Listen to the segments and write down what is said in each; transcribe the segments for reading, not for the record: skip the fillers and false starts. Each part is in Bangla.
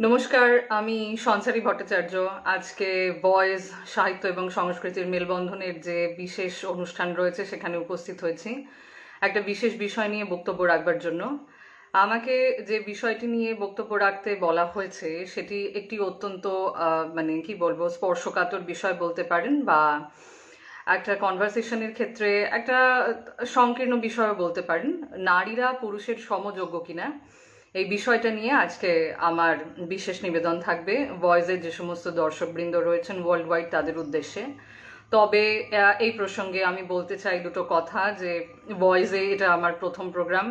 নমস্কার, আমি সঞ্চারী ভট্টাচার্য। আজকে বয়েজ সাহিত্য এবং সংস্কৃতির মেলবন্ধনের যে বিশেষ অনুষ্ঠান রয়েছে সেখানে উপস্থিত হয়েছি একটা বিশেষ বিষয় নিয়ে বক্তব্য রাখবার জন্য। আমাকে যে বিষয়টি নিয়ে বক্তব্য রাখতে বলা হয়েছে সেটি একটি অত্যন্ত মানে কি বলবো, স্পর্শকাতর বিষয় বলতে পারেন, বা একটা কনভারসেশনের ক্ষেত্রে একটা সংকীর্ণ বিষয়ও বলতে পারেন। নারীরা পুরুষের সমযোগ্য কিনা এই বিষয়টা নিয়ে আজকে আমার বিশেষ নিবেদন থাকবে ভয়েসের যে সমস্ত দর্শকবৃন্দ রয়েছেন ওয়ার্ল্ড ওয়াইড তাদের উদ্দেশ্যে। তবে এই প্রসঙ্গে আমি বলতে চাই দুটো কথা, যে ভয়েসে এটা আমার প্রথম প্রোগ্রাম।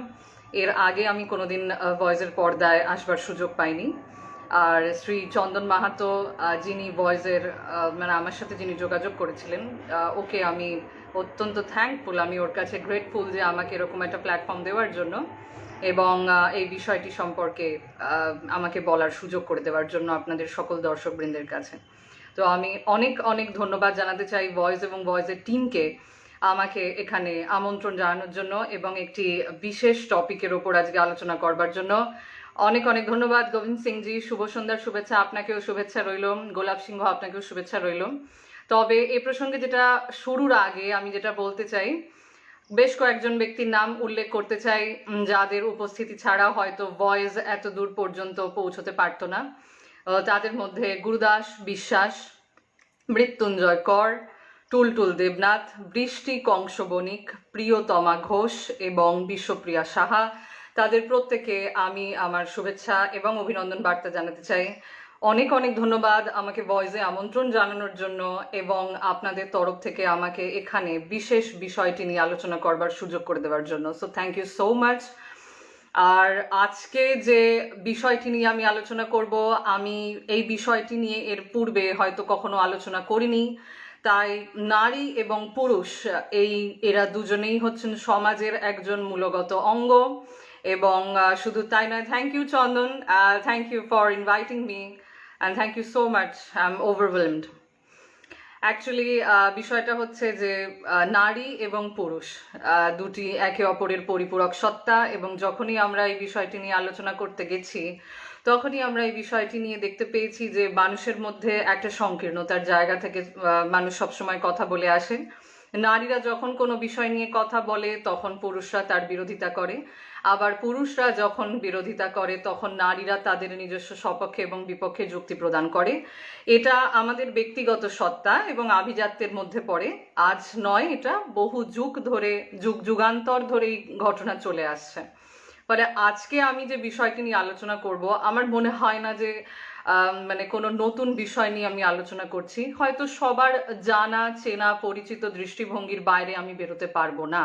এর আগে আমি কোনোদিন ভয়েসের পর্দায় আসবার সুযোগ পাইনি। আর শ্রী চন্দন মাহাতো, যিনি ভয়েসের মানে আমার সাথে যিনি যোগাযোগ করেছিলেন, ওকে আমি অত্যন্ত থ্যাঙ্কফুল, আমি ওর কাছে গ্রেটফুল যে আমাকে এরকম একটা প্ল্যাটফর্ম দেওয়ার জন্য এবং এই বিষয়টি সম্পর্কে আমাকে বলার সুযোগ করে দেওয়ার জন্য আপনাদের সকল দর্শকবৃন্দের কাছে। তো আমি অনেক অনেক ধন্যবাদ জানাতে চাই ভয়েস এবং ভয়েসের টিমকে আমাকে এখানে আমন্ত্রণ জানানোর জন্য এবং একটি বিশেষ টপিকের ওপর আজকে আলোচনা করবার জন্য। অনেক অনেক ধন্যবাদ গোবিন্দ সিংজি। শুভ সন্ধ্যার শুভেচ্ছা, আপনাকেও শুভেচ্ছা রইল। গোলাপ সিংহ, আপনাকেও শুভেচ্ছা রইল। তবে এই প্রসঙ্গে যেটা শুরুর আগে আমি যেটা বলতে চাই, বেশ কয়েকজন ব্যক্তির নাম উল্লেখ করতে চাই যাদের উপস্থিতি ছাড়া হয়তো ভয়েস এত দূর পর্যন্ত পৌঁছতে পারতো না। তাদের মধ্যে গুরুদাস বিশ্বাস, মৃত্যুঞ্জয় কর, টুলটুল দেবনাথ, বৃষ্টি কংস বণিক, প্রিয়তমা ঘোষ এবং বিশ্বপ্রিয়া সাহা, তাদের প্রত্যেকে আমি আমার শুভেচ্ছা এবং অভিনন্দন বার্তা জানাতে চাই। অনেক অনেক ধন্যবাদ আমাকে ভয়েসে আমন্ত্রণ জানানোর জন্য এবং আপনাদের তরফ থেকে আমাকে এখানে বিশেষ বিষয়টি নিয়ে আলোচনা করবার সুযোগ করে দেওয়ার জন্য। So thank you so much. আর আজকে যে বিষয়টি নিয়ে আমি আলোচনা করব, আমি এই বিষয়টি নিয়ে এর পূর্বে হয়তো কখনো আলোচনা করিনি। তাই নারী এবং পুরুষ এরা দুজনেই হচ্ছেন সমাজের একজন মূলগত অঙ্গ। এবং শুধু তাই নয়, thank you Chandan, thank you for inviting me and thank you so much. I am overwhelmed. Actually বিষয়টা হচ্ছে যে নারী এবং পুরুষ দুটি একে অপরের পরিপূরক সত্তা, এবং যখনই আমরা এই বিষয়টি নিয়ে আলোচনা করতে গেছি তখনই আমরা এই বিষয়টি নিয়ে দেখতে পেয়েছি যে মানুষের মধ্যে একটা সংকীর্ণতার জায়গা থেকে মানুষ সবসময় কথা বলে আসে। নারীরা যখন কোনো বিষয় নিয়ে কথা বলে তখন পুরুষরা তার বিরোধিতা করে, আবার পুরুষরা যখন বিরোধিতা করে তখন নারীরা তাদের নিজস্ব সপক্ষে এবং বিপক্ষে যুক্তি প্রদান করে। এটা আমাদের ব্যক্তিগত সত্তা এবং আভিজাত্যের মধ্যে পড়ে। আজ নয়, এটা বহু যুগ ধরে, যুগান্তর ধরে এই ঘটনা চলে আসছে। ফলে আজকে আমি যে বিষয়টি নিয়ে আলোচনা করব, আমার মনে হয় না যে মানে কোনো নতুন বিষয় নিয়ে আমি আলোচনা করছি। হয়তো সবার জানা চেনা পরিচিত দৃষ্টিভঙ্গির বাইরে আমি বেরোতে পারবো না।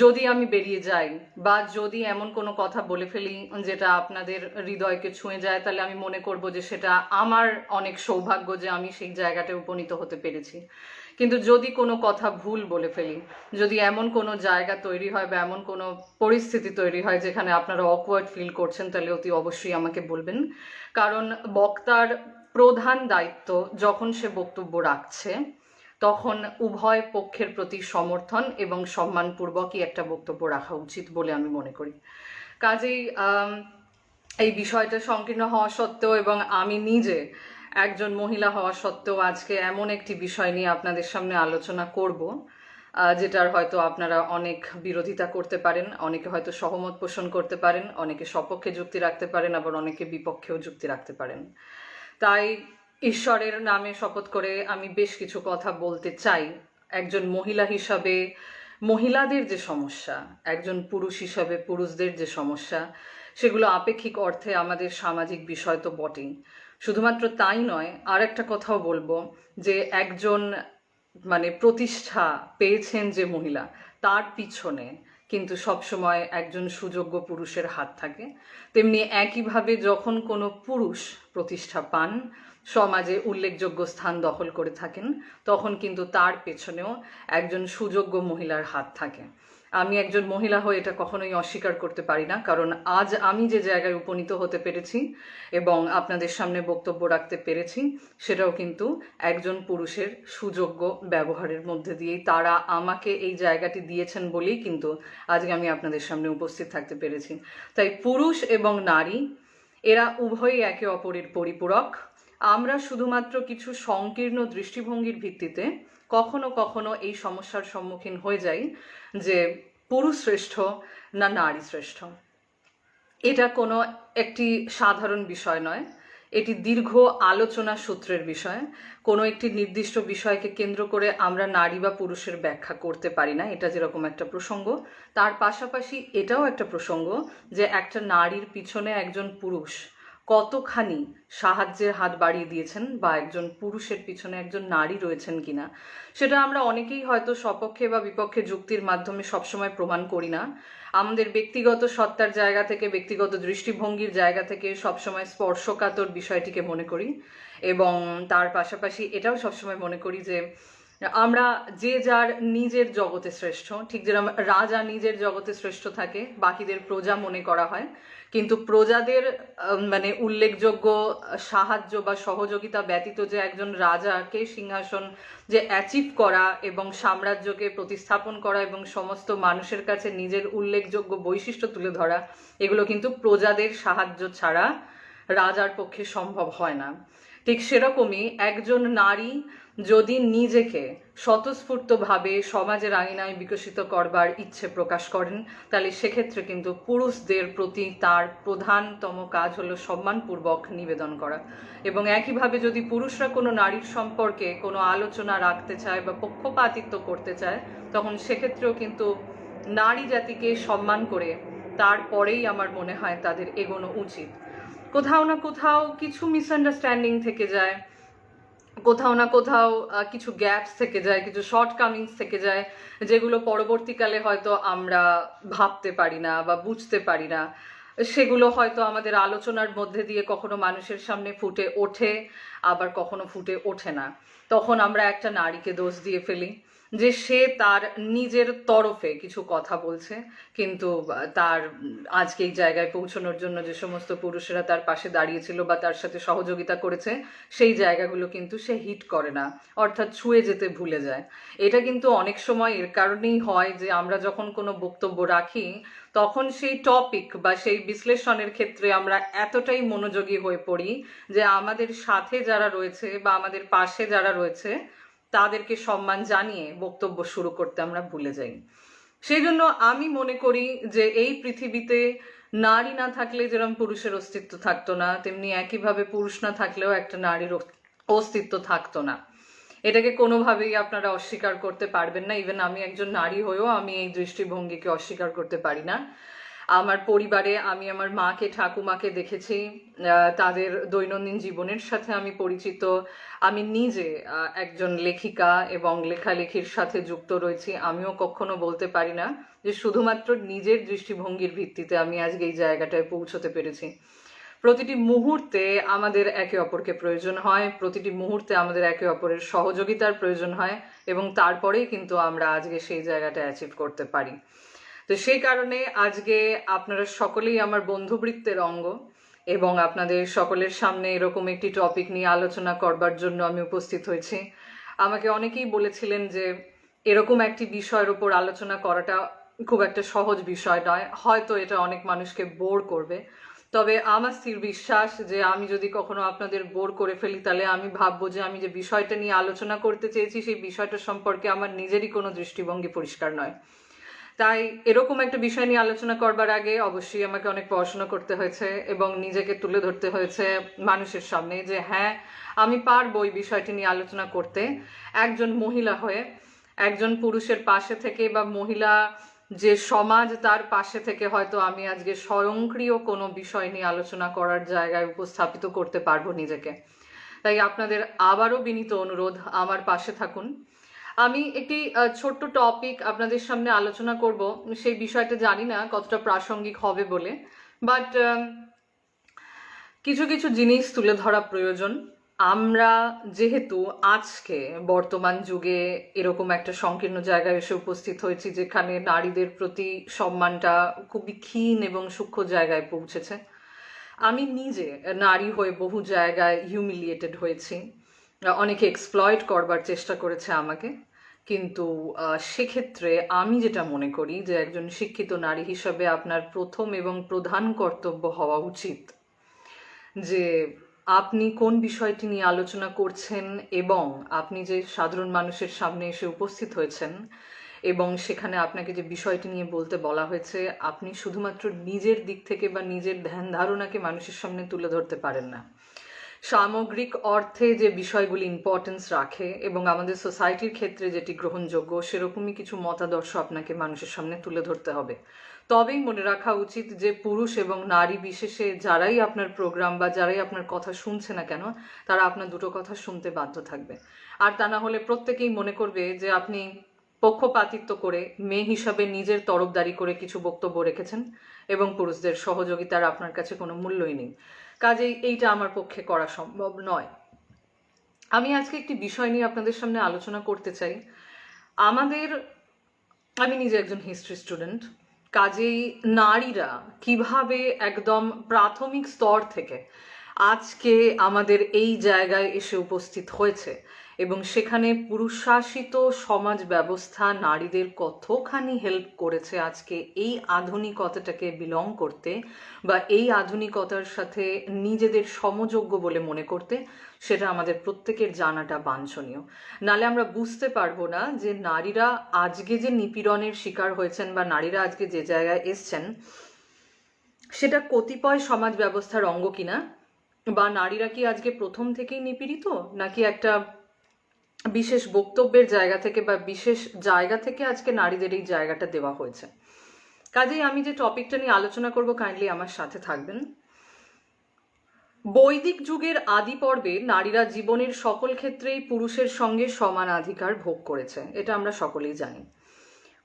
যদি আমি বেরিয়ে যাই বা যদি এমন কোনো কথা বলে ফেলি যেটা আপনাদের হৃদয়কে ছুঁয়ে যায়, তাহলে আমি মনে করব যে সেটা আমার অনেক সৌভাগ্য যে আমি সেই জায়গাটায় উপনীত হতে পেরেছি। কিন্তু যদি কোনো কথা ভুল বলে ফেলি, যদি এমন কোনো জায়গা তৈরি হয় বা এমন কোনো পরিস্থিতি তৈরি হয় যেখানে আপনারা অকওয়ার্ড ফিল করছেন, তাহলে অতি অবশ্যই আমাকে বলবেন। কারণ বক্তার প্রধান দায়িত্ব যখন সে বক্তব্য রাখছে তখন উভয় পক্ষের প্রতি সমর্থন এবং সম্মানপূর্বকই একটা বক্তব্য রাখা উচিত বলে আমি মনে করি। কাজেই এই বিষয়টা সংকীর্ণ হওয়া সত্ত্বেও এবং আমি নিজে একজন মহিলা হওয়া সত্ত্বেও আজকে এমন একটি বিষয় নিয়ে আপনাদের সামনে আলোচনা করব যেটার হয়তো আপনারা অনেক বিরোধিতা করতে পারেন, অনেকে হয়তো সহমত পোষণ করতে পারেন, অনেকে সপক্ষে যুক্তি রাখতে পারেন, আবার অনেকে বিপক্ষেও যুক্তি রাখতে পারেন। তাই ঈশ্বরের নামে শপথ করে আমি বেশ কিছু কথা বলতে চাই। একজন মহিলা হিসাবে মহিলাদের যে সমস্যা, একজন পুরুষ হিসাবে পুরুষদের যে সমস্যা, সেগুলো আপেক্ষিক অর্থে আমাদের সামাজিক বিষয় তো বটেই। শুধুমাত্র তাই নয়, আর একটা কথাও বলবো, যে একজন মানে প্রতিষ্ঠা পেয়েছেন যে মহিলা, তার পিছনে কিন্তু সবসময় একজন সুযোগ্য পুরুষের হাত থাকে। তেমনি একইভাবে যখন কোনো পুরুষ প্রতিষ্ঠা পান, সমাজে উল্লেখযোগ্য স্থান দখল করে থাকেন, তখন কিন্তু তার পেছনেও একজন সুযোগ্য মহিলার হাত থাকে। আমি একজন মহিলা হয়ে এটা কখনোই অস্বীকার করতে পারি না, কারণ আজ আমি যে জায়গায় উপনীত হতে পেরেছি এবং আপনাদের সামনে বক্তব্য রাখতে পেরেছি, সেটাও কিন্তু একজন পুরুষের সুযোগ্য ব্যবহারের মধ্যে দিয়েই তারা আমাকে এই জায়গাটি দিয়েছেন বলেই কিন্তু আজকে আমি আপনাদের সামনে উপস্থিত থাকতে পেরেছি। তাই পুরুষ এবং নারী এরা উভয়ই একে অপরের পরিপূরক। আমরা শুধুমাত্র কিছু সংকীর্ণ দৃষ্টিভঙ্গির ভিত্তিতে কখনো কখনো এই সমস্যার সম্মুখীন হয়ে যাই যে পুরুষ শ্রেষ্ঠ না নারী শ্রেষ্ঠ। এটা কোনো একটি সাধারণ বিষয় নয়, এটি দীর্ঘ আলোচনা সূত্রের বিষয়। কোনো একটি নির্দিষ্ট বিষয়কে কেন্দ্র করে আমরা নারী বা পুরুষের ব্যাখ্যা করতে পারি না, এটা যেরকম একটা প্রসঙ্গ, তার পাশাপাশি এটাও একটা প্রসঙ্গ যে একটা নারীর পিছনে একজন পুরুষ কতখানি সাহায্যের হাত বাড়িয়ে দিয়েছেন বা একজন পুরুষের পিছনে একজন নারী রয়েছেন কিনা সেটা আমরা অনেকেই হয়তো সপক্ষে বা বিপক্ষে যুক্তির মাধ্যমে সবসময় প্রমাণ করি না। আমাদের ব্যক্তিগত সত্তার জায়গা থেকে, ব্যক্তিগত দৃষ্টিভঙ্গির জায়গা থেকে সবসময় স্পর্শকাতর বিষয়টিকে মনে করি এবং তার পাশাপাশি এটাও সবসময় মনে করি যে আমরা যে যার নিজের জগতে শ্রেষ্ঠ, ঠিক যেরকম রাজা নিজের জগতে শ্রেষ্ঠ থাকে, বাকিদের প্রজা মনে করা হয়, কিন্তু প্রজাদের মানে উল্লেখযোগ্য সাহায্য বা সহযোগিতা ব্যতীত যে একজন রাজাকে সিংহাসন যে অ্যাচিভ করা এবং সাম্রাজ্যকে প্রতিস্থাপন করা এবং সমস্ত মানুষের কাছে নিজের উল্লেখযোগ্য বৈশিষ্ট্য তুলে ধরা, এগুলো কিন্তু প্রজাদের সাহায্য ছাড়া রাজার পক্ষে সম্ভব হয় না। ঠিক সেরকমই একজন নারী যদি নিজেকে স্বতঃস্ফূর্তভাবে সমাজের আঙিনায় বিকশিত করবার ইচ্ছে প্রকাশ করেন, তাহলে সেক্ষেত্রে কিন্তু পুরুষদের প্রতি তার প্রধানতম কাজ হলো সম্মানপূর্বক নিবেদন করা। এবং একইভাবে যদি পুরুষরা কোনো নারীর সম্পর্কে কোনো আলোচনা রাখতে চায় বা পক্ষপাতিত্ব করতে চায়, তখন সেক্ষেত্রেও কিন্তু নারী জাতিকে সম্মান করে তারপরেই আমার মনে হয় তাদের এগোনো উচিত। কোথাও না কোথাও কিছু মিসআন্ডারস্ট্যান্ডিং থেকে যায়, কোথাও না কোথাও কিছু গ্যাপস থেকে যায়, কিছু শর্টকামিংস থেকে যায়, যেগুলো পরবর্তীকালে হয়তো আমরা ভাবতে পারি না বা বুঝতে পারি না। সেগুলো হয়তো আমাদের আলোচনার মধ্যে দিয়ে কখনো মানুষের সামনে ফুটে ওঠে, আবার কখনো ফুটে ওঠে না। তখন আমরা একটা নারীকে দোষ দিয়ে ফেলি যে সে তার নিজের তরফে কিছু কথা বলছে, কিন্তু তার আজকে এই জায়গায় পৌঁছানোর জন্য যে সমস্ত পুরুষেরা তার পাশে দাঁড়িয়েছিল বা তার সাথে সহযোগিতা করেছে, সেই জায়গাগুলো কিন্তু সে হিট করে না, অর্থাৎ ছুঁয়ে যেতে ভুলে যায়। এটা কিন্তু অনেক সময় এর কারণেই হয় যে আমরা যখন কোনো বক্তব্য রাখি তখন সেই টপিক বা সেই বিশ্লেষণের ক্ষেত্রে আমরা এতটাই মনোযোগী হয়ে পড়ি যে আমাদের সাথে যারা রয়েছে বা আমাদের পাশে যারা রয়েছে তাদেরকে সম্মান জানিয়ে বক্তব্য শুরু করতে আমরা ভুলে যাই। সেই জন্য আমি মনে করি যে এই পৃথিবীতে নারী না থাকলে যেরকম পুরুষের অস্তিত্ব থাকতো না, তেমনি একইভাবে পুরুষ না থাকলেও একটা নারীর অস্তিত্ব থাকতো না। এটাকে কোনোভাবেই আপনারা অস্বীকার করতে পারবেন না। ইভেন আমি একজন নারী হয়েও আমি এই দৃষ্টিভঙ্গিকে অস্বীকার করতে পারি না। আমার পরিবারে আমি আমার মাকে, ঠাকুমাকে দেখেছি, তাদের দৈনন্দিন জীবনের সাথে আমি পরিচিত। আমি নিজে একজন লেখিকা এবং লেখালেখির সাথে যুক্ত রয়েছি। আমিও কখনো বলতে পারি না যে শুধুমাত্র নিজের দৃষ্টিভঙ্গির ভিত্তিতে আমি আজকে এই জায়গাটায় পৌঁছতে পেরেছি। প্রতিটি মুহূর্তে আমাদের একে অপরকে প্রয়োজন হয়, প্রতিটি মুহূর্তে আমাদের একে অপরের সহযোগিতার প্রয়োজন হয় এবং তারপরেই কিন্তু আমরা আজকে সেই জায়গাটা অ্যাচিভ করতে পারি। তো সেই কারণে আজকে আপনারা সকলেই আমার বন্ধুবৃত্তের অঙ্গ এবং আপনাদের সকলের সামনে এরকম একটি টপিক নিয়ে আলোচনা করবার জন্য আমি উপস্থিত হয়েছি। আমাকে অনেকেই বলেছিলেন যে এরকম একটি বিষয়ের উপর আলোচনা করাটা খুব একটা সহজ বিষয় নয়, হয়তো এটা অনেক মানুষকে বোর করবে। তবে আমার স্থির বিশ্বাস যে আমি যদি কখনো আপনাদের বোর করে ফেলি তাহলে আমি ভাববো যে আমি যে বিষয়টা নিয়ে আলোচনা করতে চেয়েছি সেই বিষয়টা সম্পর্কে আমার নিজেরই কোনো দৃষ্টিভঙ্গি পরিষ্কার নয়। তাই এরকম একটা বিষয় নিয়ে আলোচনা করবার আগে অবশ্যই আমাকে অনেক পড়াশোনা করতে হয়েছে এবং নিজেকে তুলে ধরতে হয়েছে মানুষের সামনে যে হ্যাঁ, আমি পারবো এই বিষয়টি নিয়ে আলোচনা করতে, একজন মহিলা হয়ে, একজন পুরুষের পাশে থেকে বা মহিলা যে সমাজ তার পাশে থেকে হয়তো আমি আজকে স্বয়ংক্রিয় কোনো বিষয় নিয়ে আলোচনা করার জায়গায় উপস্থাপিত করতে পারবো নিজেকে। তাই আপনাদের আবারও বিনীত অনুরোধ, আমার পাশে থাকুন। আমি একটি ছোট্ট টপিক আপনাদের সামনে আলোচনা করব, সেই বিষয়টা জানি না কতটা প্রাসঙ্গিক হবে বলে, বাট কিছু কিছু জিনিস তুলে ধরা প্রয়োজন। আমরা যেহেতু আজকে বর্তমান যুগে এরকম একটা সংকীর্ণ জায়গায় এসে উপস্থিত হয়েছি যেখানে নারীদের প্রতি সম্মানটা খুবই ক্ষীণ এবং সূক্ষ্ম জায়গায় পৌঁছেছে। আমি নিজে নারী হয়ে বহু জায়গায় হিউমিলিয়েটেড হয়েছি, অনেকে এক্সপ্লয়েট করবার চেষ্টা করেছে আমাকে, কিন্তু সেক্ষেত্রে আমি যেটা মনে করি যে একজন শিক্ষিত নারী হিসাবে আপনার প্রথম এবং প্রধান কর্তব্য হওয়া উচিত যে আপনি কোন বিষয়টি নিয়ে আলোচনা করছেন এবং আপনি যে সাধারণ মানুষের সামনে এসে উপস্থিত হয়েছেন এবং সেখানে আপনাকে যে বিষয়টি নিয়ে বলতে বলা হয়েছে, আপনি শুধুমাত্র নিজের দিক থেকে বা নিজের ধ্যান ধারণাকে মানুষের সামনে তুলে ধরতে পারেন না। সামগ্রিক অর্থে যে বিষয়গুলি ইম্পর্টেন্স রাখে এবং আমাদের সোসাইটির ক্ষেত্রে যেটি গ্রহণযোগ্য, সেরকমই কিছু মতাদর্শ আপনাকে মানুষের সামনে তুলে ধরতে হবে। তবেই মনে রাখা উচিত যে পুরুষ এবং নারী বিশেষে যারাই আপনার প্রোগ্রাম বা যারাই আপনার কথা শুনছে না কেন, তারা আপনার দুটো কথা শুনতে বাধ্য থাকবে। আর তা না হলে প্রত্যেকেই মনে করবে যে আপনি পক্ষপাতিত্ব করে মেয়ে হিসাবে নিজের তরফদারি করে কিছু বক্তব্য রেখেছেন এবং পুরুষদের সহযোগিতার আপনার কাছে কোনো মূল্যই নেই। কাজেই এইটা আমার পক্ষে করা সম্ভব নয়। আমি আজকে একটি বিষয় নিয়ে আপনাদের সামনে আলোচনা করতে চাই। আমি নিজে একজন হিস্ট্রি স্টুডেন্ট, কাজেই নারীরা কিভাবে একদম প্রাথমিক স্তর থেকে আজকে আমাদের এই জায়গায় এসে উপস্থিত হয়েছে এবং সেখানে পুরুষশাসিত সমাজ ব্যবস্থা নারীদের কতখানি হেল্প করেছে আজকে এই আধুনিকতাটাকে বিলং করতে বা এই আধুনিকতার সাথে নিজেদের সমযোগ্য বলে মনে করতে, সেটা আমাদের প্রত্যেকের জানাটা বাঞ্ছনীয়। নালে আমরা বুঝতে পারবো না যে নারীরা আজকে যে নিপীড়নের শিকার হয়েছেন বা নারীরা আজকে যে জায়গায় এসছেন সেটা কতিপয় সমাজ ব্যবস্থার অঙ্গ কিনা, বা নারীরা কি আজকে প্রথম থেকেই নিপীড়িত, নাকি একটা বিশেষ বক্তব্যের জায়গা থেকে বা বিশেষ জায়গা থেকে আজকে নারীদের এই জায়গাটা দেওয়া হয়েছে। কাজেই আমি যে টপিকটা নিয়ে আলোচনা করব, কাইন্ডলি আমার সাথে থাকবেন। বৈদিক যুগের আদি পর্বে নারীরা জীবনের সকল ক্ষেত্রেই পুরুষের সঙ্গে সমান অধিকার ভোগ করেছে, এটা আমরা সকলেই জানি।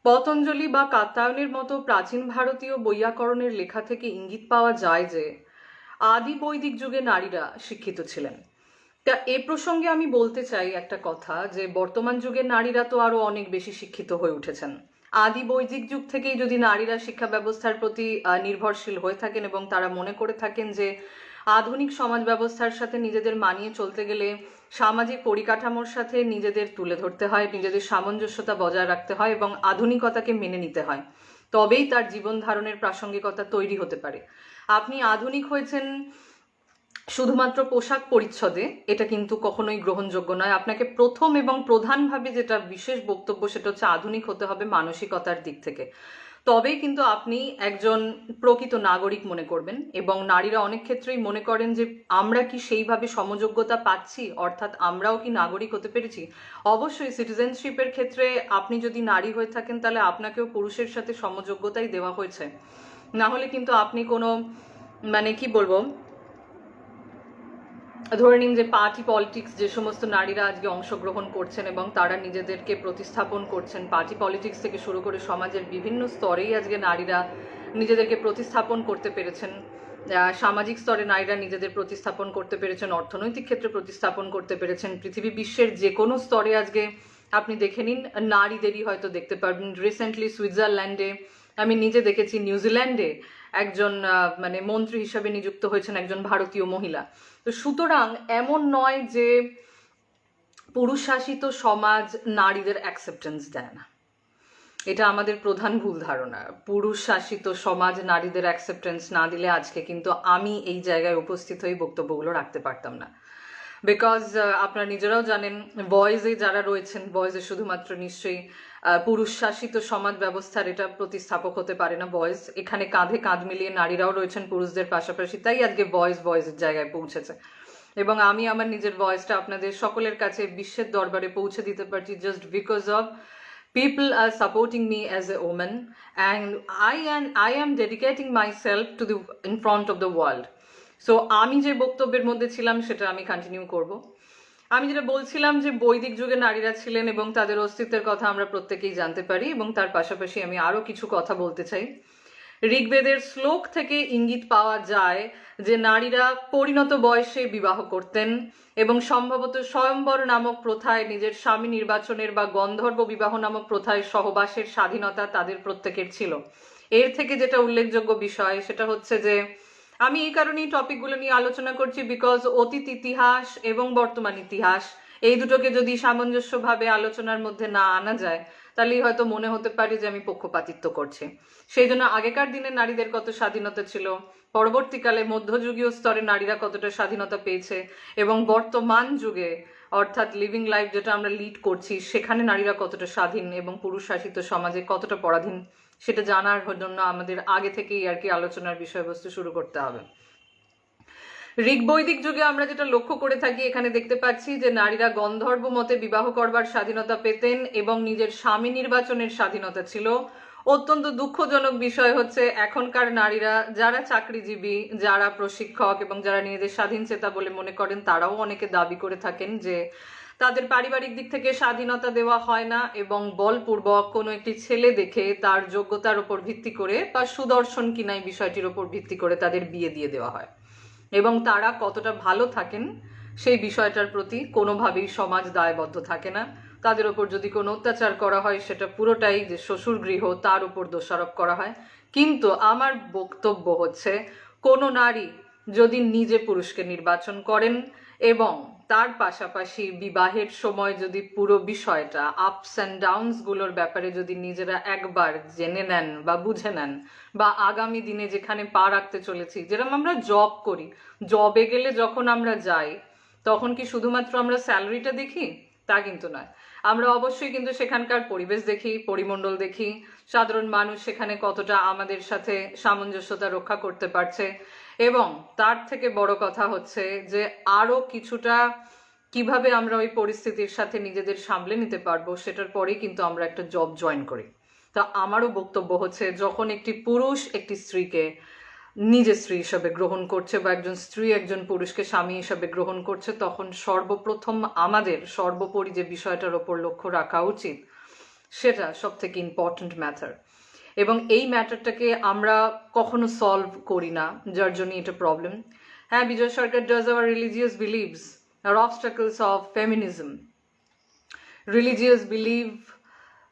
পতঞ্জলি বা কাত্যায়নের মতো প্রাচীন ভারতীয় বৈয়াকরণের লেখা থেকে ইঙ্গিত পাওয়া যায় যে আদি বৈদিক যুগে নারীরা শিক্ষিত ছিলেন। তা এ প্রসঙ্গে আমি বলতে চাই একটা কথা, যে বর্তমান যুগের নারীরা তো আরো অনেক বেশি শিক্ষিত হয়ে উঠেছেন। আদি বৈদিক যুগ থেকেই যদি নারীরা শিক্ষা ব্যবস্থার প্রতি নির্ভরশীল হয়ে থাকেন এবং তারা মনে করে থাকেন যে আধুনিক সমাজ ব্যবস্থার সাথে নিজেদের মানিয়ে চলতে গেলে সামাজিক পরিকাঠামোর সাথে নিজেদের তুলে ধরতে হয়, নিজেদের সামঞ্জস্যতা বজায় রাখতে হয় এবং আধুনিকতাকে মেনে নিতে হয়, তবেই তার জীবন ধারণের প্রাসঙ্গিকতা তৈরি হতে পারে। আপনি আধুনিক হয়েছেন শুধুমাত্র পোশাক পরিচ্ছদে, এটা কিন্তু কখনোই গ্রহণযোগ্য নয়। আপনাকে প্রথম এবং প্রধানভাবে যেটা বিশেষ বক্তব্য, সেটা হচ্ছে আধুনিক হতে হবে মানসিকতার দিক থেকে, তবেই কিন্তু আপনি একজন প্রকৃত নাগরিক মনে করবেন। এবং নারীরা অনেক ক্ষেত্রেই মনে করেন যে আমরা কি সেইভাবে সমযোগ্যতা পাচ্ছি, অর্থাৎ আমরাও কি নাগরিক হতে পেরেছি। অবশ্যই সিটিজেনশিপের ক্ষেত্রে আপনি যদি নারী হয়ে থাকেন তাহলে আপনাকেও পুরুষের সাথে সমযোগ্যতাই দেওয়া হয়েছে, না হলে কিন্তু আপনি কোনো কি বলবো, ধরে নিন যে পার্টি পলিটিক্স যে সমস্ত নারীরা আজকে অংশগ্রহণ করছেন এবং তারা নিজেদেরকে প্রতিস্থাপন করছেন, পার্টি পলিটিক্স থেকে শুরু করে সমাজের বিভিন্ন স্তরেই আজকে নারীরা নিজেদেরকে প্রতিস্থাপন করতে পেরেছেন। সামাজিক স্তরে নারীরা নিজেদের প্রতিস্থাপন করতে পেরেছেন, অর্থনৈতিক ক্ষেত্রে প্রতিস্থাপন করতে পেরেছেন, পৃথিবী বিশ্বের যে কোনো স্তরে আজকে আপনি দেখে নিন নারীদেরই হয়তো দেখতে পারবেন। রিসেন্টলি সুইজারল্যান্ডে, আমি নিজে দেখেছি নিউজিল্যান্ডে একজন মন্ত্রী হিসাবে নিযুক্ত হয়েছেন একজন ভারতীয় মহিলা। তো সুতরাং এমন নয় যে পুরুষ শাসিত সমাজ নারীদের অ্যাকসেপ্টেন্স দেয় না, এটা আমাদের প্রধান ভুল ধারণা। পুরুষ শাসিত সমাজ নারীদের অ্যাকসেপ্টেন্স না দিলে আজকে কিন্তু আমি এই জায়গায় উপস্থিত হয়ে বক্তব্যগুলো রাখতে পারতাম না। বিকজ আপনারা নিজেরাও জানেন, বয়েজে যারা রয়েছেন, বয়েজে শুধুমাত্র নিশ্চয়ই পুরুষ শাসিত সমাজ ব্যবস্থার এটা প্রতিস্থাপক হতে পারে না। বয়েজ এখানে কাঁধে কাঁধ মিলিয়ে নারীরাও রয়েছেন পুরুষদের পাশাপাশি, তাই আজকে বয়েজের জায়গায় পৌঁছেছে। এবং আমি আমার নিজের ভয়েসটা আপনাদের সকলের কাছে বিশ্বের দরবারে পৌঁছে দিতে পারছি just because of people are supporting me as a woman, and I am dedicating myself to the in front of the world. So আমি যে বক্তব্যের মধ্যে ছিলাম সেটা আমি কন্টিনিউ করব। আমি যেটা বলছিলাম যে বৈদিক যুগে নারীরা ছিলেন এবং তাদের অস্তিত্বের কথা আমরা প্রত্যেকেই জানতে পারি, এবং তার পাশাপাশি আমি আরো কিছু কথা বলতে চাই। ঋগ্বেদের শ্লোক থেকে ইঙ্গিত পাওয়া যায় যে নারীরা পরিণত বয়সে বিবাহ করতেন এবং সম্ভবত স্বয়ম্বর নামক প্রথায় নিজের স্বামী নির্বাচনের বা গন্ধর্ব বিবাহ নামক প্রথায় সহবাসের স্বাধীনতা তাদের প্রত্যেকের ছিল। এর থেকে যেটা উল্লেখযোগ্য বিষয় সেটা হচ্ছে যে আমি এই কারণেই টপিকগুলো নিয়ে আলোচনা করছি বিকজ অতীত ইতিহাস এবং বর্তমান ইতিহাস এই দুটোকে যদি সামঞ্জস্যভাবে আলোচনার মধ্যে না আনা যায় তাহলেই হয়তো মনে হতে পারে যে আমি পক্ষপাতিত্ব করছি। সেই জন্য আগেকার দিনে নারীদের কত স্বাধীনতা ছিল, পরবর্তীকালে মধ্যযুগীয় স্তরে নারীরা কতটা স্বাধীনতা পেয়েছে, এবং বর্তমান যুগে অর্থাৎ লিভিং লাইফ যেটা আমরা লিড করছি সেখানে নারীরা কতটা স্বাধীন এবং পুরুষ শাসিত সমাজে কতটা পরাধীন, সেটা জানার জন্য আমাদের আগে থেকেই আর কি আলোচনার বিষয়বস্তু শুরু করতে হবে। ঋগ বৈদিক যুগে আমরা যেটা লক্ষ্য করে থাকি, এখানে দেখতে পাচ্ছি যে নারীরা গন্ধর্ব মতে বিবাহ করবার স্বাধীনতা পেতেন এবং নিজের স্বামী নির্বাচনের স্বাধীনতা ছিল। অত্যন্ত দুঃখজনক বিষয় হচ্ছে এখনকার নারীরা যারা চাকরিজীবী, যারা প্রশিক্ষক এবং যারা নিজেদের স্বাধীন চেতা বলে মনে করেন, তারাও অনেকে দাবি করে থাকেন যে তাদের পারিবারিক দিক থেকে স্বাধীনতা দেওয়া হয় না এবং বলপূর্বক কোনো একটি ছেলে দেখে তার যোগ্যতার উপর ভিত্তি করে বা সুদর্শন কিনা এই বিষয়টির উপর ভিত্তি করে তাদের বিয়ে দিয়ে দেওয়া হয়, এবং তারা কতটা ভালো থাকেন সেই বিষয়টার প্রতি কোনোভাবেই সমাজ দায়বদ্ধ থাকে না। তাদের ওপর যদি কোনো অত্যাচার করা হয় সেটা পুরোটাই যে শ্বশুর গৃহ তার উপর দোষারোপ করা হয়। কিন্তু আমার বক্তব্য হচ্ছে, কোনো নারী যদি নিজে পুরুষকে নির্বাচন করেন এবং তার পাশাপাশি বিবাহের সময় যদি পুরো বিষয়টা আপস অ্যান্ড ডাউনস গুলোর ব্যাপারে যদি নিজেরা একবার জেনে নেন বা বুঝে নেন, বা আগামী দিনে যেখানে পা রাখতে চলেছি, যেরকম আমরা জব করি, জবে গেলে যখন আমরা যাই তখন কি শুধুমাত্র আমরা স্যালারিটা দেখি? তা কিন্তু নয়, আমরা অবশ্যই কিন্তু সেখানকার পরিবেশ দেখি, পরিমণ্ডল দেখি, সাধারণ মানুষ সেখানে কতটা আমাদের সাথে সামঞ্জস্যতা রক্ষা করতে পারছে, এবং তার থেকে বড় কথা হচ্ছে যে আরো কিছুটা কিভাবে আমরা ওই পরিস্থিতির সাথে নিজেদের সামলে নিতে পারবো সেটার পরেই কিন্তু আমরা একটা জব জয়েন করি। তা আমারও বক্তব্য হচ্ছে, যখন একটি পুরুষ একটি স্ত্রীকে নিজের স্ত্রী হিসাবে গ্রহণ করছে বা একজন স্ত্রী একজন পুরুষকে স্বামী হিসাবে গ্রহণ করছে, তখন সর্বপ্রথম আমাদের সর্বোপরি যে বিষয়টার ওপর লক্ষ্য রাখা উচিত সেটা সব থেকে ইম্পর্ট্যান্ট ম্যাটার, এবং এই ম্যাটারটাকে আমরা কখনো সলভ করি না, যার জন্য এটা প্রবলেম। হ্যাঁ, Bijoy Sarkar does our religious believes are obstacles of feminism. Religious believe,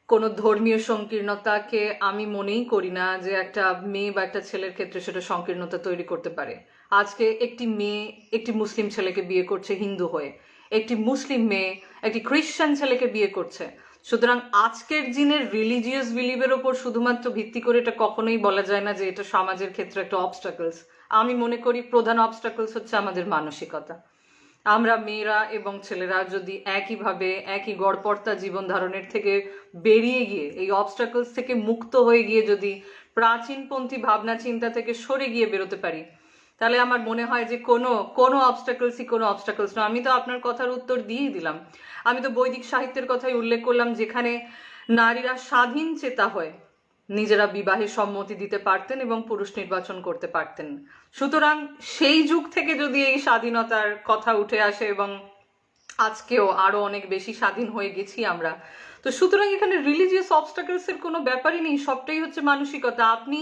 কোনো ধর্মীয় সংকীর্ণতাকে আমি মনেই করি না যে একটা মেয়ে বা একটা ছেলের ক্ষেত্রে সেটা সংকীর্ণতা তৈরি করতে পারে। আজকে একটি মেয়ে একটি মুসলিম ছেলেকে বিয়ে করছে হিন্দু হয়ে, একটি মুসলিম মেয়ে একটি খ্রিস্টান ছেলেকে বিয়ে করছে। সুতরাং আজকের দিনের রিলিজিয়াস বিলিভের ওপর শুধুমাত্র ভিত্তি করে এটা কখনোই বলা যায় না যে এটা সমাজের ক্ষেত্রে একটা অবস্টাকলস। আমি মনে করি প্রধান অবস্টাকলস হচ্ছে আমাদের মানসিকতা। আমরা মেয়েরা এবং ছেলেরা যদি একইভাবে একই গড়পড়তা জীবন ধারণের থেকে বেরিয়ে গিয়ে এই অবস্টাকলস থেকে মুক্ত হয়ে গিয়ে যদি প্রাচীনপন্থী ভাবনা চিন্তা থেকে সরে গিয়ে বেরোতে পারি, তাহলে আমার মনে হয় যে কোনো অবস্টাকলস না। আমি তো আপনার কথার উত্তর দিয়েই দিলাম। আমি তো বৈদিক সাহিত্যের কথাই উল্লেখ করলাম, যেখানে নারীরা স্বাধীন চেতা হয়ে নিজেরা বিবাহে সম্মতি দিতে পারতেন এবং পুরুষ নির্বাচন করতে পারতেন। সুতরাং সেই যুগ থেকে যদি এই স্বাধীনতার কথা উঠে আসে এবং আজকেও আরো অনেক বেশি স্বাধীন হয়ে গেছি আমরা, তো সুতরাং এখানে রিলিজিয়াস অবস্টাকলস এর কোনো ব্যাপারই নেই, সবটাই হচ্ছে মানসিকতা। আপনি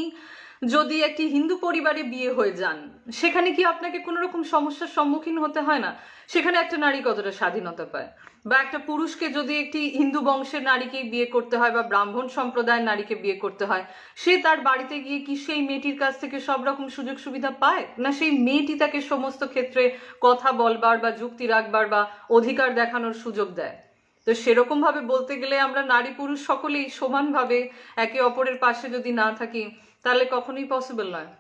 যদি একটি হিন্দু পরিবারে বিয়ে হয়ে যান, সেখানে কি আপনাকে কোনো রকম সমস্যার সম্মুখীন হতে হয় না? সেখানে একটা নারী কতটা স্বাধীনতা পায়। বা একটা পুরুষকে যদি একটি হিন্দু বংশের নারীকে বিয়ে করতে হয় বা ব্রাহ্মণ সম্প্রদায়ের নারীকে বিয়ে করতে হয়, সে তার বাড়িতে গিয়ে কি সেই মেয়েটির কাছ থেকে সব রকম সুযোগ সুবিধা পায় না? সেই মেয়েটি তাকে সমস্ত ক্ষেত্রে কথা বলবার বা যুক্তি রাখবার বা অধিকার দেখানোর সুযোগ দেয়। তো সেরকম ভাবে বলতে গেলে আমরা নারী পুরুষ সকলেই সমানভাবে একে অপরের পাশে যদি না থাকি, তাহলে কখনোই পসিবল নয়।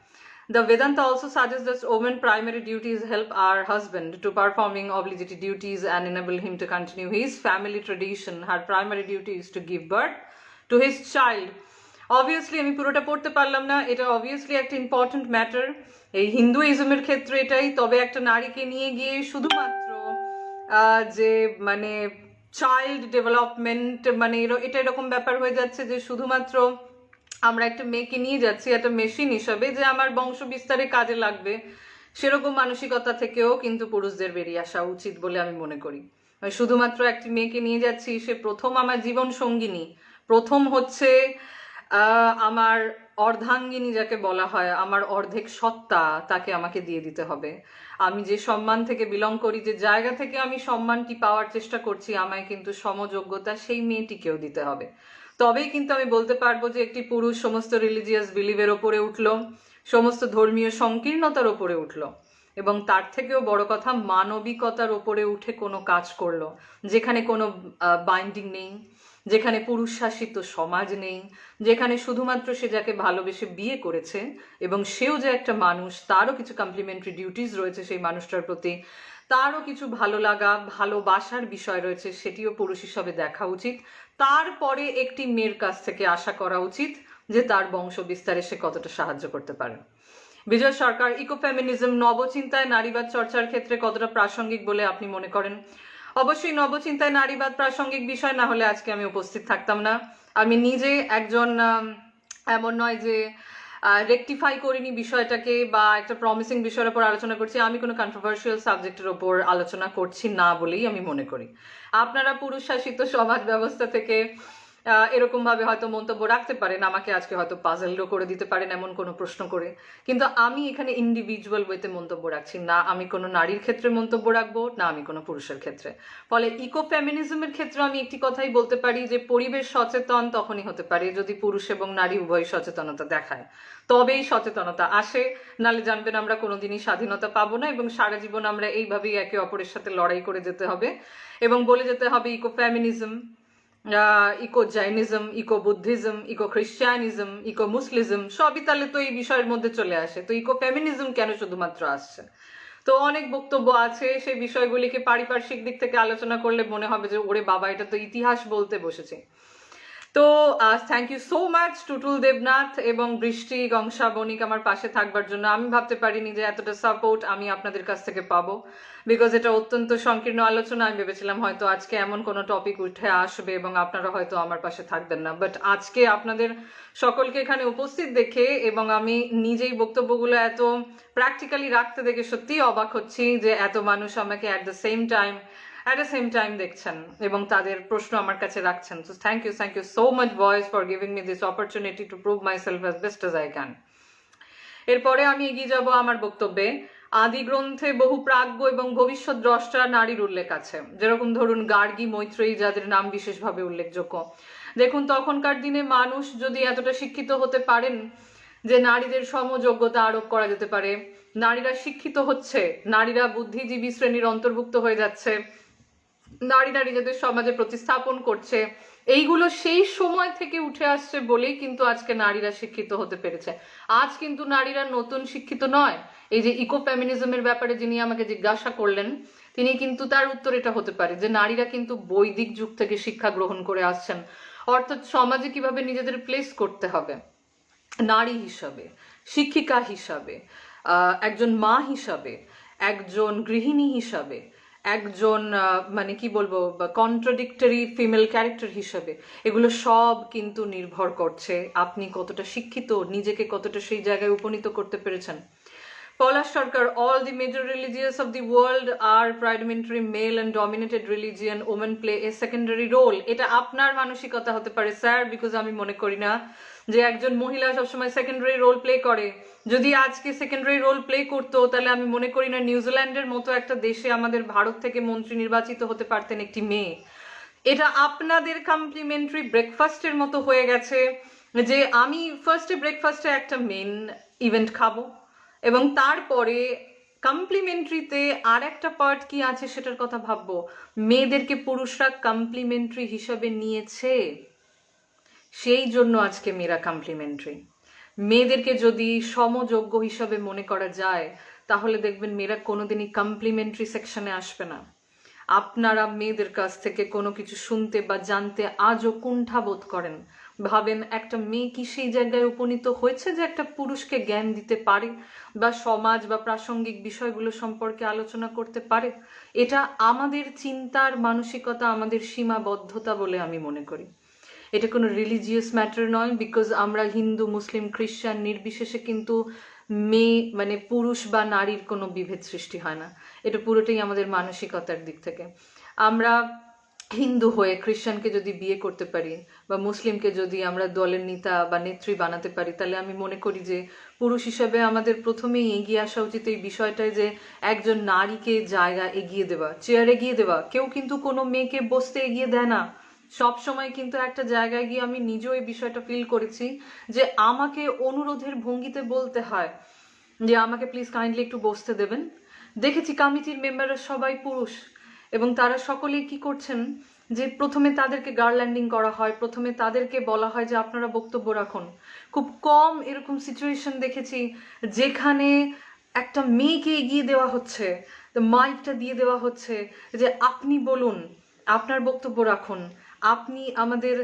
The Vedanta also suggests that women's primary duties help our husband to performing obligatory duties and enable him to continue his family tradition. Her primary duty is to give birth to his child. Obviously আমি পুরোটা পড়তে পারলাম না, এটা অবভিয়াসলি একটা ইম্পর্টেন্ট ম্যাটার এই হিন্দুইজমের ক্ষেত্রে এটাই। তবে একটা নারীকে নিয়ে গিয়ে শুধুমাত্র যে মানে চাইল্ড ডেভেলপমেন্ট, মানে এটা এরকম ব্যাপার হয়ে যাচ্ছে যে শুধুমাত্র আমরা একটা মেয়েকে নিয়ে যাচ্ছি একটা মেশিন হিসাবে যে আমার বংশ বিস্তারে কাজে লাগবে, সেরকম মানসিকতা থেকেও কিন্তু পুরুষদের বেরিয়ে আসা উচিত বলে আমি মনে করি। শুধুমাত্র একটি মেয়েকে নিয়ে যাচ্ছি, সে প্রথম আমার জীবন সঙ্গিনী, প্রথম হচ্ছে আমার অর্ধাঙ্গিনী যাকে বলা হয়, আমার অর্ধেক সত্তা, তাকে আমাকে দিয়ে দিতে হবে। আমি যে সম্মান থেকে বিলং করি, যে জায়গা থেকে আমি সম্মানটি পাওয়ার চেষ্টা করছি, আমায় কিন্তু সমযোগ্যতা সেই মেয়েটিকেও দিতে হবে। তবেই কিন্তু আমি বলতে পারবো যে একটি পুরুষ সমস্ত রিলিজিয়াস বিলিভের ওপরে উঠলো, সমস্ত ধর্মীয় সংকীর্ণতার ওপরে উঠলো, এবং তার থেকেও বড় কথা মানবিকতার ওপরে উঠে কোনো কাজ করলো, যেখানে কোনো বাইন্ডিং নেই, যেখানে পুরুষ শাসিত সমাজ নেই, যেখানে শুধুমাত্র সে যাকে ভালোবেসে বিয়ে করেছে এবং সেও যে একটা মানুষ, তারও কিছু কমপ্লিমেন্টারি ডিউটিস রয়েছে সেই মানুষটার প্রতি, তারও কিছু ভালো লাগা ভালোবাসার বিষয় রয়েছে, সেটিও পুরুষ হিসাবে দেখা উচিত। তারপরে একটি মেয়ের কাছ থেকে আশা করা উচিত যে তার বংশ বিস্তারে সে কতটা সাহায্য করতে পারে। বিজয় সরকার, ইকোফেমিনিজম নবচিন্তায় নারীবাদ চর্চার ক্ষেত্রে কতটা প্রাসঙ্গিক বলে আপনি মনে করেন? অবশ্যই নবচিন্তায় নারীবাদ প্রাসঙ্গিক বিষয় না হলে আজকে আমি উপস্থিত থাকতাম না। আমি নিজে একজন এমন নয় যে রেকটিফাই করিনি বিষয়টাকে বা একটা প্রমিসিং বিষয়ের উপর আলোচনা করছি, আমি কোনো কন্ট্রোভার্সিয়াল সাবজেক্টের ওপর আলোচনা করছি না বলেই আমি মনে করি। আপনারা পুরুষ শাসিত সমাজ ব্যবস্থা থেকে এরকম ভাবে হয়তো মন্তব্য রাখতে পারেন, আমাকে আজকে হয়তো পাজলও করে দিতে পারেন এমন কোনো প্রশ্ন করে, কিন্তু আমি এখানে ইন্ডিভিজুয়াল ওয়েতে মন্তব্য রাখছি না। আমি কোনো নারীর ক্ষেত্রে মন্তব্য রাখবো না, আমি কোনো পুরুষের ক্ষেত্রে। ফলে ইকো ফেমিনিজমের ক্ষেত্রে আমি একটি কথাই বলতে পারি যে পরিবেশ সচেতন তখনই হতে পারে যদি পুরুষ এবং নারী উভয় সচেতনতা দেখায়, তবেই সচেতনতা আসে। নালে জানবেন আমরা কোনোদিনই স্বাধীনতা পাবো না এবং সারা জীবন আমরা এইভাবেই একে অপরের সাথে লড়াই করে যেতে হবে এবং বলে যেতে হবে eco feminism, eco Jainism, eco Buddhism, eco Christianism, eco Muslimism সবই তাহলে তো এই বিষয়ের মধ্যে চলে আসে। তো ইকো ফেমিনিজম কেন শুধুমাত্র আসছে? তো অনেক বক্তব্য আছে, সেই বিষয়গুলিকে পারিপার্শ্বিক দিক থেকে আলোচনা করলে মনে হবে যে ওরে বাবা, এটা তো ইতিহাস বলতে বসেছে। তো thank you so much Tutul Debnath এবং বৃষ্টি গংসা বণিক আমার পাশে থাকবার জন্য। আমি ভাবতে পারিনি যে এতটা সাপোর্ট আমি আপনাদের কাছ থেকে পাবো, বিকজ এটা অত্যন্ত সংকীর্ণ আলোচনা। আমি ভেবেছিলাম হয়তো আজকে এমন কোনো টপিক উঠে আসবে এবং আপনারা হয়তো আমার পাশে থাকবেন না, বাট আজকে আপনাদের সকলকে এখানে উপস্থিত দেখে এবং আমি নিজেই বক্তব্যগুলো এত প্র্যাকটিক্যালি রাখতে দেখে সত্যিই অবাক হচ্ছি যে এত মানুষ আমাকে অ্যাট দ্য সেম টাইম দেখছেন এবং তাদের প্রশ্ন আমার কাছে রাখছেন। So thank you so much boys for giving me this opportunity to prove myself as best as I can. এরপরে আমি এগিয়ে যাব আমার বক্তব্যে। আদি গ্রন্থে বহু প্রাজ্ঞ এবং ভবিষ্যৎ দ্রষ্টা নারীর উল্লেখ আছে, যেরকম ধরুন গার্গী, মৈত্রেয়ী, যাদের নাম বিশেষভাবে উল্লেখযোগ্য। দেখুন তখনকার দিনে মানুষ যদি এতটা শিক্ষিত হতে পারেন যে নারীদের সমযোগ্যতা আরোপ করা যেতে পারে, নারীরা শিক্ষিত হচ্ছে, নারীরা বুদ্ধিজীবী শ্রেণীর অন্তর্ভুক্ত হয়ে যাচ্ছে, নারীরা নিজেদের সমাজে প্রতিস্থাপন করছে, এইগুলো সেই সময় থেকে উঠে আসছে বলেই কিন্তু আজকে নারীরা শিক্ষিত হতে পেরেছে। আজ কিন্তু নারীরা নতুন শিক্ষিত নয়। এই যে ইকো ফেমিনিজমের ব্যাপারে যিনি আমাকে জিজ্ঞাসা করলেন, তিনি কিন্তু তার উত্তর এটা হতে পারে যে নারীরা কিন্তু বৈদিক যুগ থেকে শিক্ষা গ্রহণ করে আসছেন, অর্থাৎ সমাজে কিভাবে নিজেদের প্লেস করতে হবে, নারী হিসাবে, শিক্ষিকা হিসাবে, একজন মা হিসাবে, একজন গৃহিণী হিসাবে, একজন মানে কি বলবো কন্ট্রাডিক্টরি ফিমেল ক্যারেক্টার হিসাবে, এগুলো সব কিন্তু নির্ভর করছে আপনি কতটা শিক্ষিত, নিজেকে কতটা সেই জায়গায় উপনীত করতে পেরেছেন। পলাশ সরকার, all the major religions of the world are predominantly male and dominated religion, women play a secondary role. এটা আপনার মানসিকতা হতে পারে স্যার, বিকজ আমি মনে করি না যে একজন মহিলা সবসময় সেকেন্ডারি রোল প্লে করে। যদি আজকে সেকেন্ডারি রোল প্লে করতো তাহলে আমি মনে করি না নিউজিল্যান্ডের মতো একটা দেশে আমাদের ভারত থেকে মন্ত্রী নির্বাচিত হতে পারতেন একটি মেয়ে। এটা আপনাদের কমপ্লিমেন্টারি ব্রেকফাস্টের মতো হয়ে গেছে যে আমি ফার্স্টে ব্রেকফাস্টে একটা মেন ইভেন্ট খাবো এবং তারপরে কমপ্লিমেন্টারিতে আর একটা পার্ট কি আছে সেটার কথা ভাববো। মেয়েদেরকে পুরুষরা কমপ্লিমেন্টারি হিসাবে নিয়েছে, সেই জন্য আজকে মেয়েরা কমপ্লিমেন্টারি। মেয়েদেরকে যদি সমযোগ্য হিসাবে মনে করা যায় তাহলে দেখবেন মেয়েরা কোনোদিনই কমপ্লিমেন্টারি সেকশনে আসবে না। আপনারা মেয়েদের কাছ থেকে কোনো কিছু শুনতে বা জানতে আজও কুণ্ঠাবোধ করেন, ভাবেন একটা মেয়ে কি সেই জায়গায় উপনীত হয়েছে যে একটা পুরুষকে জ্ঞান দিতে পারে বা সমাজ বা প্রাসঙ্গিক বিষয়গুলো সম্পর্কে আলোচনা করতে পারে। এটা আমাদের চিন্তার মানসিকতা, আমাদের সীমাবদ্ধতা বলে আমি মনে করি। এটা কোনো রিলিজিয়াস ম্যাটার নয়, বিকজ আমরা হিন্দু, মুসলিম, খ্রিস্টান নির্বিশেষে কিন্তু মেয়ে মানে পুরুষ বা নারীর কোনো বিভেদ সৃষ্টি হয় না। এটা পুরোটাই আমাদের মানসিকতার দিক থেকে। আমরা হিন্দু হয়ে খ্রিস্টানকে যদি বিয়ে করতে পারি বা মুসলিমকে যদি আমরা দলের নেতা বা নেত্রী বানাতে পারি, তাহলে আমি মনে করি যে পুরুষ হিসাবে আমাদের প্রথমেই এগিয়ে আসা উচিত এই বিষয়টায় যে একজন নারীকে জায়গা এগিয়ে দেওয়া, চেয়ার এগিয়ে দেওয়া। কেউ কিন্তু কোনো মেয়েকে বসতে এগিয়ে দেয় না। সব সময় কিন্তু একটা জায়গায় গিয়ে আমি নিজেও এই বিষয়টা ফিল করেছি যে আমাকে অনুরোধের ভঙ্গিতে বলতে হয় যে আমাকে প্লিজ কাইন্ডলি একটু বসতে দেবেন। দেখেছি কমিটির মেম্বাররা সবাই পুরুষ এবং তারা সকলেই কি করছেন যে প্রথমে তাদেরকে গার্ল্যান্ডিং করা হয়, প্রথমে তাদেরকে বলা হয় যে আপনারা বক্তব্য রাখুন। খুব কম এরকম সিচুয়েশন দেখেছি যেখানে একটা মেয়েকে এগিয়ে দেওয়া হচ্ছে, মাইকটা দিয়ে দেওয়া হচ্ছে যে আপনি বলুন, আপনার বক্তব্য রাখুন, আপনি আমাদের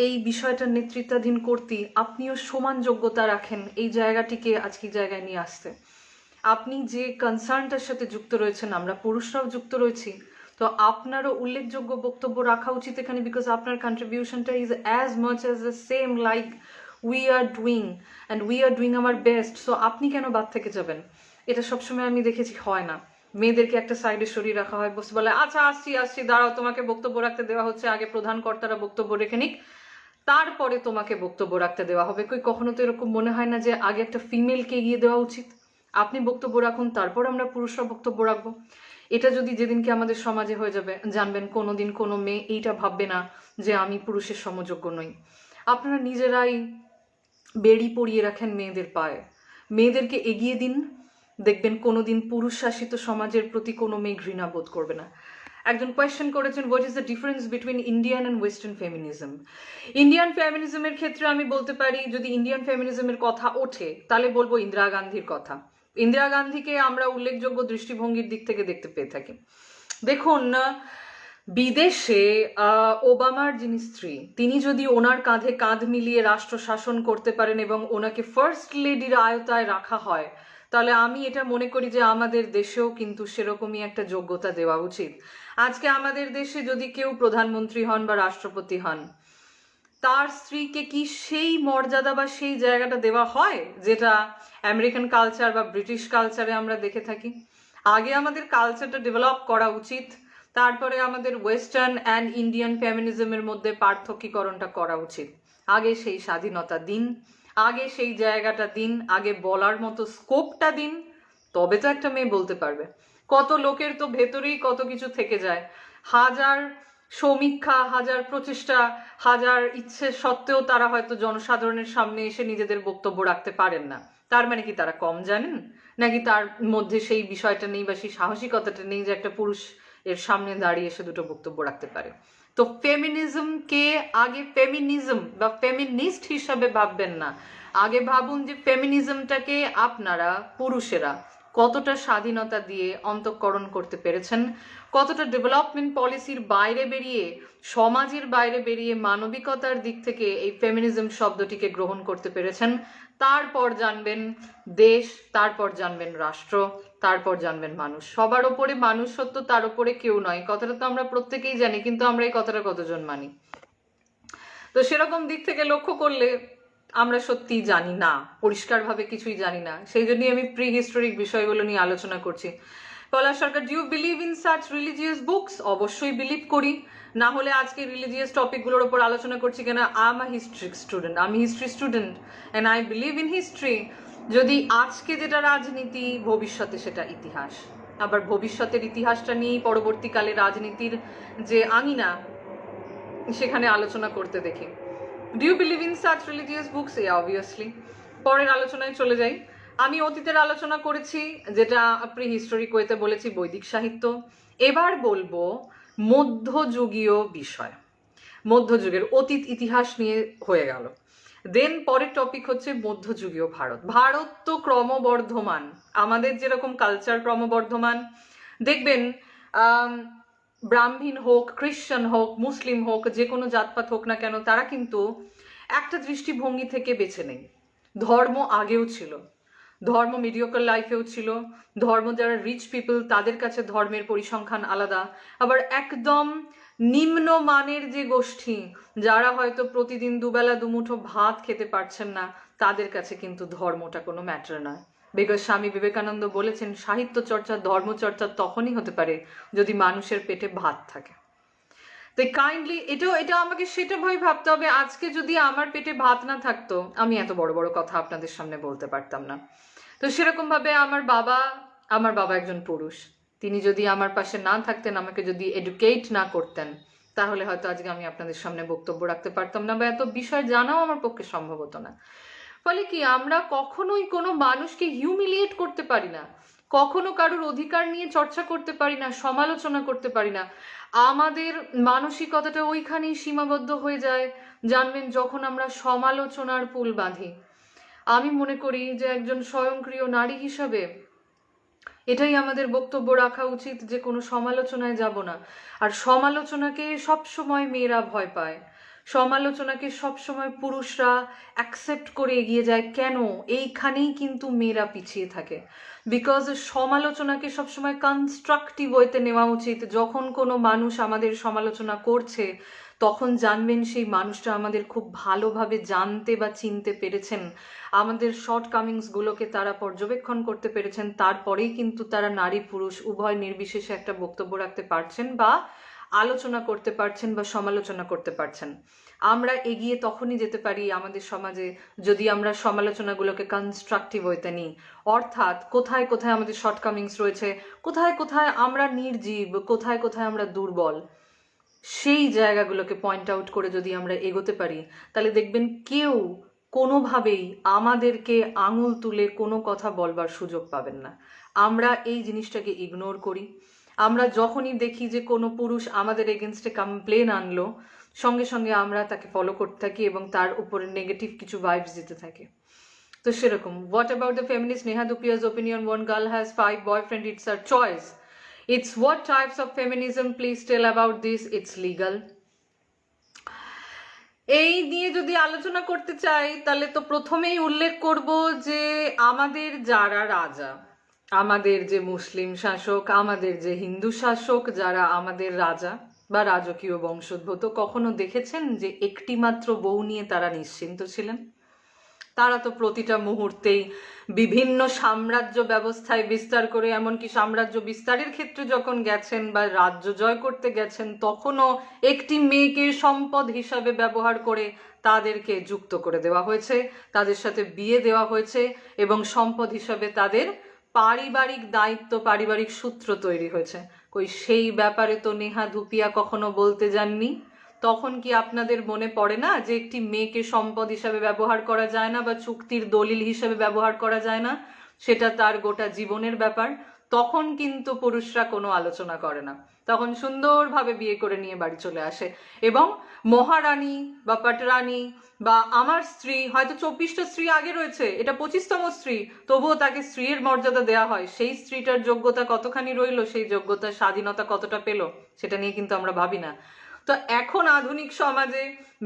এই বিষয়টার নেতৃত্বাধীন কর্তৃ, আপনিও সমান যোগ্যতা রাখেন এই জায়গাটিকে আজকে জায়গায় নিয়ে আসতে। আপনি যে কনসার্নটার সাথে যুক্ত রয়েছেন, আমরা পুরুষরাও যুক্ত রয়েছি, তো আপনারও উল্লেখযোগ্য বক্তব্য রাখা উচিত এখানে, বিকজ আপনার কন্ট্রিবিউশনটা is as much as the same like we are doing and we are doing our best. So আপনি কেন বাদ থেকে যাবেন? এটা সবসময় আমি দেখেছি হয় না। মেয়েদেরকে একটা সাইডে সরিয়ে রাখা হয়, বসে বলে আচ্ছা আসছি দাঁড়াও, তোমাকে বক্তব্য রাখতে দেওয়া হচ্ছে, আগে প্রধান কর্তারা বক্তব্য রেখে নিক, তারপরে তোমাকে বক্তব্য রাখতে দেওয়া হবে। কখনো তো এরকম মনে হয় না যে আগে একটা ফিমেলকে এগিয়ে দেওয়া উচিত, আপনি বক্তব্য রাখুন, তারপর আমরা পুরুষরা বক্তব্য রাখবো। এটা যদি যেদিনকে আমাদের সমাজে হয়ে যাবে, জানবেন কোনোদিন কোনো মেয়ে এইটা ভাববে না যে আমি পুরুষের সমযোগ্য নই। আপনারা নিজেরাই বেড়ি পরিয়ে রাখেন মেয়েদের পায়ে, মেয়েদেরকে এগিয়ে দিন, দেখবেন কোনোদিন পুরুষ শাসিত সমাজের প্রতি কোনো মেয়ে ঘৃণা বোধ করবে না। একজন কোয়েশ্চেন করেছেন what is the difference between Indian and western feminism. Indian ফেমিনিজমের ক্ষেত্রে আমি বলতে পারি, যদি ইন্ডিয়ান ফেমিনিজমের কথা ওঠে তাহলে বলবো ইন্দিরা গান্ধীর কথা। ইন্দিরা গান্ধীকে আমরা উল্লেখযোগ্য দৃষ্টিভঙ্গির দিক থেকে দেখতে পেয়ে থাকি। দেখুন, বিদেশে ওবামার যিনি স্ত্রী, তিনি যদি ওনার কাঁধে কাঁধ মিলিয়ে রাষ্ট্র শাসন করতে পারেন এবং ওনাকে ফার্স্ট লেডির আয়তায় রাখা হয়, তাহলে আমি এটা মনে করি যে আমাদের দেশেও কিন্তু সেরকমই একটা যোগ্যতা দেওয়া উচিত। আজকে আমাদের দেশে যদি কেউ প্রধানমন্ত্রী হন বা রাষ্ট্রপতি হন, তার স্ত্রীকে কি সেই মর্যাদা বা সেই জায়গাটা দেওয়া হয় যেটা আমেরিকান কালচার বা ব্রিটিশ কালচারে আমরা দেখে থাকি? আগে আমাদের কালচারটা ডেভেলপ করা উচিত, তারপরে আমাদের ওয়েস্টার্ন অ্যান্ড ইন্ডিয়ান ফেমিনিজমের মধ্যে পার্থক্যীকরণটা করা উচিত। আগে সেই স্বাধীনতা দিন, আগে সেই জায়গাটা দিন, আগে বলার মতো স্কোপটা দিন, তবে তো একটা মেয়ে বলতে পারবে। কত লোকের তো ভেতরেই কত কিছু থেকে যায়, হাজার সমীক্ষা, হাজার প্রচেষ্টা, হাজার ইচ্ছে সত্ত্বেও তারা হয়তো জনসাধারণের সামনে এসে নিজেদের বক্তব্য রাখতে পারেন না। তার মানে কি তারা কম জানেন, নাকি তার মধ্যে সেই বিষয়টা নেই বা সেই সাহসিকতাটা নেই যে একটা পুরুষ এর সামনে দাঁড়িয়ে এসে দুটো বক্তব্য রাখতে পারে? তো ফেমিনিজমকে আগে ফেমিনিজম বা ফেমিনিস্ট হিসাবে ভাববেন না, আগে ভাবুন যে ফেমিনিজমটাকে আপনারা পুরুষেরা কতটা স্বাধীনতা দিয়ে অন্তঃকরণ করতে পেরেছেন, কতটা ডেভেলপমেন্ট পলিসির বাইরে বেরিয়ে, সমাজের বাইরে বেরিয়ে মানবিকতার দিক থেকে এই ফেমিনিজম শব্দটিকে গ্রহণ করতে পেরেছেন। তারপর জানবেন দেশ, তারপর জানবেন রাষ্ট্র, তারপর জানবেন মানুষ। সবার ওপরে মানুষ সত্য, তার উপরে কেউ নয়, কথাটা তো আমরা প্রত্যেকেই জানি, কিন্তু আমরা এই কথাটা কতজন মানি? তো সেরকম দিক থেকে লক্ষ্য করলে আমরা সত্যি জানি না, পরিষ্কারভাবে কিছুই জানি না। সেই জন্যই আমি প্রি হিস্টোরিক বিষয়গুলো নিয়ে আলোচনা করছি। Palash Sarkar, do you believe in such religious books? অবশ্যই বিলিভ করি, না হলে আজকে রিলিজিয়াস টপিকগুলোর উপর আলোচনা করছি কেন? I am a history student, আমি history student and I believe in history. যদি আজকে যেটা রাজনীতি, ভবিষ্যতে সেটা ইতিহাস, আবার ভবিষ্যতের ইতিহাসটা নিয়েই পরবর্তীকালে রাজনীতির যে আঙিনা সেখানে আলোচনা করতে দেখি। Do you believe in such religious books? Obviously. পরের আলোচনায় চলে যাই। আমি অতীতের আলোচনা করেছি, যেটা প্রি হিস্টোরিক ওয়েতে বলেছি বৈদিক সাহিত্য। এবার বলবো মধ্যযুগীয় বিষয়, মধ্যযুগের অতীত ইতিহাস নিয়ে হয়ে গেল। দেন পরের টপিক হচ্ছে মধ্যযুগীয় ভারত। ভারত তো ক্রমবর্ধমান, আমাদের যেরকম কালচার ক্রমবর্ধমান, দেখবেন ব্রাহ্মণ হোক, খ্রিস্টান হোক, মুসলিম হোক, যে কোনো জাতপাত হোক না কেন, তারা কিন্তু একটা দৃষ্টিভঙ্গি থেকে বেছে নেই। ধর্ম আগেও ছিল, ধর্ম মিডিওকাল লাইফেও ছিল, ধর্ম যারা রিচ পিপল তাদের কাছে ধর্মের পরিসংখ্যান আলাদা, আবার একদম নিম্ন মানের যে গোষ্ঠী যারা হয়তো প্রতিদিন দুবেলা দুমুঠো ভাত খেতে পারছেন না, তাদের কাছে কিন্তু ধর্মটা কোনো ম্যাটার নয়। বিকজ স্বামী বিবেকানন্দ বলেছেন সাহিত্য চর্চা, ধর্ম চর্চা তখনই হতে পারে যদি মানুষের পেটে ভাত থাকে। তাই কাইন্ডলি এটা আমাকে সেটা ভাবে ভাবতে হবে, আজকে যদি আমার পেটে ভাত না থাকতো আমি এত বড় বড় কথা আপনাদের সামনে বলতে পারতাম না। তো সেরকম ভাবে আমার বাবা একজন পুরুষ, তিনি যদি আমার পাশে না থাকতেন, আমাকে যদি এডুকেট না করতেন, তাহলে হয়তো আজকে আমি আপনাদের সামনে বক্তব্য রাখতে পারতাম না, বা এত বিষয় জানাও আমার পক্ষে সম্ভব হতো না। ফলে কি আমরা কখনোই কোনো মানুষকে হিউমিলিয়েট করতে পারি না, কখনো কারোর অধিকার নিয়ে চর্চা করতে পারি না, সমালোচনা করতে পারি না। আমাদের মানসিকতাটা ওইখানেই সীমাবদ্ধ হয়ে যায়, জানবেন, যখন আমরা সমালোচনার পুল বাঁধি। আমি মনে করি যে একজন স্বয়ংক্রিয় নারী হিসাবে এটাই আমাদের বক্তব্য রাখা উচিত যে কোনো সমালোচনায় যাব না। আর সমালোচনাকে সবসময় মেয়েরা ভয় পায়, সমালোচনাকে সবসময় পুরুষরা অ্যাকসেপ্ট করে এগিয়ে যায়। কেন? এইখানেই কিন্তু মেয়েরা পিছিয়ে থাকে। বিকজ সমালোচনাকে সবসময় কনস্ট্রাকটিভ ওয়েতে নেওয়া উচিত। যখন কোনো মানুষ আমাদের সমালোচনা করছে তখন জানবেন সেই মানুষটা আমাদের খুব ভালোভাবে জানতে বা চিনতে পেরেছেন, আমাদের শর্টকামিংসগুলোকে তারা পর্যবেক্ষণ করতে পেরেছেন, তারপরেই কিন্তু তারা নারী পুরুষ উভয় নির্বিশেষে একটা বক্তব্য রাখতে পারছেন বা আলোচনা করতে পারছেন বা সমালোচনা করতে পারছেন। আমরা এগিয়ে তখনই যেতে পারি আমাদের সমাজে যদি আমরা সমালোচনাগুলোকে কনস্ট্রাকটিভ ওয়েতে নিই। অর্থাৎ কোথায় কোথায় আমাদের শর্টকামিংস রয়েছে, কোথায় কোথায় আমরা নির্জীব, কোথায় কোথায় আমরা দুর্বল, সেই জায়গাগুলোকে পয়েন্ট আউট করে যদি আমরা এগোতে পারি, তাহলে দেখবেন কেউ কোনোভাবেই আমাদেরকে আঙুল তুলে কোনো কথা বলবার সুযোগ পাবেন না। আমরা এই জিনিসটাকে ইগনোর করি। আমরা যখনই দেখি যে কোনো পুরুষ আমাদের এগেনস্টে কমপ্লেন আনলো, সঙ্গে সঙ্গে আমরা তাকে ফলো করতে থাকি এবং তার উপরে নেগেটিভ কিছু ভাইবস দিতে থাকি। তো সেরকম, what about the feminist Neha Dhupia's opinion, one girl has 5 boyfriend, it's a choice. It's what types of feminism? Please tell about this. It's legal. এই নিয়ে যদি আলোচনা করতে চাই তাহলে তো প্রথমেই উল্লেখ করব যে আমাদের যারা রাজা, আমাদের যে মুসলিম শাসক, আমাদের যে হিন্দু শাসক, যারা আমাদের রাজা বা রাজকীয় বংশোদ্ভূত, কখনো দেখেছেন যে একটি মাত্র বউ নিয়ে তারা নিশ্চিন্ত ছিলেন? তারা তো প্রতিটা মুহূর্তেই বিভিন্ন সাম্রাজ্য ব্যবস্থায় বিস্তার করে, এমনকি সাম্রাজ্য বিস্তারের ক্ষেত্রে যখন গেছেন বা রাজ্য জয় করতে গেছেন, তখনও একটি মেয়েকে সম্পদ হিসাবে ব্যবহার করে তাদেরকে যুক্ত করে দেওয়া হয়েছে, তাদের সাথে বিয়ে দেওয়া হয়েছে এবং সম্পদ হিসাবে তাদের পারিবারিক দায়িত্ব, পারিবারিক সূত্র তৈরি হয়েছে। কই সেই ব্যাপারে তো নেহা ধুপিয়া কখনো বলতে যাননি। তখন কি আপনাদের মনে পড়ে না যে একটি মেয়েকে সম্পদ হিসাবে ব্যবহার করা যায় না বা চুক্তির দলিল হিসাবে ব্যবহার করা যায় না, সেটা তার গোটা জীবনের ব্যাপার? তখন কিন্তু পুরুষরা কোনো আলোচনা করে না, তখন সুন্দরভাবে বিয়ে করে নিয়ে বাড়ি চলে আসে এবং মহারানী বা পাটরানী বা আমার স্ত্রী, হয়তো 24টা স্ত্রী আগে রয়েছে, এটা 25তম স্ত্রী, তবুও তাকে স্ত্রীর মর্যাদা দেওয়া হয়। সেই স্ত্রীটার যোগ্যতা কতখানি রইল, সেই যোগ্যতা স্বাধীনতা কতটা পেল, সেটা নিয়ে কিন্তু আমরা ভাবি না। তো এখন আধুনিক সমাজে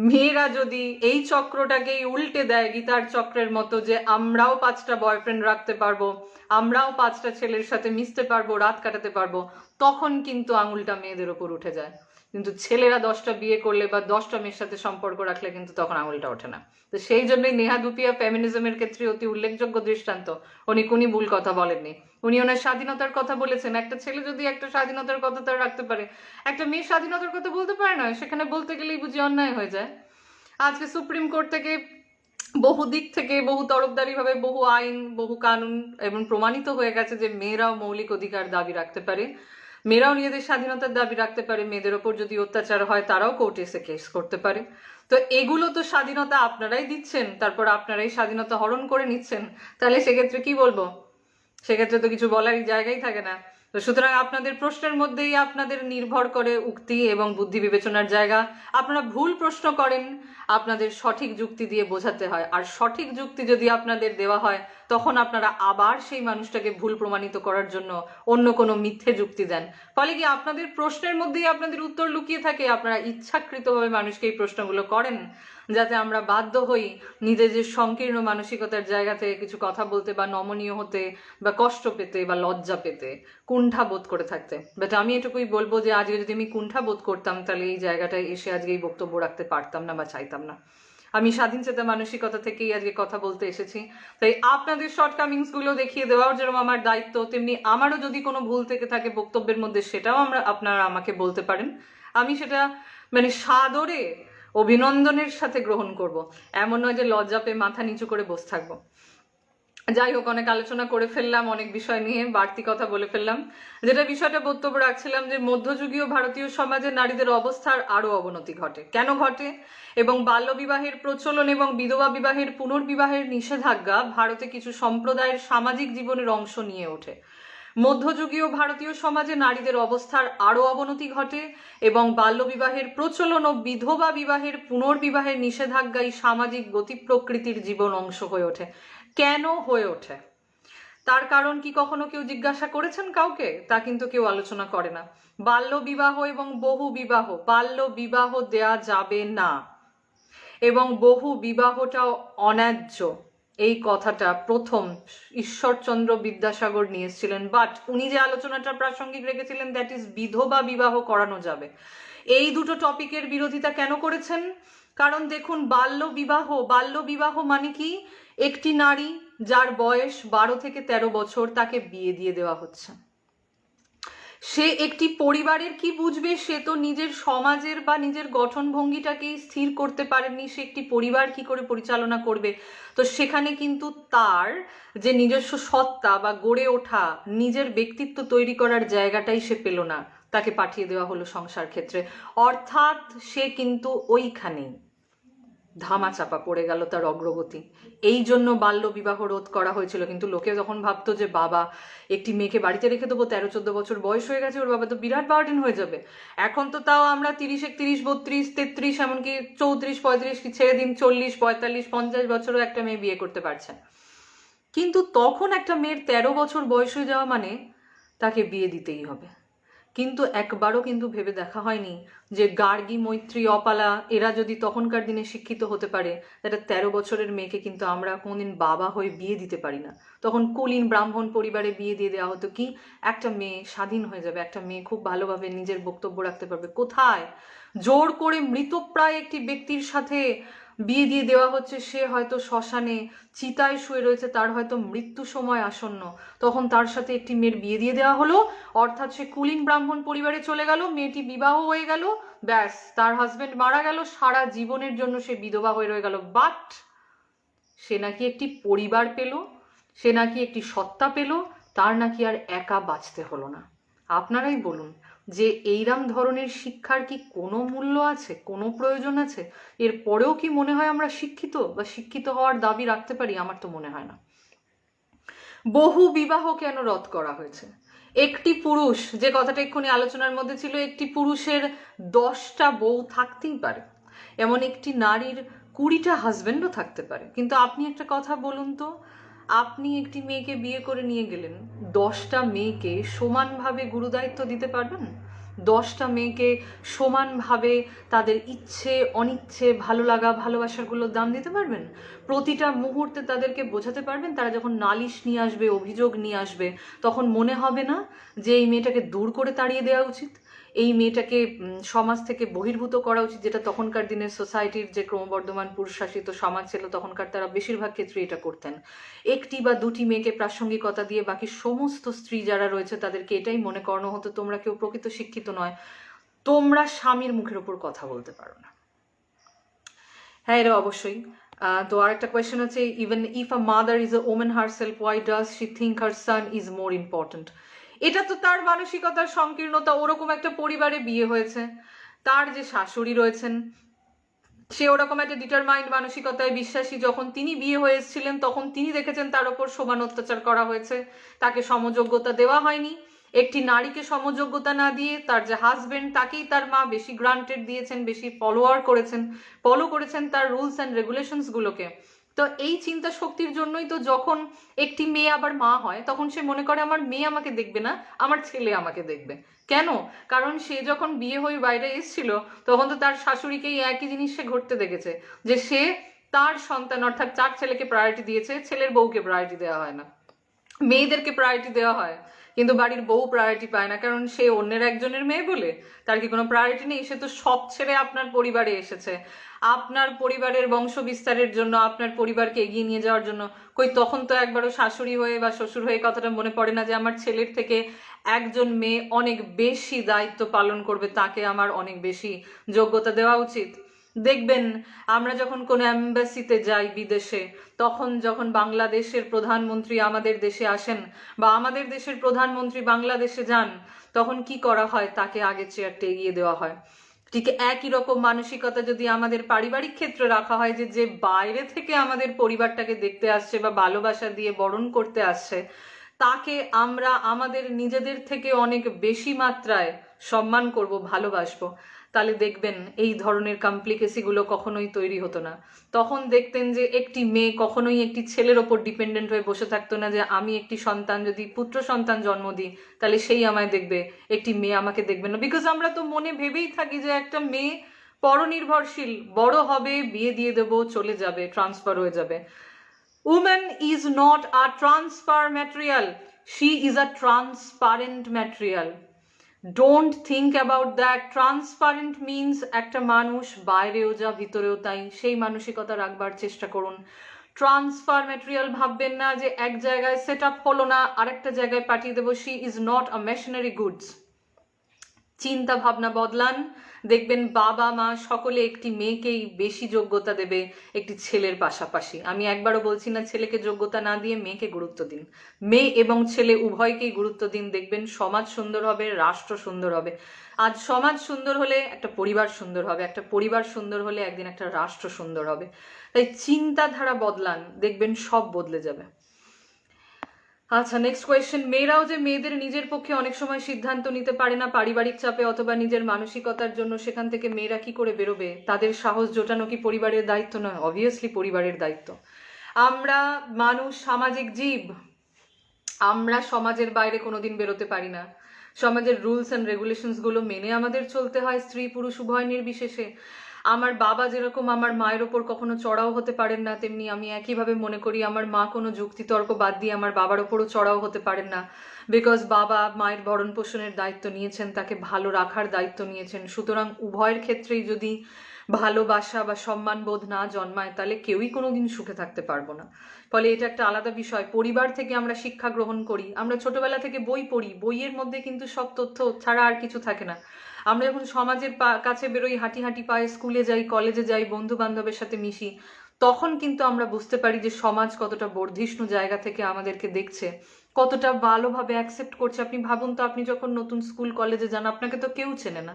মেয়েরা যদি এই চক্রটাকেই উল্টে দেয় গীতার চক্রের মতো, যে আমরাও 5টা বয়ফ্রেন্ড রাখতে পারবো, আমরাও 5টা ছেলের সাথে মিশতে পারবো, রাত কাটাতে পারবো, তখন কিন্তু আঙুলটা মেয়েদের ওপর উঠে যায়। কিন্তু ছেলেরা 10টা বিয়ে করলে বা 10টা মেয়ের সাথে সম্পর্ক রাখলে কিন্তু তখন আঙুলটা ওঠে না। তো সেই জন্যই নেহা ধুপিয়া ফেমিনিজমের ক্ষেত্রে অতি উল্লেখযোগ্য দৃষ্টান্ত। উনি কোনি ভুল কথা বলেননি, উনি ওনার স্বাধীনতার কথা বলেছেন। একটা ছেলে যদি একটা স্বাধীনতার কথা তার রাখতে পারে, একটা মেয়ে স্বাধীনতার কথা বলতে পারে না, সেখানে বলতে গেলেই বুঝি অন্যায় হয়ে যায়। আজকে সুপ্রিম কোর্ট থেকে বহু দিক থেকে, বহু তরফদারিভাবে, বহু আইন, বহু কানুন এবং প্রমাণিত হয়ে গেছে যে মেয়েরাও মৌলিক অধিকার দাবি রাখতে পারে, মেয়েরাও নিজেদের স্বাধীনতার দাবি রাখতে পারে, মেয়েদের ওপর যদি অত্যাচার হয় তারাও কোর্টে এসে কেস করতে পারে। তো এগুলো তো স্বাধীনতা আপনারাই দিচ্ছেন, তারপর আপনারাই স্বাধীনতা হরণ করে নিচ্ছেন। তাহলে সেক্ষেত্রে কি বলবো? সেক্ষেত্রে তো কিছু বলারই জায়গাই থাকে না। তো সুতরাং আপনাদের প্রশ্নের মধ্যেই আপনাদের নির্ভর করে উক্তি এবং বুদ্ধি বিবেচনার জায়গা। আপনারা ভুল প্রশ্ন করেন, আপনাদের সঠিক যুক্তি দিয়ে বোঝাতে হয়। আর সঠিক যুক্তি যদি আপনাদের দেওয়া হয় তখন আপনারা আবার সেই মানুষটাকে ভুল প্রমাণিত করার জন্য অন্য কোনো মিথ্যে যুক্তি দেন। ফলে কি আপনাদের প্রশ্নের মধ্যেই আপনাদের উত্তর লুকিয়ে থাকে। আপনারা ইচ্ছাকৃতভাবে মানুষকে এই প্রশ্নগুলো করেন যাতে আমরা বাধ্য হই নিজেদের সংকীর্ণ মানসিকতার জায়গা থেকে কিছু কথা বলতে বা নমনীয় হতে বা কষ্ট পেতে বা লজ্জা পেতে, কুণ্ঠা বোধ করে থাকতে। বাট আমি এটুকুই বলবো যে আজকে যদি আমি কুণ্ঠা বোধ করতাম তাহলে এই জায়গাটায় এসে আজকে এই বক্তব্য রাখতে পারতাম না বা চাইতাম না। আমি স্বাধীন চেতা মানসিকতা থেকেই আজকে কথা বলতে এসেছি। তাই আপনাদের শর্টকামিংস গুলো দেখিয়ে দেওয়ার যেরকম আমার দায়িত্ব, তেমনি আমারও যদি কোনো ভুল থেকে থাকে বক্তব্যের মধ্যে সেটাও আপনারা আমাকে বলতে পারেন। আমি সেটা সাদরে অভিনন্দনের সাথে গ্রহণ করব। এমন নয় যে লজ্জা পেয়ে মাথা নিচু করে বসে থাকবো। যাই হোক, অনেক আলোচনা করে ফেললাম, অনেক বিষয় নিয়ে বাড়তি কথা বলে ফেললাম। যেটা বিষয়টা বক্তব্য রাখছিলাম যে মধ্যযুগীয় ভারতীয় সমাজে নারীদের অবস্থার আরো অবনতি ঘটে। কেন ঘটে? এবং বাল্যবিবাহের প্রচলন এবং বিধবা বিবাহের পুনর্বিবাহের নিষেধাজ্ঞা ভারতে কিছু সম্প্রদায়ের সামাজিক জীবনের অংশ নিয়ে ওঠে। মধ্যযুগীয় ভারতীয় সমাজে নারীদের অবস্থার আরও অবনতি ঘটে এবং বাল্যবিবাহের প্রচলন ও বিধবা বিবাহের পুনর্বিবাহের নিষেধাজ্ঞাই সামাজিক গতি প্রকৃতির জীবন অংশ হয়ে ওঠে। কেন হয়ে ওঠে তার কারণ কি কখনো কেউ জিজ্ঞাসা করেছেন কাউকে? তা কিন্তু কেউ আলোচনা করে না। বাল্য বিবাহ এবং বহু বিবাহ, বাল্য বিবাহ দেয়া যাবে না এবং বহু বিবাহটাও অন্যায্য, এই কথাটা প্রথম ঈশ্বরচন্দ্র বিদ্যাসাগর নিয়ে এসেছিলেন। বাট উনি যে আলোচনাটা প্রাসঙ্গিক রেখেছিলেন, দ্যাট ইজ বিধবা বিবাহ করানো যাবে। এই দুটো টপিকের বিরোধিতা কেন করেছেন? কারণ দেখুন, বাল্য বিবাহ মানে কি? একটি নারী যার বয়স 12 থেকে 13 বছর, তাকে বিয়ে দিয়ে দেওয়া হচ্ছে। সে একটি পরিবারের কি বুঝবে? সে তো নিজের সমাজের বা নিজের গঠনভঙ্গিটাকেই স্থির করতে পারেননি, সে একটি পরিবার কি করে পরিচালনা করবে। তো সেখানে কিন্তু তার যে নিজস্ব সত্তা বা গড়ে ওঠা নিজের ব্যক্তিত্ব তৈরি করার জায়গাটাই সে পেল না, তাকে পাঠিয়ে দেওয়া হলো সংসার ক্ষেত্রে। অর্থাৎ সে কিন্তু ওইখানেই ধামাচাপা পড়ে গেল তার অগ্রগতি। এই জন্য বাল্য বিবাহ রোধ করা হয়েছিল। কিন্তু লোকে তখন ভাবতো যে বাবা, একটি মেয়েকে বাড়িতে রেখে দেবো, 13-14 বছর বয়স হয়ে গেছে, ওর বাবা তো বিরাট বার্ডেন হয়ে যাবে। এখন তো তাও আমরা 30, 31, 32, 33, এমনকি 34, 35, কি ছেড়ে দিন 40, 45, 50 বছরও একটা মেয়ে বিয়ে করতে পারছে। কিন্তু তখন একটা মেয়ের 13 বছর বয়স হয়ে যাওয়া মানে তাকে বিয়ে দিতেই হবে। কিন্তু একবারও কিন্তু ভেবে দেখা হয়নি যে গার্গী, মৈত্রী, অপালা এরা যদি তখনকার দিনে শিক্ষিত হতে পারে, একটা 13 বছরের মেয়েকে কিন্তু আমরা কোনোদিন বাবা হয়ে বিয়ে দিতে পারি না। তখন কুলীন ব্রাহ্মণ পরিবারে বিয়ে দিয়ে দেওয়া হতো। কি একটা মেয়ে স্বাধীন হয়ে যাবে, একটা মেয়ে খুব ভালোভাবে নিজের বক্তব্য রাখতে পারবে। কোথায়? জোর করে মৃতপ্রায় একটি ব্যক্তির সাথে বিয়ে দিয়ে দেওয়া হচ্ছে। সে হয়তো শ্মশানে চিতায় শুয়ে রয়েছে, তার হয়তো মৃত্যু সময় আসন্ন, তখন তার সাথে একটি মেয়ের বিয়ে দিয়ে দেওয়া হলো। অর্থাৎ সে কুলীন ব্রাহ্মণ পরিবারে চলে গেল, মেয়েটি বিবাহ হয়ে গেল, ব্যাস তার হাজবেন্ড মারা গেল, সারা জীবনের জন্য সে বিধবা হয়ে রয়ে গেল। বাট সে নাকি একটি পরিবার পেল, সে নাকি একটি সত্তা পেল, তার নাকি আর একা বাঁচতে হলো না। আপনারাই বলুন যে এইরকম ধরনের শিক্ষার কি কোনো মূল্য আছে, কোনো প্রয়োজন আছে? এর পরেও কি মনে হয় আমরা শিক্ষিত বা শিক্ষিত হওয়ার দাবি রাখতে পারি? আমার তো মনে হয় না। বহু বিবাহ কেন রদ করা হয়েছে? একটি পুরুষ, যে কথাটা এক্ষুনি আলোচনার মধ্যে ছিল, একটি পুরুষের 10টা বউ থাকতেই পারে, এমন একটি নারীর 20টা হাজবেন্ডও থাকতে পারে। কিন্তু আপনি একটা কথা বলুন তো, আপনি একটি মেয়েকে বিয়ে করে নিয়ে গেলেন, 10টা মেয়েকে সমানভাবে গুরুদায়িত্ব দিতে পারবেন? 10টা মেয়েকে সমানভাবে তাদের ইচ্ছে অনিচ্ছে, ভালো লাগা ভালোবাসারগুলোর দাম দিতে পারবেন? প্রতিটা মুহূর্তে তাদেরকে বোঝাতে পারবেন? তারা যখন নালিশ নিয়ে আসবে, অভিযোগ নিয়ে আসবে, তখন মনে হবে না যে এই মেয়েটাকে দূর করে তাড়িয়ে দেওয়া উচিত, এই মেয়েটাকে সমাজ থেকে বহির্ভূত করা উচিত? যেটা তখনকার দিনের সোসাইটির যে ক্রমবর্ধমান পুরুষশাসিত সমাজ ছিল, তখনকার তারা বেশিরভাগ ক্ষেত্রে এটা করতেন। একটি বা দুটি মেয়েকে প্রাসঙ্গিকতা দিয়ে বাকি সমস্ত স্ত্রী যারা রয়েছে তাদেরকে এটাই মনে করানো হতো, তোমরা কেউ প্রকৃত শিক্ষিত নয়, তোমরা স্বামীর মুখের উপর কথা বলতে পারো না। হ্যাঁ, এটা অবশ্যই। তো আরেকটা কোয়েশ্চেন আছে, even if a mother is a women herself, why does she think her son is more important? এটা তো তার মানসিকতার সংকীর্ণতা। ওরকম একটা পরিবারে বিয়ে হয়েছে, তার যে শাশুড়ি রয়েছেন সে ওরকম একটা ডিটারমাইন্ড মানসিকতায় বিশ্বাসী। যখন তিনি বিয়ে হয়ে এসেছিলেন তখন তিনি দেখেছেন তার ওপর সমান অত্যাচার করা হয়েছে, তাকে সমযোগ্যতা দেওয়া হয়নি। একটি নারীকে সমযোগ্যতা না দিয়ে তার যে হাজবেন্ড, তাকেই তার মা বেশি গ্রান্টেড দিয়েছেন, বেশি ফলো করেছেন তার রুলস অ্যান্ড রেগুলেশনস গুলোকে। তো এই চিন্তা শক্তির জন্যই তো যখন একটি মেয়ে আবার মা হয়, তখন সে মনে করে আমার মেয়ে আমাকে দেখবে না, আমার ছেলে আমাকে দেখবে। কেন? কারণ সে যখন বিয়ে হয়ে বাইরে এসেছিল তখন তো তার শাশুড়িকেই একই জিনিস সে ঘটতে দেখেছে, যে সে তার সন্তান অর্থাৎ তার ছেলেকে প্রায়োরিটি দিয়েছে, ছেলের বউকে প্রায়োরিটি দেওয়া হয় না। মেয়েদেরকে প্রায়োরিটি দেওয়া হয় কিন্তু বাড়ির বউ প্রায়োরিটি পায় না, কারণ সে অন্যের একজনের মেয়ে বলে তার কি কোনো প্রায়োরিটি নেই? সে তো সব ছেড়ে আপনার পরিবারে এসেছে, আপনার পরিবারের বংশ বিস্তারের জন্য, আপনার পরিবারকে এগিয়ে নিয়ে যাওয়ার জন্য। কই তখন তো একবারও শাশুড়ি হয়ে বা শ্বশুর হয়ে কথাটা মনে পড়ে না যে আমার ছেলের থেকে একজন মেয়ে অনেক বেশি দায়িত্ব পালন করবে, তাকে আমার অনেক বেশি যোগ্যতা দেওয়া উচিত? দেখবেন আমরা যখন কোনো অ্যাম্বাসিতে যাই বিদেশে, তখন যখন বাংলাদেশের প্রধানমন্ত্রী আমাদের দেশে আসেন বা আমাদের দেশের প্রধানমন্ত্রী বাংলাদেশে যান, তখন কি করা হয়? তাকে আগে চেয়ারটা এগিয়ে দেওয়া হয়। ঠিক একই রকম মানসিকতা যদি আমাদের পারিবারিক ক্ষেত্রে রাখা হয়, যে যে বাইরে থেকে আমাদের পরিবারটাকে দেখতে আসছে বা ভালোবাসা দিয়ে বরণ করতে আসছে, তাকে আমরা আমাদের নিজেদের থেকে অনেক বেশি মাত্রায় সম্মান করব, ভালোবাসবো, তাহলে দেখবেন এই ধরনের কমপ্লিকেসিগুলো কখনোই তৈরি হতো না। তখন দেখতেন যে একটি মেয়ে কখনোই একটি ছেলের ওপর ডিপেন্ডেন্ট হয়ে বসে থাকতো না, যে আমি একটি সন্তান যদি পুত্র সন্তান জন্ম দিই তাহলে সেই আমায় দেখবে, একটি মেয়ে আমাকে দেখবে না। বিকজ আমরা তো মনে ভেবেই থাকি যে একটা মেয়ে পরনির্ভরশীল, বড় হবে, বিয়ে দিয়ে দেবো, চলে যাবে, ট্রান্সফার হয়ে যাবে। Woman is not a transfer material. She is a transparent material. Don't think about that. Transparent means একটা মানুষ বাইরেও যা ভিতরেও তাই, সেই মানসিকতা রাখবার চেষ্টা করুন। ট্রান্সফার ম্যাটেরিয়াল ভাববেন না যে এক জায়গায় সেট আপ হলো না আরেকটা জায়গায় পাঠিয়ে দেবো। She is not a machinery goods. চিন্তা ভাবনা বদলান, দেখবেন বাবা মা সকলে একটি মেয়েকেই বেশি যোগ্যতা দেবে একটি ছেলের পাশাপাশি। আমি একবারও বলছি না ছেলেকে যোগ্যতা না দিয়ে মেয়েকে গুরুত্ব দিন, মেয়ে এবং ছেলে উভয়কেই গুরুত্ব দিন, দেখবেন সমাজ সুন্দর হবে, রাষ্ট্র সুন্দর হবে। আজ সমাজ সুন্দর হলে একটা পরিবার সুন্দর হবে, একটা পরিবার সুন্দর হলে একদিন একটা রাষ্ট্র সুন্দর হবে। তাই চিন্তাধারা বদলান, দেখবেন সব বদলে যাবে। আচ্ছা, নেক্সট কোয়েশ্চেন। মেয়েরাও যে মেয়েদের নিজের পক্ষে অনেক সময় সিদ্ধান্ত নিতে পারে না পারিবারিক চাপে অথবা নিজের মানসিকতার জন্য, সেখান থেকে মেয়েরা কি করে বেরোবে? তাদের সাহস জোটানো কি পরিবারের দায়িত্ব নয়? অবভিয়াসলি পরিবারের দায়িত্ব। আমরা মানুষ, সামাজিক জীব, আমরা সমাজের বাইরে কোনোদিন বেরোতে পারি না। সমাজের রুলস অ্যান্ড রেগুলেশনস গুলো মেনে আমাদের চলতে হয়, স্ত্রী পুরুষ উভয় নির্বিশেষে। আমার বাবা যেরকম আমার মায়ের ওপর কখনো চড়াও হতে পারেন না, তেমনি আমি একইভাবে মনে করি আমার মা কোনো যুক্তিতর্ক বাদ দিয়ে আমার বাবার ওপরও চড়াও হতে পারেন না। বিকজ বাবা মায়ের ভরণ পোষণের দায়িত্ব নিয়েছেন, তাকে ভালো রাখার দায়িত্ব নিয়েছেন। সুতরাং উভয়ের ক্ষেত্রেই যদি ভালোবাসা বা সম্মান বোধ না জন্মায় তাহলে কেউই কোনোদিন সুখে থাকতে পারবো না। ফলে এটা একটা আলাদা বিষয়। পরিবার থেকে আমরা শিক্ষা গ্রহণ করি, আমরা ছোটবেলা থেকে বই পড়ি, বইয়ের মধ্যে কিন্তু সব তথ্য ছাড়া আর কিছু থাকে না। আমরা যখন সমাজের কাছে বেরোই, হাঁটি হাঁটি পায়ে স্কুলে যাই, কলেজে যাই, বন্ধু বান্ধবের সাথে মিশি, তখন কিন্তু আমরা বুঝতে পারি যে সমাজ কতটা বর্ধিষ্ণু জায়গা থেকে আমাদেরকে দেখছে, কতটা ভালোভাবে অ্যাকসেপ্ট করছে। আপনি ভাবুন তো, আপনি যখন নতুন স্কুল কলেজে যান আপনাকে তো কেউ চেনে না।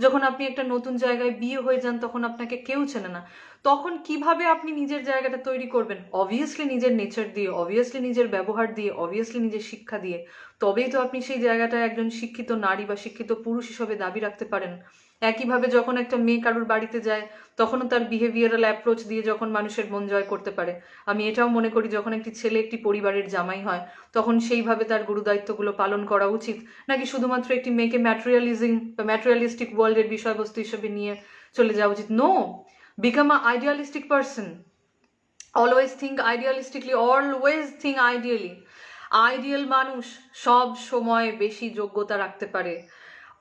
যখন আপনি একটা নতুন জায়গায় বিয়ে হয়ে যান তখন আপনাকে কেউ চেনে না। তখন কিভাবে আপনি নিজের জায়গাটা তৈরি করবেন? অবভিয়াসলি নিজের নেচার দিয়ে, অবভিয়াসলি নিজের ব্যবহার দিয়ে, অবভিয়াসলি নিজের শিক্ষা দিয়ে। তবেই তো আপনি সেই জায়গাটায় একজন শিক্ষিত নারী বা শিক্ষিত পুরুষ হিসেবে দাবি রাখতে পারেন। একইভাবে যখন একটা মেয়ে কারোর বাড়িতে যায় তখনও তার বিহেভিয়ারাল অ্যাপ্রোচ দিয়ে যখন মানুষের মন জয় করতে পারে, আমি এটাও মনে করি যখন একটি ছেলে একটি পরিবারের জামাই হয় তখন সেইভাবে তার গুরুদায়িত্বগুলো পালন করা উচিত। নাকি শুধুমাত্র একটি মেয়েকে ম্যাটেরিয়ালিজম বা ম্যাটেরিয়ালিস্টিক ওয়ার্ল্ডের বিষয়বস্তু হিসেবে নিয়ে চলে যাওয়া উচিত? No, become an idealistic person. Always think idealistically, always think ideally. Ideal মানুষ সব সময় বেশি যোগ্যতা রাখতে পারে।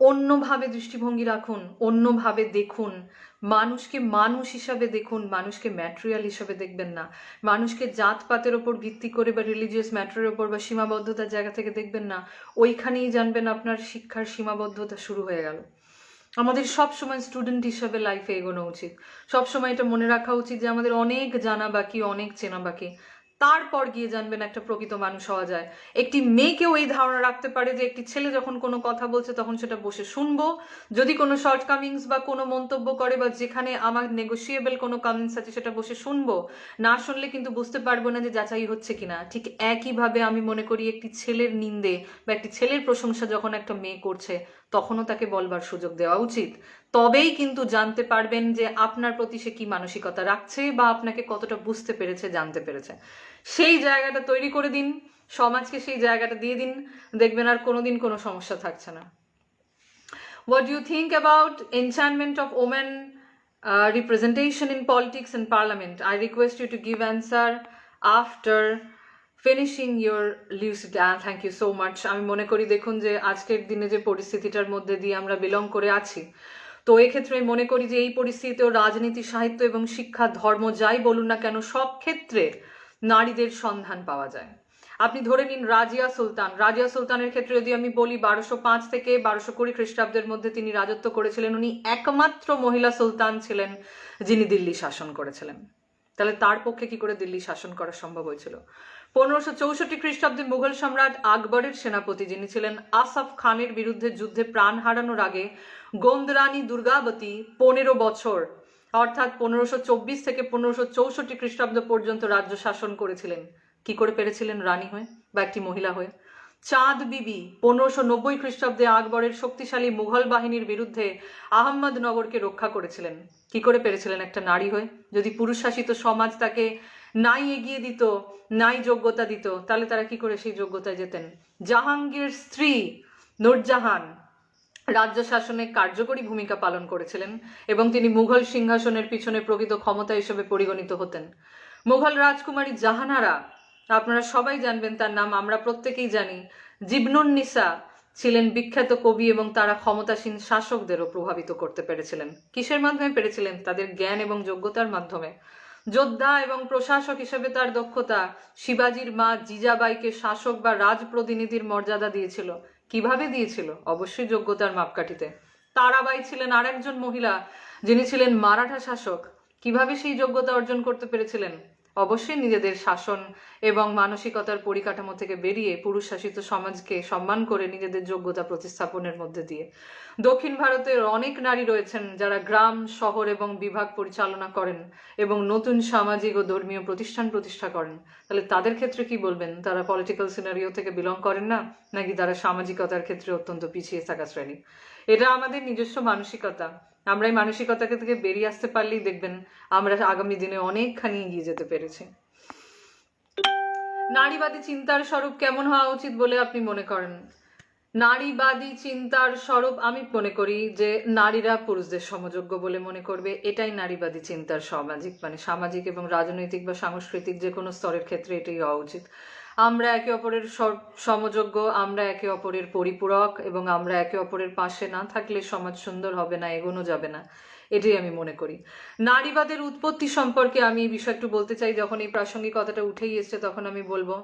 অন্যভাবে দৃষ্টিভঙ্গি রাখুন, অন্যভাবে দেখুন, মানুষকে মানুষ হিসাবে দেখুন, মানুষকে ম্যাটেরিয়াল হিসাবে দেখবেন না। মানুষকে জাতপাতের ওপর ভিত্তি করে বা রিলিজিয়াস ম্যাটারের ওপর বা সীমাবদ্ধতার জায়গা থেকে দেখবেন না। ওইখানেই জানবেন আপনার শিক্ষার সীমাবদ্ধতা শুরু হয়ে গেল। আমাদের সব সময় স্টুডেন্ট হিসাবে লাইফে এগোনো উচিত। সব সময় এটা মনে রাখা উচিত যে আমাদের অনেক জানা বাকি, অনেক চেনা বাকি, তারপর গিয়ে জানবেন একটা প্রকৃত মানুষ হওয়া যায়। একটি মেয়েকেও এই ধারণা রাখতে পারে যে একটি ছেলে যখন কোনো কথা বলছে তখন সেটা বসে শুনবো, যদি কোনো শর্টকামিংস বা কোনো মন্তব্য করে বা যেখানে আমার নেগোশিয়েবল কোনো কামিংস আছে সেটা বসে শুনবো, না শুনলে কিন্তু বুঝতে পারবো না যে যাচাই হচ্ছে কিনা। ঠিক একইভাবে আমি মনে করি একটি ছেলের নিন্দে বা একটি ছেলের প্রশংসা যখন একটা মেয়ে করছে তখনও তাকে বলবার সুযোগ দেওয়া উচিত। তবেই কিন্তু জানতে পারবেন যে আপনার প্রতি সে কি মানসিকতা রাখছে বা আপনাকে কতটা বুঝতে পেরেছে, জানতে পেরেছে। সেই জায়গাটা তৈরি করে দিন, সমাজকে সেই জায়গাটা দিয়ে দিন, দেখবেন আর কোনোদিন কোনো সমস্যা থাকছে না। What do you think about enchantment of women representation in politics and parliament? I request you to give answer after finishing your lucid. Thank you so much. আমি মনে করি দেখুন যে আজকের দিনে যে পরিস্থিতিটার মধ্যে দিয়ে আমরা বিলং করে আছি, তো এক্ষেত্রে আমি মনে করি যে এই পরিস্থিতিতেও রাজনীতি, সাহিত্য এবং শিক্ষা, ধর্ম যাই বলুন না কেন, সব ক্ষেত্রে নারীদের সন্ধান পাওয়া যায়। আপনি ধরে নিন রাজিয়া সুলতান। রাজিয়া সুলতানের ক্ষেত্রে যদি আমি বলি 1205 থেকে 1220 খ্রিস্টাব্দের মধ্যে তিনি রাজত্ব করেছিলেন। উনি একমাত্র মহিলা সুলতান ছিলেন যিনি দিল্লি শাসন করেছিলেন। তাহলে তার পক্ষে কি করে দিল্লি শাসন করা সম্ভব হয়েছিল? 1564 খ্রিস্টাব্দে মুঘল সম্রাট আকবরের সেনাপতি যিনি ছিলেন আসফ খানের বিরুদ্ধে যুদ্ধে প্রাণ হারানোর আগে গোন্দরানী দুর্গাবতী 15 বছর অর্থাৎ 1524 থেকে 1564 খ্রিস্টাব্দ পর্যন্ত রাজ্য শাসন করেছিলেন। কি করে পেরেছিলেন রানী হয়ে বা একটি মহিলা হয়ে? চাঁদ বিবি 1590 খ্রিস্টাব্দে আকবরের শক্তিশালী মুঘল বাহিনীর বিরুদ্ধে আহমদনগরকে রক্ষা করেছিলেন। কি করে পেরেছিলেন একটা নারী হয়ে? যদি পুরুষ শাসিত সমাজ তাকে নাই এগিয়ে দিত, নাই যোগ্যতা দিত, তাহলে তারা কি করে সেই যোগ্যতায় যেতেন? জাহাঙ্গীর স্ত্রী নূরজাহান রাজ্য শাসনে কার্যকরী ভূমিকা পালন করেছিলেন এবং তিনি মুঘল সিংহাসনের পিছনে প্রকৃত ক্ষমতা হিসেবে পরিগণিত হতেন। মুঘল রাজকুমারী জাহানারা, আপনারা সবাই জানবেন তার নাম, আমরা প্রত্যেকেই জানি। জিবনুন নিসা ছিলেন বিখ্যাত কবি এবং তারা ক্ষমতাসীন শাসকদেরও প্রভাবিত করতে পেরেছিলেন। কিসের মাধ্যমে পেরেছিলেন? তাদের জ্ঞান এবং যোগ্যতার মাধ্যমে। যোদ্ধা এবং প্রশাসক হিসেবে তার দক্ষতা শিবাজির মা জিজাবাইকে শাসক বা রাজপ্রতিনিধির মর্যাদা দিয়েছিল। কিভাবে দিয়েছিল? অবশ্যই যোগ্যতার মাপকাঠিতে। তারাবাই ছিলেন আর একজন মহিলা যিনি ছিলেন মারাঠা শাসক। কিভাবে সেই যোগ্যতা অর্জন করতে পেরেছিলেন? অবশ্যই নিজেদের শাসন এবং মানসিকতার পরিকাঠামো থেকে বেরিয়ে পুরুষ শাসিত সমাজকে সম্মান করে নিজেদের যোগ্যতা প্রতিস্থাপনের মধ্যে দিয়ে। দক্ষিণ ভারতের অনেক নারী রয়েছেন যারা গ্রাম, শহর এবং বিভাগ পরিচালনা করেন এবং নতুন সামাজিক ও ধর্মীয় প্রতিষ্ঠান প্রতিষ্ঠা করেন। তাহলে তাদের ক্ষেত্রে কি বলবেন? তারা পলিটিক্যাল সিনারিও থেকে বিলং করেন না, নাকি তারা সামাজিকতার ক্ষেত্রে অত্যন্ত পিছিয়ে থাকা শ্রেণী? এটা আমাদের নিজস্ব মানসিকতা। আমরা এই মানসিকতা থেকে বেরিয়ে আসতে পারলেই দেখবেন আমরা আগামী দিনে অনেকখানি এগিয়ে যেতে পেরেছি। নারীবাদী চিন্তার স্বরূপ কেমন হওয়া উচিত বলে আপনি মনে করেন? নারীবাদী চিন্তার স্বরূপ আমি মনে করি যে নারীরা পুরুষদের সমযোগ্য বলে মনে করবে, এটাই নারীবাদী চিন্তার সামাজিক এবং রাজনৈতিক বা সাংস্কৃতিক যে কোনো স্তরের ক্ষেত্রে এটাই হওয়া উচিত। আমরা একে অপরের সমযোগ্য, আমরা একে অপরের পরিপূরক এবং আমরা একে অপরের পাশে না থাকলে সমাজ সুন্দর হবে না, এগোনো যাবে না। এটাই আমি মনে করি। নারীবাদের উৎপত্তি সম্পর্কে আমি এই বিষয় একটু বলতে চাই। যখন এই প্রাসঙ্গিক কথাটা উঠেই এসছে তখন আমি বলবো।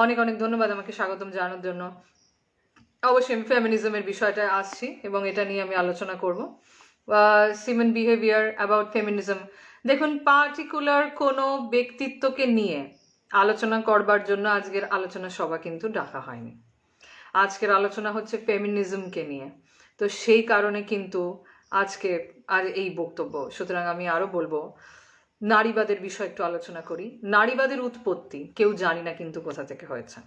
অনেক অনেক ধন্যবাদ আমাকে স্বাগতম জানানোর জন্য। অবশ্যই আমি ফেমিনিজমের বিষয়টা আসছি এবং এটা নিয়ে আমি আলোচনা করব। Simon behaviour about feminism. দেখুন, পার্টিকুলার কোনো ব্যক্তিত্বকে নিয়ে আলোচনা করবার জন্য আজকের আলোচনা সভা কিন্তু ডাকা হয়নি। আজকের আলোচনা হচ্ছে ফেমিনিজমকে নিয়ে। তো সেই কারণে কিন্তু আজকে আর এই বক্তব্য। সুতরাং আমি আরো বলবো নারীবাদের বিষয় একটু আলোচনা করি। নারীবাদের উৎপত্তি কেউ জানি না কিন্তু কোথা থেকে হয়েছে।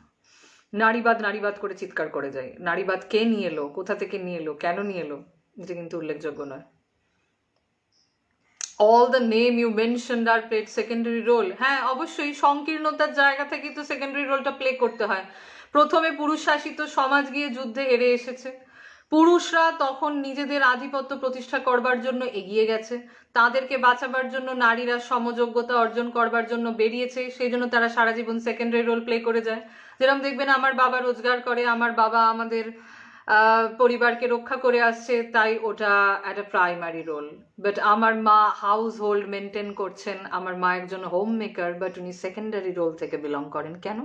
নারীবাদ করে চিৎকার করে যায়। নারীবাদ কে নিয়ে এলো, কোথা থেকে নিয়ে এলো, কেন নিয়ে এলো, এটা কিন্তু উল্লেখযোগ্য নয়। all the name you mentioned are played secondary role. হ্যাঁ, অবশ্যই সংকীর্ণতার জায়গা থেকে তো সেকেন্ডারি রোলটা প্লে করতে হয়। প্রথমে পুরুষ শাসিত সমাজ গিয়ে যুদ্ধে হেরে এসেছে। পুরুষরা তখন নিজেদের আধিপত্য প্রতিষ্ঠা করবার জন্য এগিয়ে গেছে। তাদেরকে বাঁচাবার জন্য নারীরা সমযোগ্যতা অর্জন করবার জন্য বেরিয়েছে। সেই জন্য তারা সারা জীবন সেকেন্ডারি রোল প্লে করে যায়। যেরকম দেখবেন আমার বাবা রোজগার করে, আমার বাবা আমাদের পরিবারকে রক্ষা করে আসছে, তাই ওটা একটা প্রাইমারি রোল। বাট আমার মা হাউস হোল্ড মেনটেন করছেন, আমার মা একজন হোম মেকার, বাট উনি সেকেন্ডারি রোল থেকে বিলং করেন। কেন?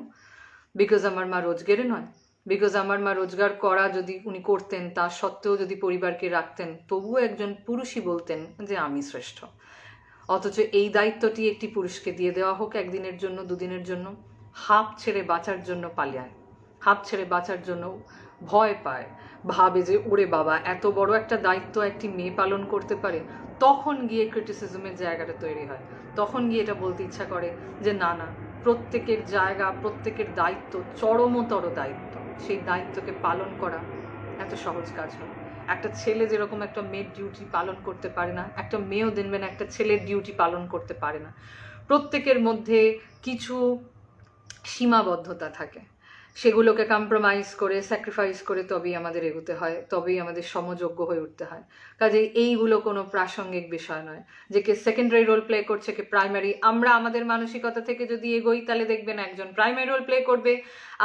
বিকজ আমার মা রোজগারে নয়। বিকজ আমার মা রোজগার করা যদি উনি করতেন, তা সত্ত্বেও যদি পরিবারকে রাখতেন, তবুও একজন পুরুষই বলতেন যে আমি শ্রেষ্ঠ। অথচ এই দায়িত্বটি একটি পুরুষকে দিয়ে দেওয়া হোক একদিনের জন্য, দুদিনের জন্য, হাঁপ ছেড়ে বাঁচার জন্য পালিয়ে, হাঁপ ছেড়ে বাঁচার জন্য ভয় পায়, ভাবে যে ওরে বাবা এত বড় একটা দায়িত্ব একটি মেয়ে পালন করতে পারে। তখন গিয়ে ক্রিটিসিজমের জায়গাটা তৈরি হয়। তখন গিয়ে এটা বলতে ইচ্ছা করে যে না না, প্রত্যেকের জায়গা, প্রত্যেকের দায়িত্ব, চরমতর দায়িত্ব, সেই দায়িত্বকে পালন করা এত সহজ কাজ নয়। একটা ছেলে যেরকম একটা মেয়ের ডিউটি পালন করতে পারে না, একটা মেয়েও দেখবেন একটা ছেলের ডিউটি পালন করতে পারে না। প্রত্যেকের মধ্যে কিছু সীমাবদ্ধতা থাকে, সেগুলোকে কম্প্রোমাইজ করে, স্যাক্রিফাইস করে তবেই আমাদের এগোতে হয়, তবেই আমাদের সমযোগ্য হয়ে উঠতে হয়। কাজে এইগুলো কোনো প্রাসঙ্গিক বিষয় নয় যে কে সেকেন্ডারি রোল প্লে করছে, কে প্রাইমারি। আমরা আমাদের মানসিকতা থেকে যদি এগোই তাহলে দেখবেন একজন প্রাইমারি রোল প্লে করবে,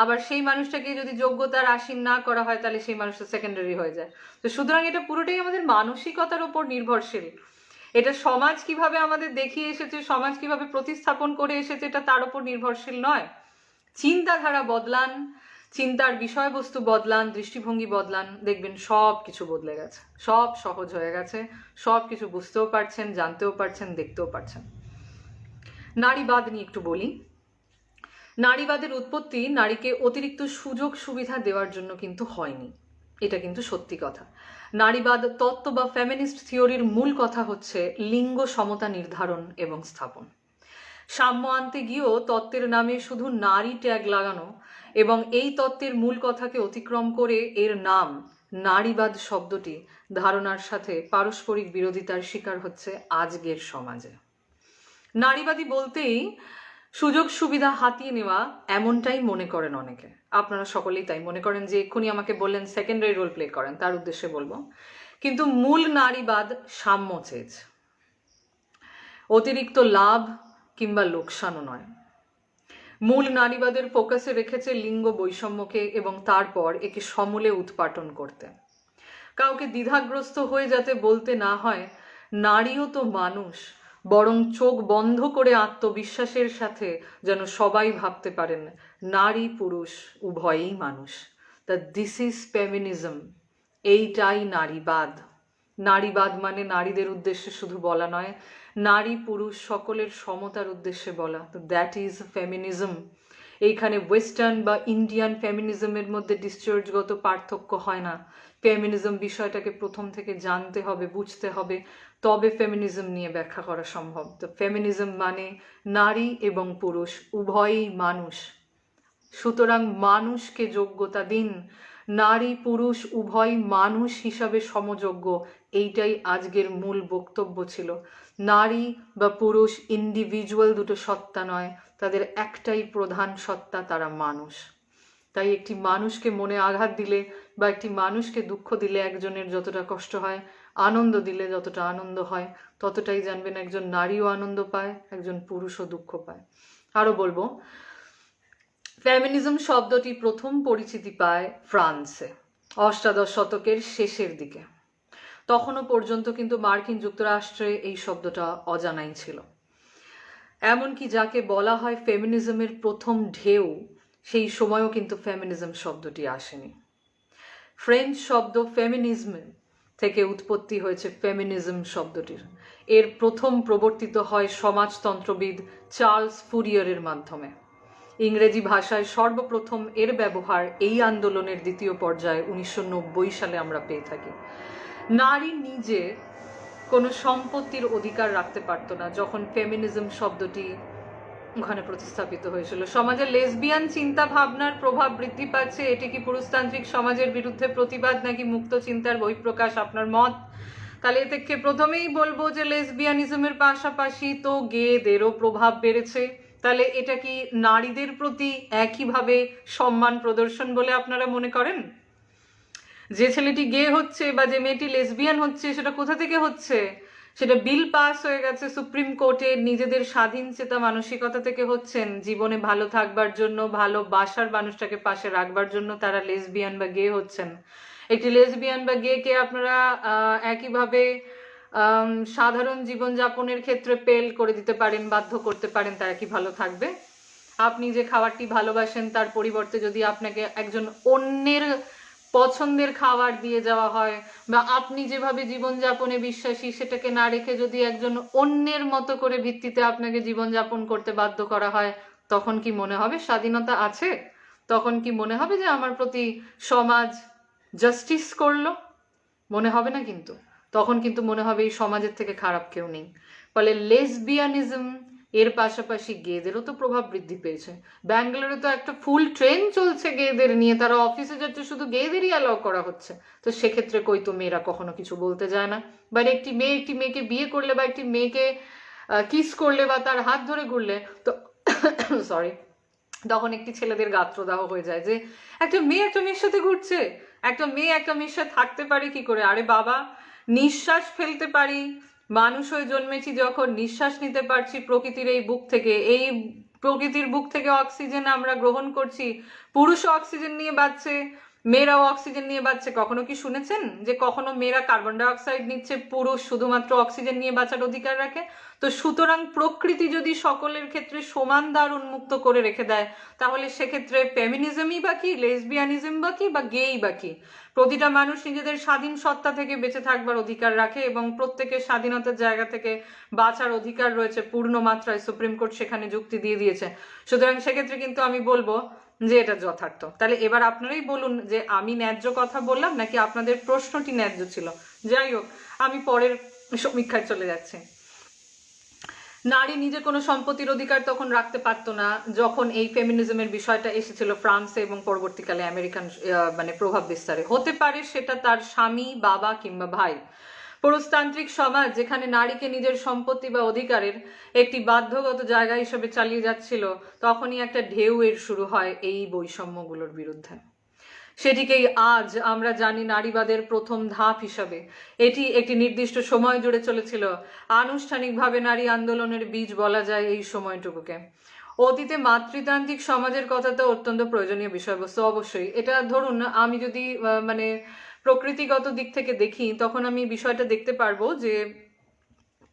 আবার সেই মানুষটাকে যদি যোগ্যতার আসীন না করা হয় তাহলে সেই মানুষটা সেকেন্ডারি হয়ে যায়। তো সুতরাং এটা পুরোটাই আমাদের মানসিকতার উপর নির্ভরশীল। এটা সমাজ কিভাবে আমাদের দেখিয়ে এসেছে, সমাজ কিভাবে প্রতিস্থাপন করে এসেছে, এটা তার উপর নির্ভরশীল নয়। চিন্তাধারা বদলান, চিন্তার বিষয়বস্তু বদলান, দৃষ্টিভঙ্গি বদলান, দেখবেন সব কিছু বদলে গেছে, সব সহজ হয়ে গেছে, সব কিছু বুঝতেও পারছেন, জানতেও পারছেন, দেখতেও পারছেন। নারীবাদ নিয়ে একটু বলি। নারীবাদের উৎপত্তি নারীকে অতিরিক্ত সুযোগ সুবিধা দেওয়ার জন্য কিন্তু হয়নি, এটা কিন্তু সত্যি কথা। নারীবাদ তত্ত্ব বা ফেমিনিস্ট থিওরির মূল কথা হচ্ছে লিঙ্গ সমতা নির্ধারণ এবং স্থাপন। সাম্য আনতে গিয়েও তত্ত্বের নামে শুধু নারী ট্যাগ লাগানো এবং এই তত্ত্বের মূল কথাকে অতিক্রম করে এর নাম নারীবাদ শব্দটি ধারণার সাথে পারস্পরিক বিরোধিতার শিকার হচ্ছে আজকের সমাজে। নারীবাদী বলতেই সুযোগ সুবিধা হাতিয়ে নেওয়া এমনটাই মনে করেন অনেকে, আপনারা সকলেই তাই মনে করেন। যে এক্ষুনি আমাকে বললেন সেকেন্ডারি রোল প্লে করেন, তার উদ্দেশ্যে বলবো, কিন্তু মূল নারীবাদ সাম্য চেয়েছে, অতিরিক্ত লাভ কিংবা লোকসানও নয়। মূল নারীবাদের ফোকাসে রেখেছে লিঙ্গ বৈষম্যকে এবং তারপর একে সমূলে উৎপাটন করতে। কাউকে দ্বিধাগ্রস্ত হয়ে যাতে বলতে না হয় নারীও তো মানুষ, বরং চোখ বন্ধ করে আত্মবিশ্বাসের সাথে যেন সবাই ভাবতে পারেন নারী পুরুষ উভয়েই মানুষ। দিস ইজ ফেমিনিজম, এইটাই নারীবাদ। নারীবাদ মানে নারীদের উদ্দেশ্যে শুধু বলা নয়, নারী পুরুষ সকলের সমতার উদ্দেশ্যে বলা। তো দ্যাট ইজ ফেমিনিজম। এইখানে ওয়েস্টার্ন বা ইন্ডিয়ান ফেমিনিজমের মধ্যে ডিসচার্জগত পার্থক্য হয় না। ফেমিনিজম বিষয়টাকে প্রথম থেকে জানতে হবে, বুঝতে হবে, তবে ফেমিনিজম নিয়ে ব্যাখ্যা করা সম্ভব। তো ফেমিনিজম মানে নারী এবং পুরুষ উভয়ই মানুষ, সুতরাং মানুষকে যোগ্যতা দিন, নারী পুরুষ উভয় মানুষ হিসাবে সমযোগ্য। এইটাই আজকের মূল বক্তব্য ছিল। নারী বা পুরুষ ইন্ডিভিজুয়াল দুটো সত্তা নয়, তাদের একটাই প্রধান সত্তা, তারা মানুষ। তাই একটি মানুষকে মনে আঘাত দিলে বা একটি মানুষকে দুঃখ দিলে একজনের যতটা কষ্ট হয়, আনন্দ দিলে যতটা আনন্দ হয়, ততটাই জানবেন একজন নারীও আনন্দ পায়, একজন পুরুষও দুঃখ পায়। আরো বলবো, ফেমিনিজম শব্দটি প্রথম পরিচিতি পায় ফ্রান্সে অষ্টাদশ শতকের শেষের দিকে। তখনও পর্যন্ত কিন্তু মার্কিন যুক্তরাষ্ট্রে এই শব্দটা অজানাই ছিল। এমনকি যাকে বলা হয় ফেমিনিজমের প্রথম ঢেউ, সেই সময়ও কিন্তু ফেমিনিজম শব্দটি আসেনি। ফ্রেঞ্চ শব্দ ফেমিনিজম থেকে উৎপত্তি হয়েছে ফেমিনিজম শব্দটির। এর প্রথম প্রবর্তিত হয় সমাজতন্ত্রবিদ চার্লস ফুরিয়ারের মাধ্যমে। ইংরেজি ভাষায় সর্বপ্রথম এর ব্যবহার এই আন্দোলনের দ্বিতীয় পর্যায়ে 1990 সালে আমরা পেয়ে থাকি। নারী নিজে কোনো সম্পত্তির অধিকার রাখতে পারত না যখন ফেমিনিজম শব্দটি ওখানে প্রতিস্থাপিত হয়েছিল। সমাজে লেসবিয়ান চিন্তা ভাবনার প্রভাব বৃদ্ধি পাচ্ছে, এটি কি পুরুষতান্ত্রিক সমাজের বিরুদ্ধে প্রতিবাদ নাকি মুক্ত চিন্তার বহিঃপ্রকাশ? আপনার মত? তাহলে এ থেকে প্রথমেই বলবো যে লেসবিয়ানিজমের পাশাপাশি তো গেদেরও প্রভাব বেড়েছে। তাহলে এটা কি নারীদের প্রতি একইভাবে সম্মান প্রদর্শন বলে আপনারা মনে করেন? যে ছেলেটি গে হচ্ছে বা যে মেয়েটি লেসবিয়ান হচ্ছে, সেটা কোথা থেকে হচ্ছে? সেটা বিল পাস হয়ে গেছে সুপ্রিম কোর্টে, নিজেদের স্বাধীন চেতা মানসিকতা থেকে হচ্ছেন। জীবনে ভালো থাকবার জন্য, ভালোবাসার মানুষটাকে পাশে রাখবার জন্য তারা লেসবিয়ান বা গে হচ্ছেন। একটি লেসবিয়ান বা গে কে আপনারা একইভাবে সাধারণ জীবনযাপনের ক্ষেত্রে পেল করে দিতে পারেন, বাধ্য করতে পারেন, তারা কি ভালো থাকবে? আপনি যে খাবারটি ভালোবাসেন তার পরিবর্তে যদি আপনাকে একজন অন্যের পছন্দের খাবার দিয়ে যাওয়া হয়, বা আপনি যেভাবে জীবনযাপনে বিশ্বাসী সেটাকে না রেখে যদি একজন অন্যের মতো করে ভিত্তিতে আপনাকে জীবনযাপন করতে বাধ্য করা হয়, তখন কি মনে হবে স্বাধীনতা আছে? তখন কি মনে হবে যে আমার প্রতি সমাজ জাস্টিস করলো? মনে হবে না। কিন্তু তখন কিন্তু মনে হবে এই সমাজের থেকে খারাপ কেউ নেই। ফলে লেসবিয়ানিজম এর পাশাপাশি গেদেরও তো প্রভাব বৃদ্ধি পেয়েছে। ব্যাঙ্গালোরে তো একটা ফুল ট্রেন চলছে গেদের নিয়ে, তারা অফিসে যাচ্ছে, শুধু গেদেরই অ্যালাউ করা হচ্ছে। তো সেক্ষেত্রে কই তো মেয়েরা কখনো কিছু বলতে যায় না? বা একটি মেয়েকে বিয়ে করলে বা একটি মেয়েকে কিস করলে বা তার হাত ধরে ঘুরলে তো সরি, তখন একটি ছেলেদের গাত্রদাহ হয়ে যায় যে একটা মেয়ে একটা মেয়ের সাথে ঘুরছে, একটা মেয়ে একটা মেয়ের সাথে থাকতে পারে কি করে? আরে বাবা, নিঃশ্বাস ফেলতে পারি, মানুষ হয়ে জন্মেছি যখন, নিঃশ্বাস নিতে পারছি প্রকৃতির এই বুক থেকে, এই প্রকৃতির বুক থেকে অক্সিজেন আমরা গ্রহণ করছি, পুরুষও অক্সিজেন নিয়ে বাঁচছে, মেয়েরাও অক্সিজেন নিয়ে বাঁচছে। কখনো কি শুনেছেন যে কখনো মেয়েরা কার্বন ডাই অক্সাইড নিচ্ছে, পুরুষ শুধুমাত্র অক্সিজেন নিয়ে বাঁচার অধিকার রাখে? তো সুতরাং প্রকৃতি যদি সকলের ক্ষেত্রে সমান দ্বার উন্মুক্ত করে রেখে দেয়, তাহলে সেক্ষেত্রে ফেমিনিজমই বা কি, লেসবিয়ানিজম বা কি, বা গেই বা কি? প্রতিটা মানুষ নিজেদের স্বাধীন সত্তা থেকে বেঁচে থাকবার অধিকার রাখে এবং প্রত্যেকের স্বাধীনতার জায়গা থেকে বাঁচার অধিকার রয়েছে পূর্ণ মাত্রায়, সুপ্রিম কোর্ট সেখানে যুক্তি দিয়ে দিয়েছে। সুতরাং সেক্ষেত্রে কিন্তু আমি বলবো যে এটা যথার্থ। তাহলে এবার আপনারাই বলুন যে আমি ন্যায্য কথা বললাম নাকি আপনাদের প্রশ্নটি ন্যায্য ছিল? যাই হোক, আমি পরের সমীক্ষায় চলে যাচ্ছি। নারী নিজে কোনো সম্পত্তির অধিকার তখন রাখতে পারতো না যখন এই ফেমিনিজমের বিষয়টা এসেছিল ফ্রান্সে এবং পরবর্তীকালে আমেরিকান মানে প্রভাব বিস্তারে। হতে পারে সেটা তার স্বামী, বাবা কিংবা ভাই। পুরুষতান্ত্রিক সমাজ যেখানে নারীকে নিজের সম্পত্তি বা অধিকারের একটি বাধ্যগত জায়গা হিসেবে চালিয়ে যাচ্ছিল, তখনই একটা ঢেউ এর শুরু হয় এই বৈষম্যগুলোর বিরুদ্ধে। সেটিকেই আজ আমরা জানি নারীবাদের প্রথম ধাপ হিসাবে। এটি একটি নির্দিষ্ট সময় জুড়ে চলেছিল। আনুষ্ঠানিকভাবে নারী আন্দোলনের বীজ বলা যায় এই সময়টুকুকে। অতীতে মাতৃতান্ত্রিক সমাজের কথা তো অত্যন্ত প্রয়োজনীয় বিষয়বস্তু, অবশ্যই। এটা ধরুন আমি যদি মানে প্রকৃতিগত দিক থেকে দেখি, তখন আমি বিষয়টা দেখতে পারবো যে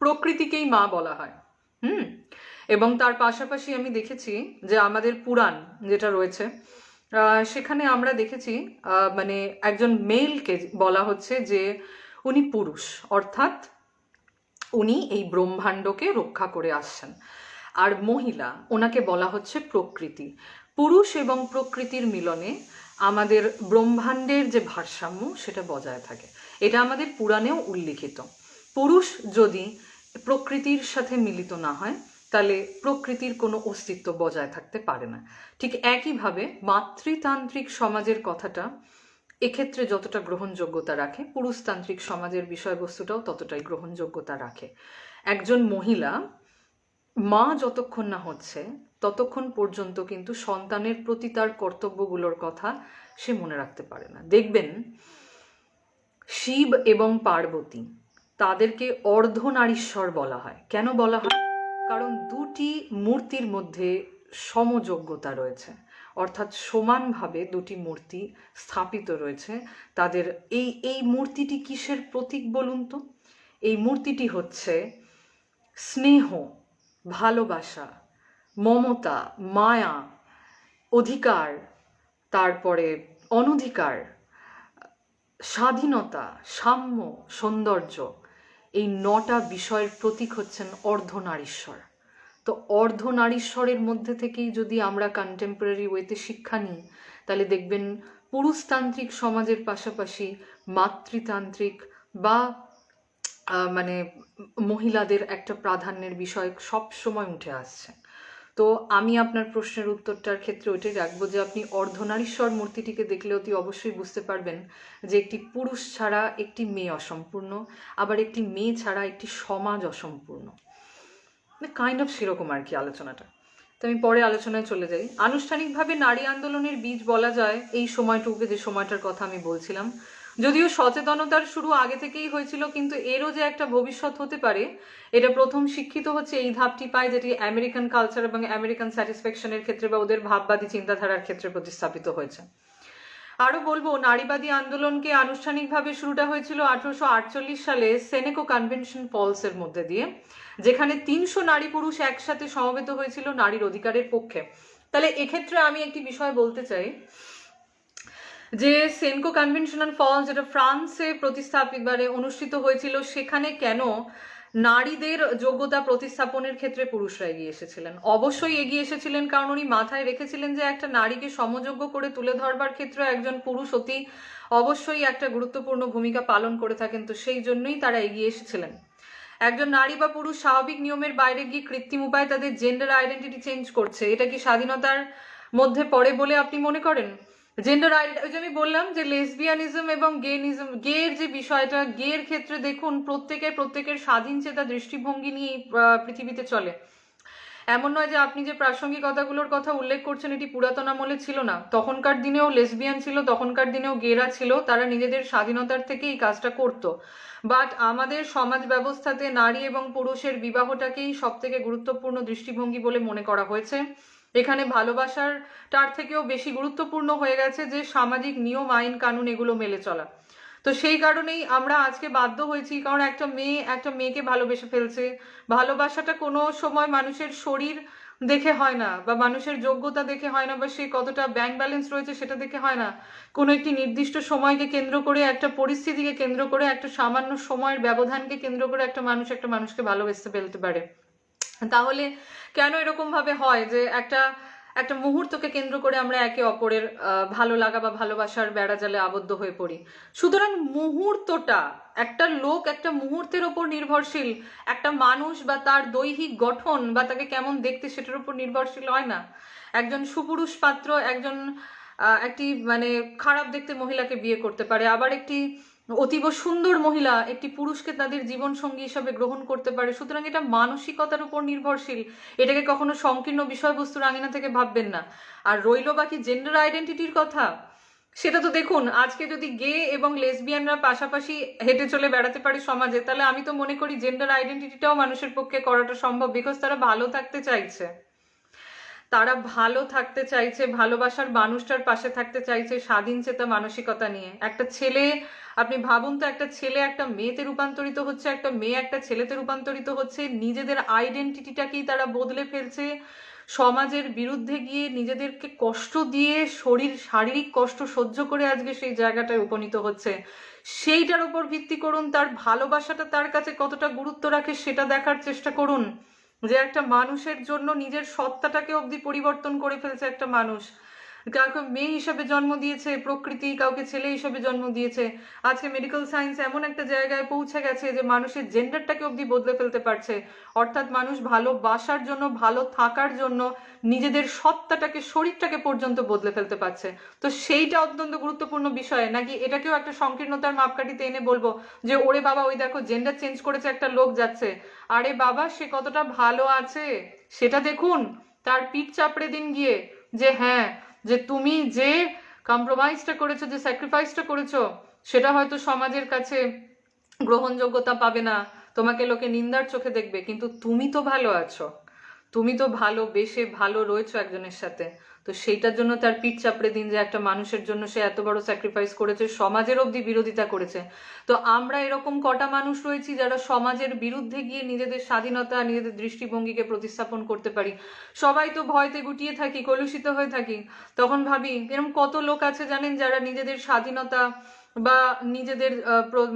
প্রকৃতিকেই মা বলা হয়। এবং তার পাশাপাশি আমি দেখেছি যে আমাদের পুরাণ যেটা রয়েছে সেখানে আমরা দেখেছি মানে একজন মেলকে বলা হচ্ছে যে উনি পুরুষ, অর্থাৎ উনি এই ব্রহ্মাণ্ডকে রক্ষা করে আসছেন। আর মহিলা, ওনাকে বলা হচ্ছে প্রকৃতি। পুরুষ এবং প্রকৃতির মিলনে আমাদের ব্রহ্মাণ্ডের যে ভারসাম্য সেটা বজায় থাকে। এটা আমাদের পুরাণেও উল্লিখিত। পুরুষ যদি প্রকৃতির সাথে মিলিত না হয়, তাহলে প্রকৃতির কোনো অস্তিত্ব বজায় থাকতে পারে না। ঠিক একইভাবে মাতৃতান্ত্রিক সমাজের কথাটা এক্ষেত্রে যতটা গ্রহণযোগ্যতা রাখে, পুরুষতান্ত্রিক সমাজের বিষয়বস্তুটাও ততটাই গ্রহণযোগ্যতা রাখে। একজন মহিলা মা যতক্ষণ না হচ্ছে ততক্ষণ পর্যন্ত কিন্তু সন্তানের প্রতি তার কর্তব্যগুলোর কথা সে মনে রাখতে পারে না। দেখবেন শিব এবং পার্বতী, তাদেরকে অর্ধনারীশ্বর বলা হয়। কেন বলা হয়? কারণ দুটি মূর্তির মধ্যে সমযোগ্যতা রয়েছে, অর্থাৎ সমানভাবে দুটি মূর্তি স্থাপিত রয়েছে। তাদের এই মূর্তিটি কিসের প্রতীক বলুন তো? এই মূর্তিটি হচ্ছে স্নেহ, ভালোবাসা, মমতা, মায়া, অধিকার, তারপরে অনধিকার, স্বাধীনতা, সাম্য, সৌন্দর্য। এই 9টা বিষয়ের প্রতীক হচ্ছেন অর্ধনারীশ্বর। তো অর্ধনারীশ্বরের মধ্যে থেকেই যদি আমরা কন্টেম্পোরারি ওয়েতে শিক্ষা নিই, তাহলে দেখবেন পুরুষতান্ত্রিক সমাজের পাশাপাশি মাতৃতান্ত্রিক বা মানে মহিলাদের একটা প্রাধান্যের বিষয় সব সময় উঠে আসছে। তো আমি আপনার প্রশ্নের উত্তরটার ক্ষেত্রে ওইটাই রাখবো যে আপনি অর্ধনারীশ্বর মূর্তিটিকে দেখলে অতি অবশ্যই বুঝতে পারবেন যে একটি পুরুষ ছাড়া একটি মেয়ে অসম্পূর্ণ, আবার একটি মেয়ে ছাড়া একটি সমাজ অসম্পূর্ণ। কাইন্ড অফ সেরকম আর কি আলোচনাটা। তো আমি পরে আলোচনায় চলে যাই। আনুষ্ঠানিকভাবে নারী আন্দোলনের বীজ বলা যায় এই সময়টুকুকে, যে সময়টার কথা আমি বলছিলাম। যদিও সচেতনতার শুরু আগে থেকেই হয়েছিল, কিন্তু এরও যে একটা ভবিষ্যৎ হতে পারে, এটা প্রথম শিক্ষিত হচ্ছে এই ধাপটি পায়, যেটি আমেরিকান কালচার এবং আমেরিকান স্যাটিসফ্যাকশনের ক্ষেত্রে বা ওদের ভাববাদী চিন্তাধারার ক্ষেত্রে প্রতিস্থাপিত হয়েছে। আরো বলবো, নারীবাদী আন্দোলনকে আনুষ্ঠানিকভাবে শুরুটা হয়েছিল 1848 সালে সেনেকো কনভেনশন ফলসের মধ্যে দিয়ে, যেখানে 300 নারী পুরুষ একসাথে সমবেত হয়েছিল নারীর অধিকারের পক্ষে। তাহলে এক্ষেত্রে আমি একটি বিষয় বলতে চাই যে সেনকো কনভেনশনাল ফলস, যেটা ফ্রান্সে অনুষ্ঠিত হয়েছিল, সেখানে কেন নারীদের যোগ্যতা প্রতিস্থাপনের ক্ষেত্রে পুরুষরা এগিয়ে এসেছিলেন? অবশ্যই এগিয়ে এসেছিলেন কারণ উনি মাথায় রেখেছিলেন যে একটা নারীকে সমযোগ্য করে তুলে ধরবার ক্ষেত্রে একজন পুরুষ অতি অবশ্যই একটা গুরুত্বপূর্ণ ভূমিকা পালন করে থাকেন। তো সেই জন্যই তারা এগিয়ে এসেছিলেন। একজন নারী বা পুরুষ স্বাভাবিক নিয়মের বাইরে গিয়ে কৃত্রিম উপায়ে তাদের জেন্ডার আইডেন্টিটি চেঞ্জ করছে, এটা কি স্বাধীনতার মধ্যে পড়ে বলে আপনি মনে করেন? জেন্ডার আইডেন্টি, ওই যে আমি বললাম যে লেসবিয়ানিজম এবং গের যে বিষয়টা, গের ক্ষেত্রে দেখুন প্রত্যেকের স্বাধীন চেতা দৃষ্টিভঙ্গি নিয়ে পৃথিবীতে চলে। এমন নয় যে আপনি যে প্রাসঙ্গিকতাগুলোর কথা উল্লেখ করছেন এটি পুরাতন আমলে ছিল না। তখনকার দিনেও লেসবিয়ান ছিল, তখনকার দিনেও গেরা ছিল, তারা নিজেদের স্বাধীনতার থেকে এই কাজটা করতো। বাট আমাদের সমাজ ব্যবস্থাতে নারী এবং পুরুষের বিবাহটাকেই সব থেকে গুরুত্বপূর্ণ দৃষ্টিভঙ্গি বলে মনে করা হয়েছে। এখানে ভালোবাসার তার থেকেও বেশি গুরুত্বপূর্ণ হয়ে গেছে যে সামাজিক নিয়ম, আইন, কানুন এগুলো মেলে চলা। তো সেই কারণেই আমরা আজকে বাধ্য হয়েছি, কারণ একটা মেয়েকে ভালোবেসে ফেলছে। ভালোবাসাটা কোনো সময় মানুষের শরীর দেখে হয় না, বা মানুষের যোগ্যতা দেখে হয় না, বা সে কতটা ব্যাংক ব্যালেন্স রয়েছে সেটা দেখে হয় না। কোনো একটি নির্দিষ্ট সময়কে কেন্দ্র করে, একটা পরিস্থিতিকে কেন্দ্র করে, একটা সামান্য সময়ের ব্যবধানকে কেন্দ্র করে একটা মানুষকে ভালোবেসে ফেলতে পারে। তাহলে কেন এরকম ভাবে হয় যে একটা মুহূর্তকে কেন্দ্র করে আমরা একে অপরের ভালো লাগা বা ভালোবাসার বেড়াজালে আবদ্ধ হয়ে পড়ি। সুতরাং মুহূর্তটা, একটা লোক একটা মুহূর্তের ওপর নির্ভরশীল, একটা মানুষ বা তার দৈহিক গঠন বা তাকে কেমন দেখতে সেটার উপর নির্ভরশীল হয় না। একজন সুপুরুষ পাত্র একজন একটি মানে খারাপ দেখতে মহিলাকে বিয়ে করতে পারে, আবার একটি অতীব সুন্দর মহিলা একটি পুরুষকে তাদের জীবন সঙ্গী হিসাবে গ্রহণ করতে পারে। সুতরাং এটা মানসিকতার উপর নির্ভরশীল, এটাকে কখনো সংকীর্ণ বিষয়বস্তুর আঙিনা থেকে ভাববেন না। আর রইল বাকি জেন্ডার আইডেন্টিটির কথা, সেটা তো দেখুন, আজকে যদি গে এবং লেসবিয়ানরা পাশাপাশি হেঁটে চলে বেড়াতে পারে সমাজে, তাহলে আমি তো মনে করি জেন্ডার আইডেন্টিটিটাও মানুষের পক্ষে করাটা সম্ভব, বিকজ তারা ভালো থাকতে চাইছে, তারা ভালো থাকতে চাইছে, ভালোবাসার মানুষটার পাশে থাকতে চাইছে স্বাধীন চেতা মানসিকতা নিয়ে। একটা ছেলে, আপনি ভাবুন তো, একটা ছেলে একটা মেয়েতে রূপান্তরিত হচ্ছে, একটা মেয়ে একটা ছেলেতে রূপান্তরিত হচ্ছে, নিজেদের আইডেন্টিটিটাকেই তারা বদলে ফেলছে, সমাজের বিরুদ্ধে গিয়ে নিজেদেরকে কষ্ট দিয়ে শারীরিক কষ্ট সহ্য করে আজকে সেই জায়গাটায় উপনীত হচ্ছে। সেইটার উপর ভিত্তি করুন তার ভালোবাসাটা তার কাছে কতটা গুরুত্ব রাখে সেটা দেখার চেষ্টা করুন। যে একটা মানুষের জন্য নিজের সত্তাটাকে অবধি পরিবর্তন করে ফেলছে একটা মানুষ। কাউকে মেয়ে হিসাবে জন্ম দিয়েছে প্রকৃতি, কাউকে ছেলে হিসাবে জন্ম দিয়েছে। আজকে মেডিকেল সায়েন্স এমন একটা জায়গায় পৌঁছে গেছে যে মানুষের জেন্ডারটাকে অবধি বদলে ফেলতে পারছে। অর্থাৎ মানুষ ভালোবাসার জন্য, ভালো থাকার জন্য নিজেদের সত্তাটাকে, শরীরটাকে পর্যন্ত বদলে ফেলতে পারছে। তো সেইটা অত্যন্ত গুরুত্বপূর্ণ বিষয়, নাকি এটাকেও একটা সংকীর্ণতার মাপকাঠিতে এনে বলবো যে ওরে বাবা ওই দেখো জেন্ডার চেঞ্জ করেছে একটা লোক যাচ্ছে। আরে বাবা, সে কতটা ভালো আছে সেটা দেখুন, তার পিঠ চাপড়ে দিন গিয়ে যে হ্যাঁ, যে তুমি যে কম্প্রোমাইজটা করেছো, যে স্যাক্রিফাইসটা করেছো, সেটা হয়তো সমাজের কাছে গ্রহণযোগ্যতা পাবে না, তোমাকে লোকে নিন্দার চোখে দেখবে, কিন্তু তুমি তো ভালো আছো, তুমি তো ভালোবেসে ভালো রয়েছো একজনের সাথে। তো সেইটার জন্য তার পিঠ চাপড়ে দিন যে একটা মানুষের জন্য সে এত বড় স্যাক্রিফাইস করেছে, সমাজের অবধি বিরোধিতা করেছে। তো আমরা এরকম কটা মানুষ রয়েছি যারা সমাজের বিরুদ্ধে গিয়ে নিজেদের স্বাধীনতা, নিজেদের দৃষ্টিভঙ্গিকে প্রতিস্থাপন করতে পারি। সবাই তো ভয়তে গুটিয়ে থাকি, কলুষিত হয়ে থাকি। তখন ভাবি এরকম কত লোক আছে জানেন যারা নিজেদের স্বাধীনতা বা নিজেদের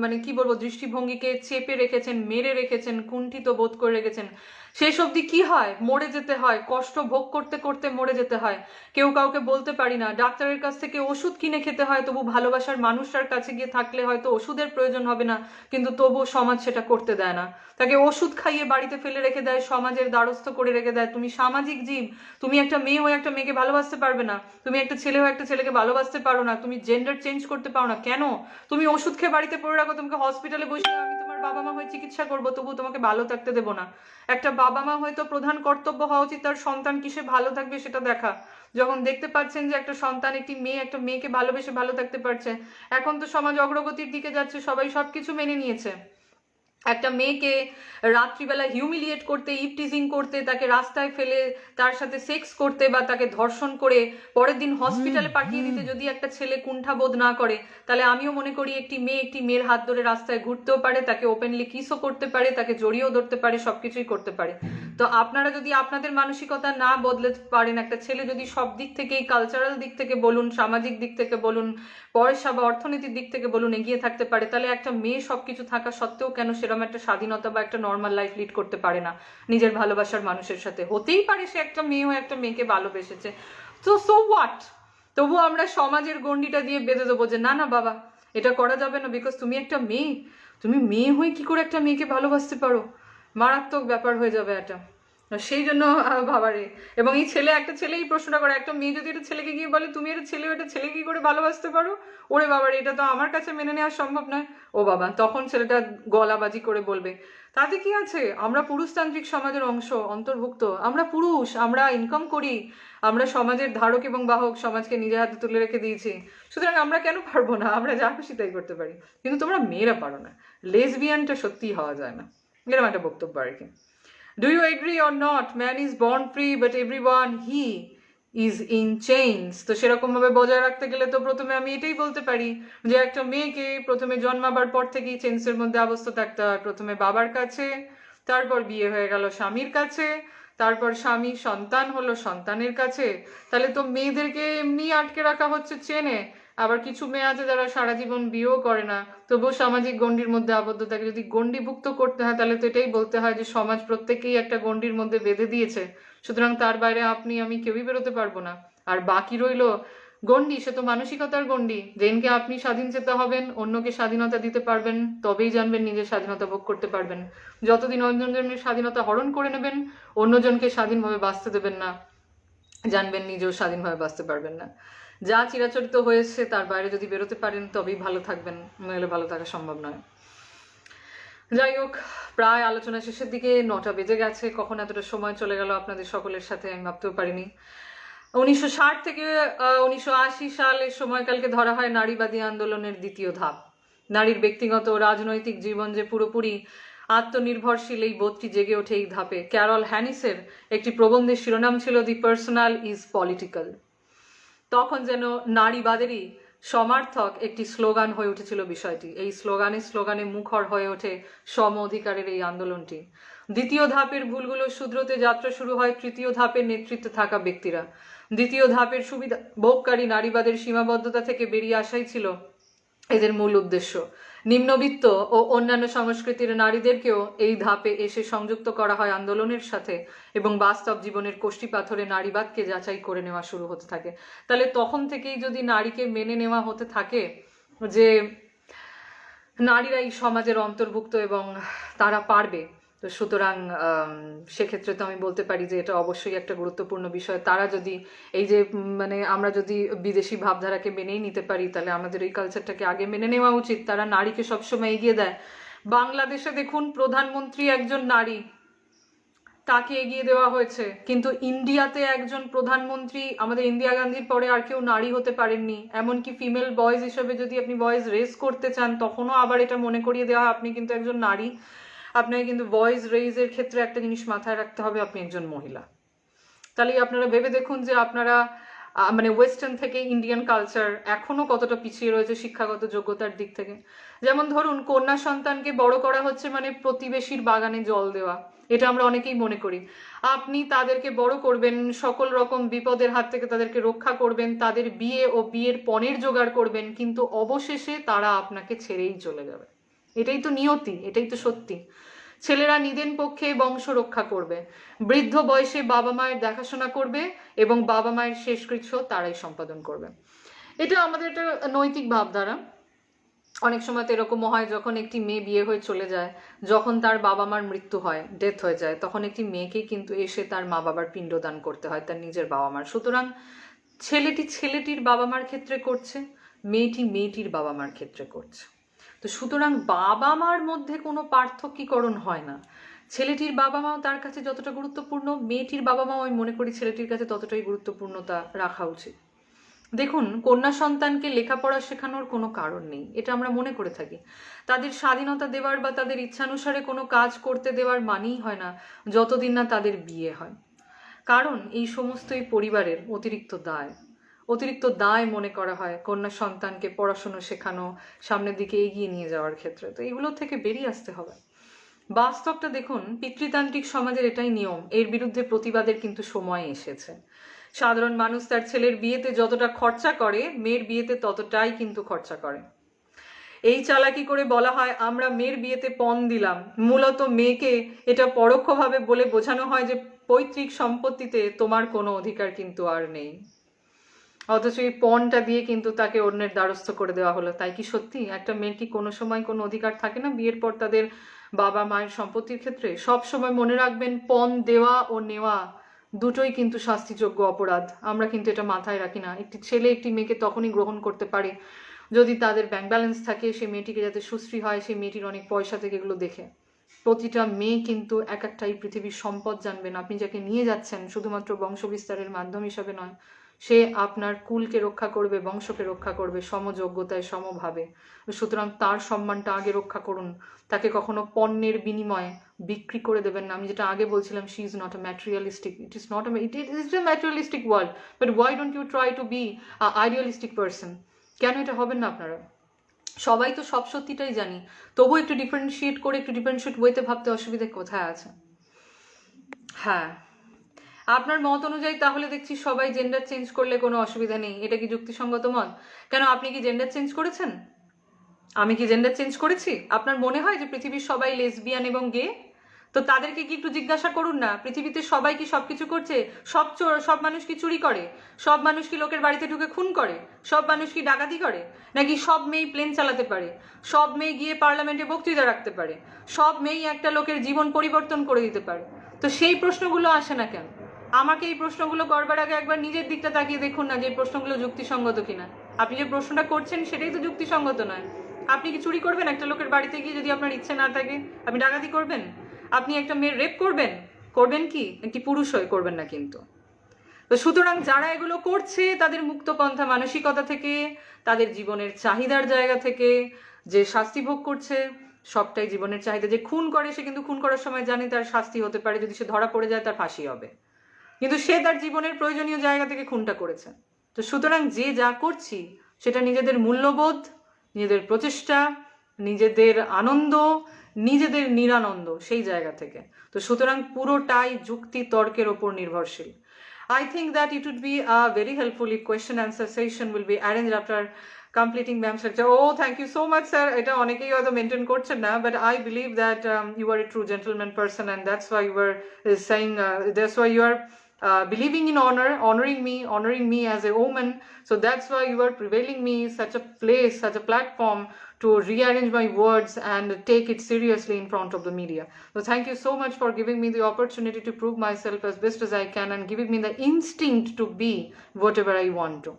মানে কি বলবো দৃষ্টিভঙ্গিকে চেপে রেখেছেন, মেরে রেখেছেন, কুণ্ঠিত বোধ করে রেখেছেন। শেষ অবধি কি হয়, মরে যেতে হয়, কষ্ট ভোগ করতে করতে মরে যেতে হয়। কেউ কাউকে বলতে পারি না, ডাক্তারের কাছ থেকে ওষুধ কিনে খেতে হয়, তবু ভালোবাসার মানুষটার কাছে গিয়ে থাকলে হয়তো ওষুধের প্রয়োজন হবে না, কিন্তু তবুও সমাজ সেটা করতে দেয় না। তাকে ওষুধ খাইয়ে বাড়িতে ফেলে রেখে দেয়, সমাজের দ্বারস্থ করে রেখে দেয়। তুমি সামাজিক জীব, তুমি একটা মেয়ে হয়ে একটা মেয়েকে ভালোবাসতে পারবে না, তুমি একটা ছেলে হয়ে একটা ছেলেকে ভালোবাসতে পারো না, তুমি জেন্ডার চেঞ্জ করতে পারো না। কেন? তুমি ওষুধ খেয়ে বাড়িতে পড়ে রাখো, তোমাকে হসপিটালে বসে আমি তোমার বাবা মা হয়ে চিকিৎসা করবো, তবু তোমাকে ভালো থাকতে দেবো না। একটা বাবা মা হয়তো প্রধান কর্তব্য হওয়া উচিত তার সন্তান কিসে ভালো থাকবে সেটা দেখা। যখন দেখতে পাচ্ছেন যে একটা সন্তান, একটি মেয়ে একটা মেয়েকে ভালোবেসে ভালো থাকতে পারছে, এখন তো সমাজ অগ্রগতির দিকে যাচ্ছে, সবাই সবকিছু মেনে নিয়েছে। একটা মেয়েকে রাত্রিবেলা হিউমিলিয়েট করতে, ইভটিজিং করতে, তাকে রাস্তায় ফেলে তার সাথে সেক্স করতে বা তাকে ধর্ষণ করে পরের দিন হসপিটালে পাঠিয়ে দিতে যদি একটা ছেলে কুণ্ঠাবোধ না করে, তাহলে আমিও মনে করি একটি মেয়ে একটি মেয়ের হাত ধরে রাস্তায় ঘুরতেও পারে, তাকে ওপেনলি কিসও করতে পারে, তাকে জড়িয়েও ধরতে পারে, সবকিছুই করতে পারে। তো আপনারা যদি আপনাদের মানসিকতা না বদলে পারেন, একটা ছেলে যদি সব দিক থেকেই, কালচারাল দিক থেকে বলুন, সামাজিক দিক থেকে বলুন, পয়সা বা অর্থনীতির দিক থেকে বলুন, এগিয়ে থাকতে পারে, তাহলে একটা মেয়ে সবকিছু থাকা সত্ত্বেও কেন সেরকম একটা স্বাধীনতা বা একটা নর্মাল লাইফ লিড করতে পারে না নিজের ভালোবাসার মানুষের সাথে? হতেই পারে সে একটা মেয়ে হয়ে একটা মেয়েকে ভালোবেসেছে, তো সো হোয়াট? তবু আমরা সমাজের গণ্ডিটা দিয়ে বেঁধে দেবো যে না না বাবা, এটা করা যাবে না, বিকজ তুমি একটা মেয়ে, তুমি মেয়ে হয়ে কি করে একটা মেয়েকে ভালোবাসতে পারো? মারাত্মক ব্যাপার হয়ে যাবে এটা। সেই জন্য ভাবারে, এবং এই ছেলে, একটা ছেলে এই প্রশ্নটা করে, একটা মেয়ে যদি একটা ছেলেকে গিয়ে বলে তুমি একটা ছেলে, একটা ছেলে কি করে ভালোবাসতে পারো, ওরে বাবারে এটা তো আমার কাছে মেনে নেওয়া সম্ভব নয়। ও বাবা, তখন ছেলেটা গলাবাজি করে বলবে তাতে কি আছে, আমরা পুরুষতান্ত্রিক সমাজের অংশ, অন্তর্ভুক্ত, আমরা পুরুষ, আমরা ইনকাম করি, আমরা সমাজের ধারক এবং বাহক, সমাজকে নিজের হাতে তুলে রেখে দিয়েছি, সুতরাং আমরা কেন পারবো না, আমরা যা খুশি তাই করতে পারি, কিন্তু তোমরা মেয়েরা পারো না। লেসবিয়ানটা সত্যিই হওয়া যায় না, এরকম একটা বক্তব্য আর কি। Do you agree or not? Man is born free, but everyone he is in chains. তো সেরকম ভাবে বজায় রাখতে গেলে তো প্রথমে আমি এটাই বলতে পারি যে একটা মেয়েকে প্রথমে জন্মাবার পর থেকেই চেইনসের মধ্যে আবদ্ধ থাকতে হয়। প্রথমে বাবার কাছে, তারপর বিয়ে হয়ে গেল স্বামীর কাছে, তারপর স্বামী সন্তান হলো সন্তানের কাছে। তাহলে তো মেয়েদেরকে এমনি আটকে রাখা হচ্ছে চেনে। আবার কিছু মেয়ে আছে যারা সারা জীবন বিয়েও করে না, তবুও সামাজিক গণ্ডির মধ্যে আবদ্ধ থাকে। যদি গণ্ডিভুক্ত করতে হয় তাহলে তো এটাই বলতে হয় যে সমাজ প্রত্যেকেই একটা গণ্ডির মধ্যে বেঁধে দিয়েছে, সুতরাং তার বাইরে আপনি আমি কেউই বেরোতে পারবো না। আর বাকি রইল গণ্ডি, সে তো মানসিকতার গণ্ডি। যেদিনকে আপনি স্বাধীন চেতা হবেন, অন্যকে স্বাধীনতা দিতে পারবেন, তবেই জানবেন নিজের স্বাধীনতা ভোগ করতে পারবেন। যতদিন অন্যজনের স্বাধীনতা হরণ করে নেবেন, অন্যজনকে স্বাধীনভাবে বাঁচতে দেবেন না, জানবেন নিজেও স্বাধীনভাবে বাঁচতে পারবেন না। যা চিরাচরিত হয়েছে তার বাইরে যদি বেরোতে পারেন তবেই ভালো থাকবেন, নইলে ভালো থাকা সম্ভব নয়। যাই হোক, প্রায় আলোচনা শেষের দিকে, 9টা বেজে গেছে। কখন এতটা সময় চলে গেল আপনাদের সকলের সাথে আমি ভাবতেও পারিনি। 1960 থেকে 1980 সালের সময়কালকে ধরা হয় নারীবাদী আন্দোলনের দ্বিতীয় ধাপ। নারীর ব্যক্তিগত ও রাজনৈতিক জীবন যে পুরোপুরি আত্মনির্ভরশীল, এই বোধটি জেগে ওঠে এই ধাপে। ক্যারল হ্যানিসের একটি প্রবন্ধের শিরোনাম ছিল দি পার্সোনাল ইজ পলিটিক্যাল। তখন যেন নারীবাদেরই সমার্থক একটি স্লোগান হয়ে উঠেছিল বিষয়টি। এই স্লোগানে মুখর হয়ে ওঠে সম অধিকারের এই আন্দোলনটি। দ্বিতীয় ধাপের ভুলগুলো শুধরোতে যাত্রা শুরু হয় তৃতীয় ধাপের নেতৃত্বে থাকা ব্যক্তিরা। দ্বিতীয় ধাপের সুবিধা ভোগকারী নারীবাদের সীমাবদ্ধতা থেকে বেরিয়ে আসাই ছিল এদের মূল উদ্দেশ্য। নিম্নবিত্ত ও অন্যান্য সংস্কৃতির নারীদেরকেও এই ধাপে এসে সংযুক্ত করা হয় আন্দোলনের সাথে, এবং বাস্তব জীবনের কোষ্ঠী পাথরে নারীবাদকে যাচাই করে নেওয়া শুরু হতে থাকে। তাহলে তখন থেকেই যদি নারীকে মেনে নেওয়া হতে থাকে যে নারীরা এই সমাজের অন্তর্ভুক্ত এবং তারা পারবে, তো সুতরাং সেক্ষেত্রে তো আমি বলতে পারি যে এটা অবশ্যই একটা গুরুত্বপূর্ণ বিষয়। তারা যদি এই যে আমরা যদি বিদেশি ভাবধারাকে মেনেই নিতে পারি, তাহলে আমাদের এই কালচারটাকে আগে মেনে নেওয়া উচিত। তারা নারীকে সবসময় এগিয়ে দেয়। বাংলাদেশে দেখুন, প্রধানমন্ত্রী একজন নারী, তাকে এগিয়ে দেওয়া হয়েছে। কিন্তু ইন্ডিয়াতে একজন প্রধানমন্ত্রী, আমাদের ইন্দিরা গান্ধীর পরে আর কেউ নারী হতে পারেননি। এমনকি ফিমেল বয়েজ হিসেবে যদি আপনি ভয়েস রেজ করতে চান, তখনও আবার এটা মনে করিয়ে দেওয়া হয় আপনি কিন্তু একজন নারী। আপনাকে কিন্তু ভয়েস রেজের ক্ষেত্রে একটা জিনিস মাথায় রাখতে হবে, আপনি একজন মহিলা। তাহলে আপনারা ভেবে দেখুন যে আপনারা ওয়েস্টার্ন থেকে ইন্ডিয়ান কালচার এখনো কতটা পিছিয়ে রয়েছে শিক্ষাগত যোগ্যতার দিক থেকে। যেমন ধরুন, কন্যা সন্তানকে বড় করা হচ্ছে প্রতিবেশীর বাগানে জল দেওয়া। এটা আমরা অনেকেই মনে করি। আপনি তাদেরকে বড় করবেন, সকল রকম বিপদের হাত থেকে তাদেরকে রক্ষা করবেন, তাদের বিয়ে ও বিয়ের পণের জোগাড় করবেন, কিন্তু অবশেষে তারা আপনাকে ছেড়েই চলে যাবে। এটাই তো নিয়তি, এটাই তো সত্যি। ছেলেরা নিদেন পক্ষে বংশ রক্ষা করবে, বৃদ্ধ বয়সে বাবা মায়ের দেখাশোনা করবে, এবং বাবা মায়ের শেষকৃত্য তারাই সম্পাদন করবে। এটা আমাদের একটা নৈতিক ভাবধারা। অনেক সময় তো এরকম হয়, যখন একটি মেয়ে বিয়ে হয়ে চলে যায়, যখন তার বাবা মার মৃত্যু হয়, ডেথ হয়ে যায়, তখন একটি মেয়েকেই কিন্তু এসে তার মা বাবার পিণ্ডদান করতে হয়, তার নিজের বাবা মার। সুতরাং ছেলেটি ছেলেটির বাবা মার ক্ষেত্রে করছে, মেয়েটি মেয়েটির বাবা মার ক্ষেত্রে করছে। তো সুতরাং বাবা মার মধ্যে কোনো পার্থক্যীকরণ হয় না। ছেলেটির বাবা মাও তার কাছে যতটা গুরুত্বপূর্ণ, মেয়েটির বাবা মাও আমি মনে করি ছেলেটির কাছে ততটাই গুরুত্বপূর্ণতা রাখা উচিত। দেখুন, কন্যা সন্তানকে লেখাপড়া শেখানোর কোনো কারণ নেই, এটা আমরা মনে করে থাকি। তাদের স্বাধীনতা দেওয়ার বা তাদের ইচ্ছানুসারে কোনো কাজ করতে দেওয়ার মানেই হয় না যতদিন না তাদের বিয়ে হয়। কারণ এই সমস্তই পরিবারের অতিরিক্ত দায় মনে করা হয় কন্যা সন্তানকে পড়াশুনো শেখানো, সামনের দিকে এগিয়ে নিয়ে যাওয়ার ক্ষেত্রে। তো এইগুলো থেকে বেরিয়ে আসতে হবে। বাস্তবটা দেখুন, পিতৃতান্ত্রিক সমাজের এটাই নিয়ম। এর বিরুদ্ধে প্রতিবাদের কিন্তু সময় এসেছে। সাধারণ মানুষ তার ছেলের বিয়েতে যতটা খরচা করে, মেয়ের বিয়েতে ততটাই কিন্তু খরচা করে। এই চালাকি করে বলা হয় আমরা মেয়ের বিয়েতে পণ দিলাম। মূলত মেয়েকে এটা পরোক্ষভাবে বলে বোঝানো হয় যে পৈতৃক সম্পত্তিতে তোমার কোনো অধিকার কিন্তু আর নেই। অথচ এই পণটা দিয়ে কিন্তু তাকে অন্যের দ্বারস্থ করে দেওয়া হলো। তাই কি সত্যি একটা মেয়ের কি কোনো সময় কোনো অধিকার থাকে না বিয়ের পর তাদের বাবা মায়ের সম্পত্তির ক্ষেত্রে? সব সময় মনে রাখবেন, পণ দেওয়া ও নেওয়া দুটোই কিন্তু শাস্তিযোগ্য অপরাধ। আমরা কিন্তু এটা মাথায় রাখি না। একটি ছেলে একটি মেয়েকে তখনই গ্রহণ করতে পারে যদি তাদের ব্যাংক ব্যালেন্স থাকে, সে মেয়েটিকে যাতে সুশ্রী হয়, সেই মেয়েটির অনেক পয়সা থেকে এগুলো দেখে। প্রতিটা মেয়ে কিন্তু এক একটাই পৃথিবীর সম্পদ, জানবেন। আপনি যাকে নিয়ে যাচ্ছেন শুধুমাত্র বংশবিস্তারের মাধ্যম হিসাবে নয়, সে আপনার কুলকে রক্ষা করবে, বংশকে রক্ষা করবে সমযোগ্যতায়, সমভাবে। সুতরাং তার সম্মানটা আগে রক্ষা করুন। তাকে কখনো পণ্যের বিনিময়ে বিক্রি করে দেবেন না। আমি যেটা আগে বলছিলাম, she is not a materialistic, it is a materialistic world, but why don't you try to be a idealistic person? কেন এটা হবেন না আপনারা? সবাই তো সব সত্যিটাই জানি, তবু একটু ডিফারেন্সিয়েট করে, একটু ডিফারেন্সিয়েট ওয়েতে ভাবতে অসুবিধা কোথায় আছে? হ্যাঁ, আপনার মত অনুযায়ী তাহলে দেখছি সবাই জেন্ডার চেঞ্জ করলে কোনো অসুবিধা নেই। এটা কি যুক্তিসঙ্গত মত? কেন, আপনি কি জেন্ডার চেঞ্জ করেছেন? আমি কি জেন্ডার চেঞ্জ করেছি? আপনার মনে হয় যে পৃথিবীর সবাই লেসবিয়ান এবং গে? তো তো তাদেরকে কি একটু জিজ্ঞাসা করুন না, পৃথিবীতে সবাই কি সবকিছু করছে? সব চোর, সব মানুষ কি চুরি করে? সব মানুষ কি লোকের বাড়িতে ঢুকে খুন করে? সব মানুষ কি ডাকাতি করে? নাকি সব মেয়ে প্লেন চালাতে পারে? সব মেয়ে গিয়ে পার্লামেন্টে বক্তৃতা রাখতে পারে? সব মেয়েই একটা লোকের জীবন পরিবর্তন করে দিতে পারে? তো সেই প্রশ্নগুলো আসে না কেন? আমাকে এই প্রশ্নগুলো করবার আগে একবার নিজের দিকটা তাকিয়ে দেখুন না, যে প্রশ্নগুলো যুক্তিসঙ্গত কিনা। আপনি যে প্রশ্নটা করছেন সেটাই তো যুক্তিসঙ্গত নয়। আপনি কি চুরি করবেন একটা লোকের বাড়িতে গিয়ে যদি আপনার ইচ্ছে না থাকে? আপনি ডাকাতি করবেন? আপনি একটা মেয়ের রেপ করবেন? করবেন কি? একটি পুরুষ হয়ে করবেন না কিন্তু। তো সুতরাং যারা এগুলো করছে তাদের মুক্তপন্থা মানসিকতা থেকে, তাদের জীবনের চাহিদার জায়গা থেকে যে শাস্তি ভোগ করছে, সবটাই জীবনের চাহিদা। যে খুন করে সে কিন্তু খুন করার সময় জানে তার শাস্তি হতে পারে, যদি সে ধরা পড়ে যায় তার ফাঁসি হবে, কিন্তু সে তার জীবনের প্রয়োজনীয় জায়গা থেকে খুনটা করেছে। তো সুতরাং যে যা করছি সেটা নিজেদের মূল্যবোধ, নিজেদের প্রচেষ্টা, নিজেদের আনন্দ, নিজেদের নিরানন্দ, সেই জায়গা থেকে। তো সুতরাং পুরোটাই যুক্তি তর্কের ওপর নির্ভরশীল। I think that it would be very helpful if question answer session will be arranged after completing ma'am's lecture. Oh, thank you so much, sir. এটা অনেকেই হয়তো মেনটেন করছেন না, but I believe that you are a true gentleman person, and that's why you were saying, that's why you are believing in honoring me as a woman. So that's why you are prevailing me such a place, such a platform to rearrange my words and take it seriously in front of the media. So thank you so much for giving me the opportunity to prove myself as best as I can and giving me the instinct to be whatever I want to.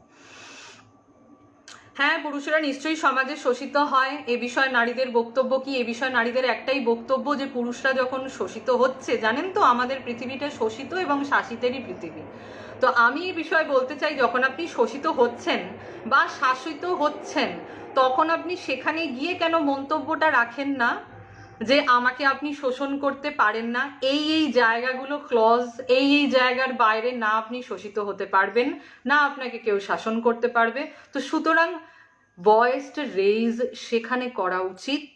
হ্যাঁ, পুরুষেরা নিশ্চয়ই সমাজে শোষিত হয়। এ বিষয়ে নারীদের বক্তব্য কি? এ বিষয়ে নারীদের একটাই বক্তব্য, যে পুরুষরা যখন শোষিত হচ্ছে, জানেন তো আমাদের পৃথিবীটা শোষিত এবং শাসিতেরই পৃথিবী। তো আমি এই বিষয়ে বলতে চাই, যখন আপনি শোষিত হচ্ছেন বা শাসিত হচ্ছেন, তখন আপনি সেখানে গিয়ে কেন মন্তব্যটা রাখেন না যে আমাকে আপনি শোষণ করতে পারেন না? এই জায়গাগুলো ক্লজ, এই জায়গার বাইরে না আপনি শোষিত হতে পারবেন, না আপনাকে কেউ শাসন করতে পারবে। তো সুতরাং ভয়েসটা রেইজ সেখানে করা উচিত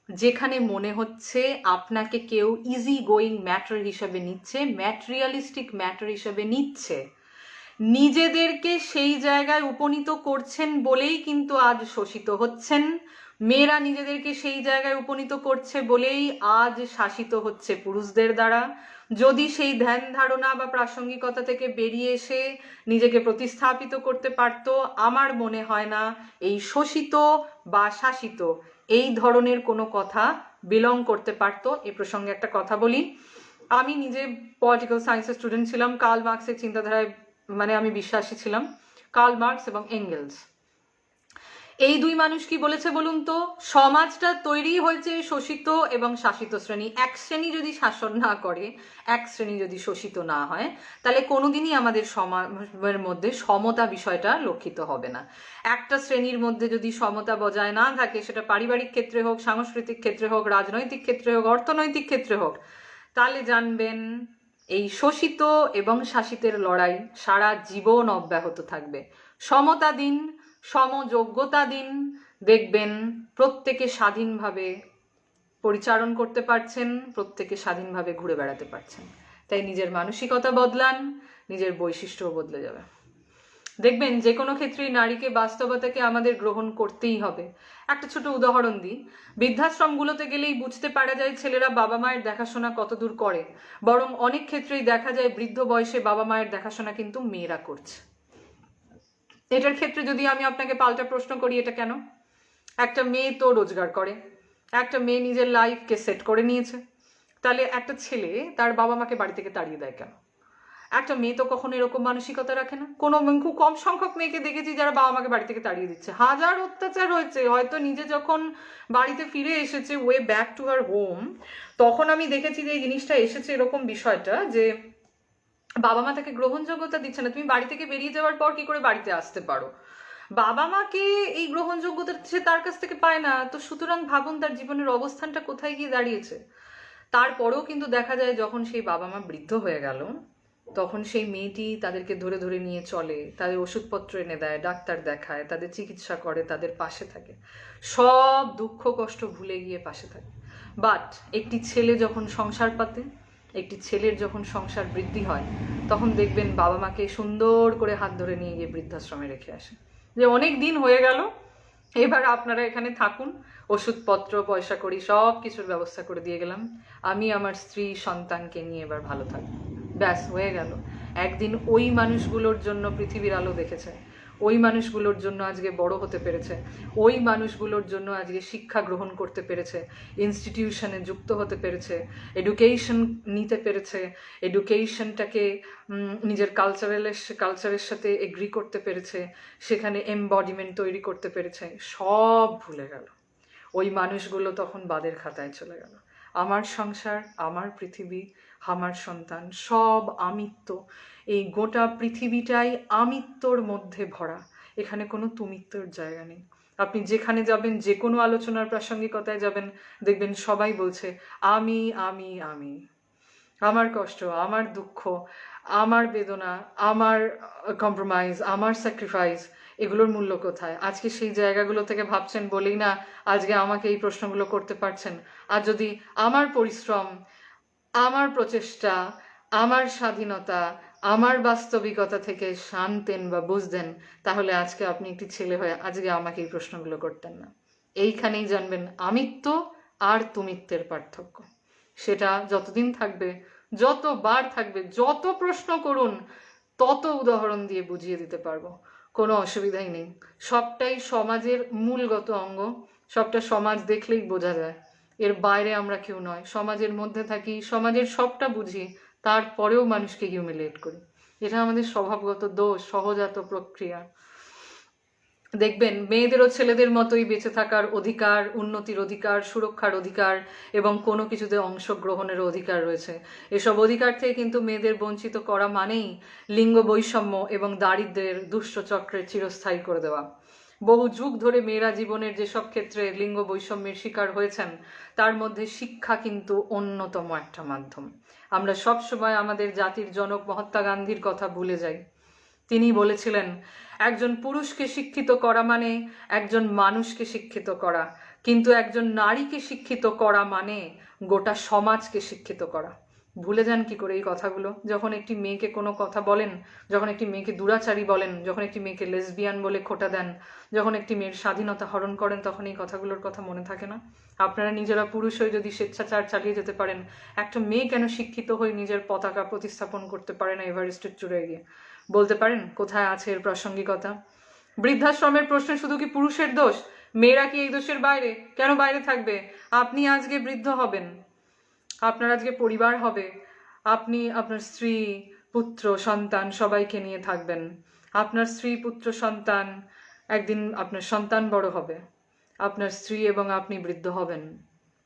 যেখানে মনে হচ্ছে আপনাকে কেউ ইজি গোয়িং ম্যাটার হিসাবে নিচ্ছে, ম্যাটেরিয়ালিস্টিক ম্যাটার হিসাবে নিচ্ছে। নিজেদেরকে সেই জায়গায় উপনীত করছেন বলেই কিন্তু আজ শোষিত হচ্ছেন। মেয়েরা নিজেদেরকে সেই জায়গায় উপনীত করছে বলেই আজ শাসিত হচ্ছে পুরুষদের দ্বারা। যদি সেই ধ্যান ধারণা বা প্রাসঙ্গিকতা থেকে বেরিয়ে এসে নিজেকে প্রতিস্থাপিত করতে পারতো, আমার মনে হয় না এই শোষিত বা শাসিত এই ধরনের কোনো কথা বিলং করতে পারতো। এ প্রসঙ্গে একটা কথা বলি, আমি নিজে পলিটিক্যাল সায়েন্সের স্টুডেন্ট ছিলাম। কার্ল মার্কসের চিন্তাধারায় আমি বিশ্বাসী ছিলাম। কার্ল মার্কস এবং এঙ্গেলস, এই দুই মানুষ কি বলেছে বলুন তো? সমাজটা তৈরি হয়েছে শোষিত এবং শাসিত শ্রেণী। এক শ্রেণী যদি শাসন না করে, এক শ্রেণী যদি শোষিত না হয়, তাহলে কোনোদিনই আমাদের সমাজের মধ্যে সমতা বিষয়টা লক্ষিত হবে না। একটা শ্রেণীর মধ্যে যদি সমতা বজায় না থাকে, সেটা পারিবারিক ক্ষেত্রে হোক, সাংস্কৃতিক ক্ষেত্রে হোক, রাজনৈতিক ক্ষেত্রে হোক, অর্থনৈতিক ক্ষেত্রে হোক, তাহলে জানবেন এই শোষিত এবং শাসিতের লড়াই সারা জীবন অব্যাহত থাকবে। সমতা দিন, সমযোগ্যতা দিন, দেখবেন প্রত্যেকে স্বাধীনভাবে পরিচালন করতে পারছেন, প্রত্যেকে স্বাধীনভাবে ঘুরে বেড়াতে পারছেন। তাই নিজের মানসিকতা বদলান, নিজের বৈশিষ্ট্যও বদলে যাবে। দেখবেন যে কোনো ক্ষেত্রেই নারীকে, বাস্তবতাকে আমাদের গ্রহণ করতেই হবে। একটা ছোট উদাহরণ দিই, বৃদ্ধাশ্রমগুলোতে গেলেই বুঝতে পারা যায় ছেলেরা বাবা মায়ের দেখাশোনা কতদূর করে। বরং অনেক ক্ষেত্রেই দেখা যায় বৃদ্ধ বয়সে বাবা মায়ের দেখাশোনা কিন্তু মেয়েরা করছে। এটার ক্ষেত্রে যদি আমি আপনাকে পাল্টা প্রশ্ন করি, এটা কেন? একটা মেয়ে তো রোজগার করে, একটা মেয়ে নিজের লাইফকে সেট করে নিয়েছে, তাহলে একটা ছেলে তার বাবা মাকে বাড়ি থেকে তাড়িয়ে দেয় কেন? একটা মেয়ে তো কখনো এরকম মানসিকতা রাখে না। কোনো খুব কম সংখ্যক মেয়েকে দেখেছি যারা বাবা মাকে বাড়ি থেকে তাড়িয়ে দিচ্ছে। হাজার অত্যাচার হয়েছে, হয়তো নিজে যখন বাড়িতে ফিরে এসেছে, way back to her home, তখন আমি দেখেছি যে এই জিনিসটা এসেছে, এরকম বিষয়টা যে বাবা মা তাকে গ্রহণযোগ্যতা দিচ্ছে না। তুমি বাড়ি থেকে বেরিয়ে যাওয়ার পর কি করে বাড়িতে আসতে পারো? বাবা মাকে এই গ্রহণযোগ্যতা সে তার কাছ থেকে পায় না। তো সুতরাং ভাবুন তার জীবনের অবস্থানটা কোথায় গিয়ে দাঁড়িয়েছে। তারপরেও কিন্তু দেখা যায় যখন সেই বাবা মা বৃদ্ধ হয়ে গেল, তখন সেই মেয়েটি তাদেরকে ধরে ধরে নিয়ে চলে, তাদের ওষুধপত্র এনে দেয়, ডাক্তার দেখায়, তাদের চিকিৎসা করে, তাদের পাশে থাকে, সব দুঃখ কষ্ট ভুলে গিয়ে পাশে থাকে। বাট একটি ছেলে যখন সংসার পাতে, একটি ছেলের যখন সংসার বৃদ্ধি হয়, তখন দেখবেন বাবা মাকে সুন্দর করে হাত ধরে নিয়ে গিয়ে বৃদ্ধাশ্রমে রেখে আসে, যে অনেক দিন হয়ে গেল, এবার আপনারা এখানে থাকুন, ওষুধপত্র পয়সা করি সব কিছুর ব্যবস্থা করে দিয়ে গেলাম, আমি আমার স্ত্রী সন্তানকে নিয়ে এবার ভালো থাকবো, ব্যাস হয়ে গেল। একদিন ওই মানুষগুলোর জন্য পৃথিবীর আলো দেখেছে, ওই মানুষগুলোর জন্য আজকে বড় হতে পেরেছে, ওই মানুষগুলোর জন্য আজকে শিক্ষা গ্রহণ করতে পেরেছে, ইনস্টিটিউশনে যুক্ত হতে পেরেছে, এডুকেশন নিতে পেরেছে, এডুকেশনটাকে নিজের কালচারের সাথে এগ্রি করতে পেরেছে, সেখানে এমবডিমেন্ট তৈরি করতে পেরেছে, সব ভুলে গেল। ওই মানুষগুলো তখন বাদের খাতায় চলে গেল। আমার সংসার, আমার পৃথিবী, আমার সন্তান, সব আমিত্ব। এই গোটা পৃথিবীটাই আমিত্বর মধ্যে ভরা, এখানে কোনো তুমিত্বর জায়গা নেই। আপনি যেখানে যাবেন, যে কোনো আলোচনার প্রাসঙ্গিকতায় যাবেন, দেখবেন সবাই বলছে আমি আমি আমি। আমার কষ্ট, আমার দুঃখ, আমার বেদনা, আমার কম্প্রোমাইজ, আমার স্যাক্রিফাইস, এগুলোর মূল্য কোথায়? আজকে সেই জায়গাগুলো থেকে ভাবছেন বলেই না আজকে আমাকে এই প্রশ্নগুলো করতে পারছেন। আর যদি আমার পরিশ্রম, আমার প্রচেষ্টা, আমার স্বাধীনতা, আমার বাস্তবিকতা থেকে শানতেন বা বুঝতেন, তাহলে আজকে আপনি একটি ছেলে হয়ে আজকে আমাকে এই প্রশ্নগুলো করতেন না। এইখানেই জানবেন আমিত্ব আর তুমিত্বের পার্থক্য। সেটা যতদিন থাকবে, যতবার থাকবে, যত প্রশ্ন করুন তত উদাহরণ দিয়ে বুঝিয়ে দিতে পারবো, কোনো অসুবিধাই নেই। সবটাই সমাজের মূলগত অঙ্গ, সবটা সমাজ দেখলেই বোঝা যায়। এর বাইরে আমরা কেউ নয়, সমাজের মধ্যে থাকি, সমাজের সবটা বুঝি, তারপরেও মানুষকে হিউমিলিয়েট করি। এটা আমাদের স্বভাবগত দোষ, সহজাত প্রক্রিয়া। দেখবেন মেয়েদেরও ছেলেদের মতোই বেঁচে থাকার অধিকার, উন্নতির অধিকার, সুরক্ষার অধিকার এবং কোনো কিছুতে অংশগ্রহণের অধিকার রয়েছে। এসব অধিকার থেকে কিন্তু মেয়েদের বঞ্চিত করা মানেই লিঙ্গ বৈষম্য এবং দারিদ্র্যের দুষ্ট চক্রের চিরস্থায়ী করে দেওয়া। বহু যুগ ধরে মেয়েরা জীবনের যেসব ক্ষেত্রে লিঙ্গ বৈষম্যের শিকার হয়েছেন, তার মধ্যে শিক্ষা কিন্তু অন্যতম একটা মাধ্যম। আমরা সবসময় আমাদের জাতির জনক মহাত্মা গান্ধীর কথা ভুলে যাই। তিনি বলেছিলেন, একজন পুরুষকে শিক্ষিত করা মানে একজন মানুষকে শিক্ষিত করা, কিন্তু একজন নারীকে শিক্ষিত করা মানে গোটা সমাজকে শিক্ষিত করা। ভুলে যান কি করে এই কথাগুলো? যখন একটি মেয়েকে কোনো কথা বলেন, যখন একটি মেয়েকে দুরাচারী বলেন, যখন একটি মেয়েকে লেসবিয়ান বলে খোঁটা দেন, যখন একটি মেয়ের স্বাধীনতা হরণ করেন, তখন এই কথাগুলোর কথা মনে থাকে না? আপনারা নিজেরা পুরুষ হয়ে যদি স্বেচ্ছাচার চালিয়ে যেতে পারেন, একটা মেয়ে কেন শিক্ষিত হয়ে নিজের পতাকা প্রতিস্থাপন করতে পারে না এভারেস্টের চূড়ায় গিয়ে? বলতে পারেন কোথায় আছে এর প্রাসঙ্গিকতা? বৃদ্ধাশ্রমের প্রশ্নে শুধু কি পুরুষের দোষ? মেয়েরা কি এই দোষের বাইরে? কেন বাইরে থাকবে? আপনি আজকে বৃদ্ধ হবেন, আপনার আজকে পরিবার হবে, আপনি আপনার স্ত্রী, পুত্র, সন্তান সবাইকে নিয়ে থাকবেন। আপনার স্ত্রী, পুত্র, সন্তান, একদিন আপনার সন্তান বড় হবে, আপনার স্ত্রী এবং আপনি বৃদ্ধ হবেন,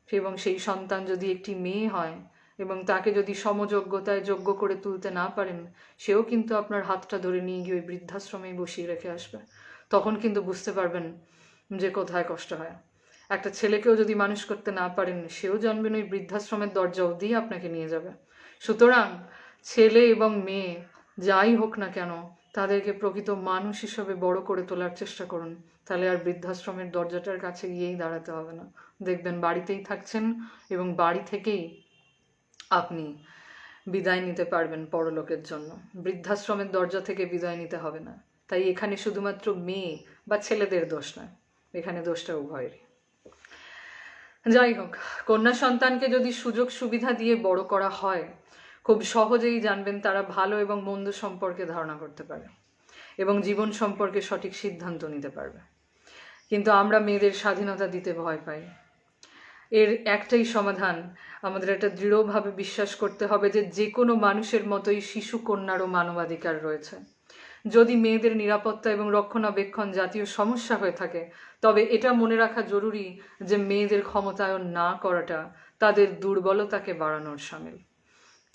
এবং সেই সন্তান যদি একটি মেয়ে হয় এবং তাকে যদি সমযোগ্যতায় যোগ্য করে তুলতে না পারেন, সেও কিন্তু আপনার হাতটা ধরে নিয়ে গিয়ে ওই বৃদ্ধাশ্রমেই বসিয়ে রেখে আসবে। তখন কিন্তু বুঝতে পারবেন যে কোথায় কষ্ট হয়। একটা ছেলেকেও যদি মানুষ করতে না পারেন, সেও জানবেন ওই বৃদ্ধাশ্রমের দরজা অবধি আপনাকে নিয়ে যাবে। সুতরাং ছেলে এবং মেয়ে যাই হোক না কেন, তাদেরকে প্রকৃত মানুষ হিসেবে বড় করে তোলার চেষ্টা করুন। তাহলে আর বৃদ্ধাশ্রমের দরজাটার কাছে গিয়েই দাঁড়াতে হবে না। দেখবেন বাড়িতেই থাকছেন এবং বাড়ি থেকেই আপনি বিদায় নিতে পারবেন পরলোকের জন্য। বৃদ্ধাশ্রমের দরজা থেকে বিদায় নিতে হবে না। তাই এখানে শুধুমাত্র মেয়ে বা ছেলেদের দোষ নয়, এখানে দোষটা উভয়েরই। যাই হোক, কন্যা সন্তানকে যদি সুযোগ সুবিধা দিয়ে বড় করা হয়, খুব সহজেই জানবেন তারা ভালো এবং মন্দ সম্পর্কে ধারণা করতে পারে এবং জীবন সম্পর্কে সঠিক সিদ্ধান্ত নিতে পারবে। কিন্তু আমরা মেয়েদের স্বাধীনতা দিতে ভয় পাই। এর একটাই সমাধান, আমাদের একটা দৃঢ়ভাবে বিশ্বাস করতে হবে যে যে কোনো মানুষের মতোই শিশু কন্যারও মানবাধিকার রয়েছে। যদি মেয়েদের নিরাপত্তা এবং রক্ষণাবেক্ষণ জাতীয় সমস্যা হয়ে থাকে, তবে এটা মনে রাখা জরুরি যে মেয়েদের ক্ষমতায়ন না করাটা তাদের দুর্বলতাকে বাড়ানোর শামিল।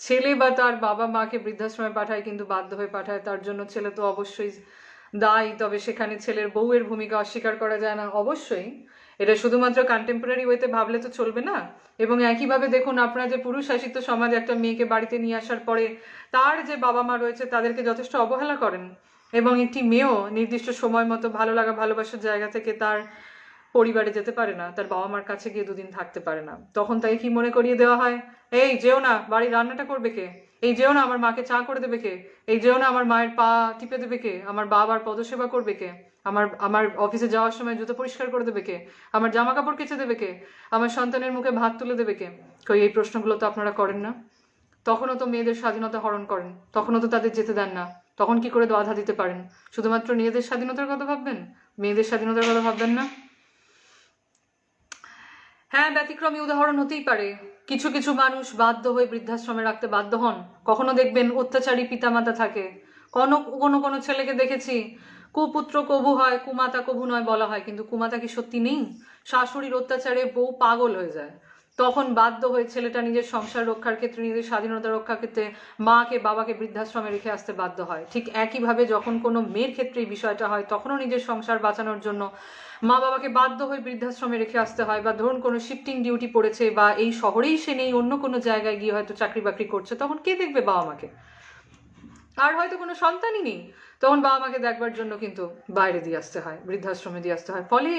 ছেলে বা তার বাবা মাকে বৃদ্ধাশ্রমে পাঠায়, কিন্তু বাধ্য হয়ে পাঠায়, তার জন্য ছেলে তো অবশ্যই দায়ী। তবে সেখানে ছেলের বউয়ের ভূমিকা অস্বীকার করা যায় না। অবশ্যই এটা শুধুমাত্র কন্টেম্পোরারি ওয়েতে ভাবলে তো চলবে না। এবং একইভাবে দেখুন, আপনারা যে পুরুষ শাসিত সমাজে একটা মেয়েকে বাড়িতে নিয়ে আসার পরে তার যে বাবা মা রয়েছে তাদেরকে যথেষ্ট অবহেলা করেন, এবং একটি মেয়েও নির্দিষ্ট সময় মতো ভালো লাগা ভালোবাসার জায়গা থেকে তার পরিবারে যেতে পারে না, তার বাবা মার কাছে গিয়ে দুদিন থাকতে পারে না, তখন তাই কি মনে করিয়ে দেওয়া হয়, এই যেও না, বাড়ির রান্নাটা করবে কে? এই যেও না, আমার মাকে চা করে দেবে কে? এই যেও না, আমার মায়ের পা টিপে দেবে কে? আমার বাবার পদসেবা করবে কে? আমার আমার অফিসে যাওয়ার সময় জুতো পরিষ্কার করে দেবে কে? আমার জামা কাপড় কেচে দেবে কে? আমার সন্তানের মুখে ভাত তুলে দেবে কে? কই এই প্রশ্নগুলো তো আপনারা করেন না। তখনও তো মেয়েদের স্বাধীনতা হরণ করেন, তখনও তো তাদের যেতে দেন না। তখন কি করে বাধা দিতে পারেন? শুধুমাত্র নিজেদের স্বাধীনতার কথা ভাববেন, মেয়েদের স্বাধীনতার কথা ভাববেন না। হ্যাঁ, ব্যতিক্রমী উদাহরণ হতেই পারে। কিছু কিছু মানুষ বাধ্য হয়ে বৃদ্ধাশ্রমে রাখতে বাধ্য হন। কখনো দেখবেন অত্যাচারী পিতামাতা থাকে, কোনো কোনো কোনো ছেলেকে দেখেছি কুপুত্র কবু হয়, কুমাতা কবু নয় বলা হয়, কিন্তু কুমাতা কি সত্যি নেই? শাশুড়ির অত্যাচারে বউ পাগল হয়ে যায়, তখন বাধ্য হয়ে ছেলেটা নিজের সংসার রক্ষার ক্ষেত্রে, নিজের স্বাধীনতা রক্ষার ক্ষেত্রে মাকে বাবাকে বৃদ্ধাশ্রমে রেখে আসতে বাধ্য হয়। ঠিক একইভাবে যখন কোনো মেয়ের ক্ষেত্রে এই বিষয়টা হয়, তখনও নিজের সংসার বাঁচানোর জন্য মা বাবাকে বাধ্য হয়ে বৃদ্ধাশ্রমে রেখে আসতে হয়। বা ধরুন কোনো শিফটিং ডিউটি পড়েছে, বা এই শহরেই সে নেই, অন্য কোনো জায়গায় গিয়ে হয়তো চাকরি বাকরি করছে, তখন কে দেখবে বাবা মাকে? আর হয়তো কোনো সন্তানই নেই, তখন বাবা মাকে দেখবার জন্য কিন্তু বাইরে দিয়ে আসতে হয়, বৃদ্ধাশ্রমে দিয়ে আসতে হয়। ফলে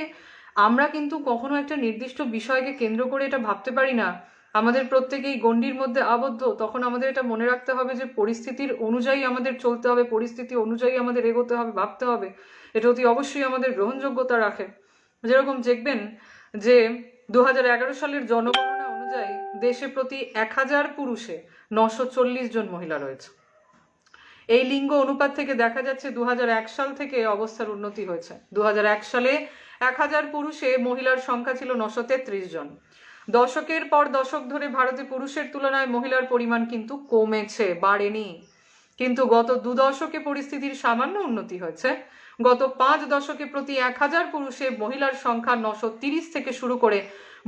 আমরা কিন্তু কখনো একটা নির্দিষ্ট বিষয়কে কেন্দ্র করে এটা ভাবতে পারি না আমাদের প্রত্যেকেই গণ্ডির মধ্যে আবদ্ধ। তখন আমাদের এটা মনে রাখতে হবে যে পরিস্থিতির অনুযায়ী আমাদের চলতে হবে, পরিস্থিতি অনুযায়ী আমাদের এগোতে হবে, ভাবতে হবে। এটা অতি অবশ্যই আমাদের গ্রহণযোগ্যতা রাখে। যেরকম দেখবেন যে 2011 সালের জনগণনা অনুযায়ী দেশে প্রতি 1000 পুরুষে 940 জন মহিলা রয়েছে। এই লিঙ্গ অনুপাত থেকে দেখা যাচ্ছে 2001 সাল থেকে অবস্থার উন্নতি হয়েছে। 2001 সালে 1000 পুরুষে মহিলার সংখ্যা ছিল 933 জন। দশকের পর দশক ধরে ভারতে পুরুষের তুলনায় মহিলার পরিমাণ কিন্তু কমেছে, বাড়েনি। কিন্তু গত 2 দশকে পরিস্থিতির সামান্য উন্নতি হয়েছে। গত 5 দশকে প্রতি 1000 পুরুষে মহিলার সংখ্যা 930 থেকে শুরু করে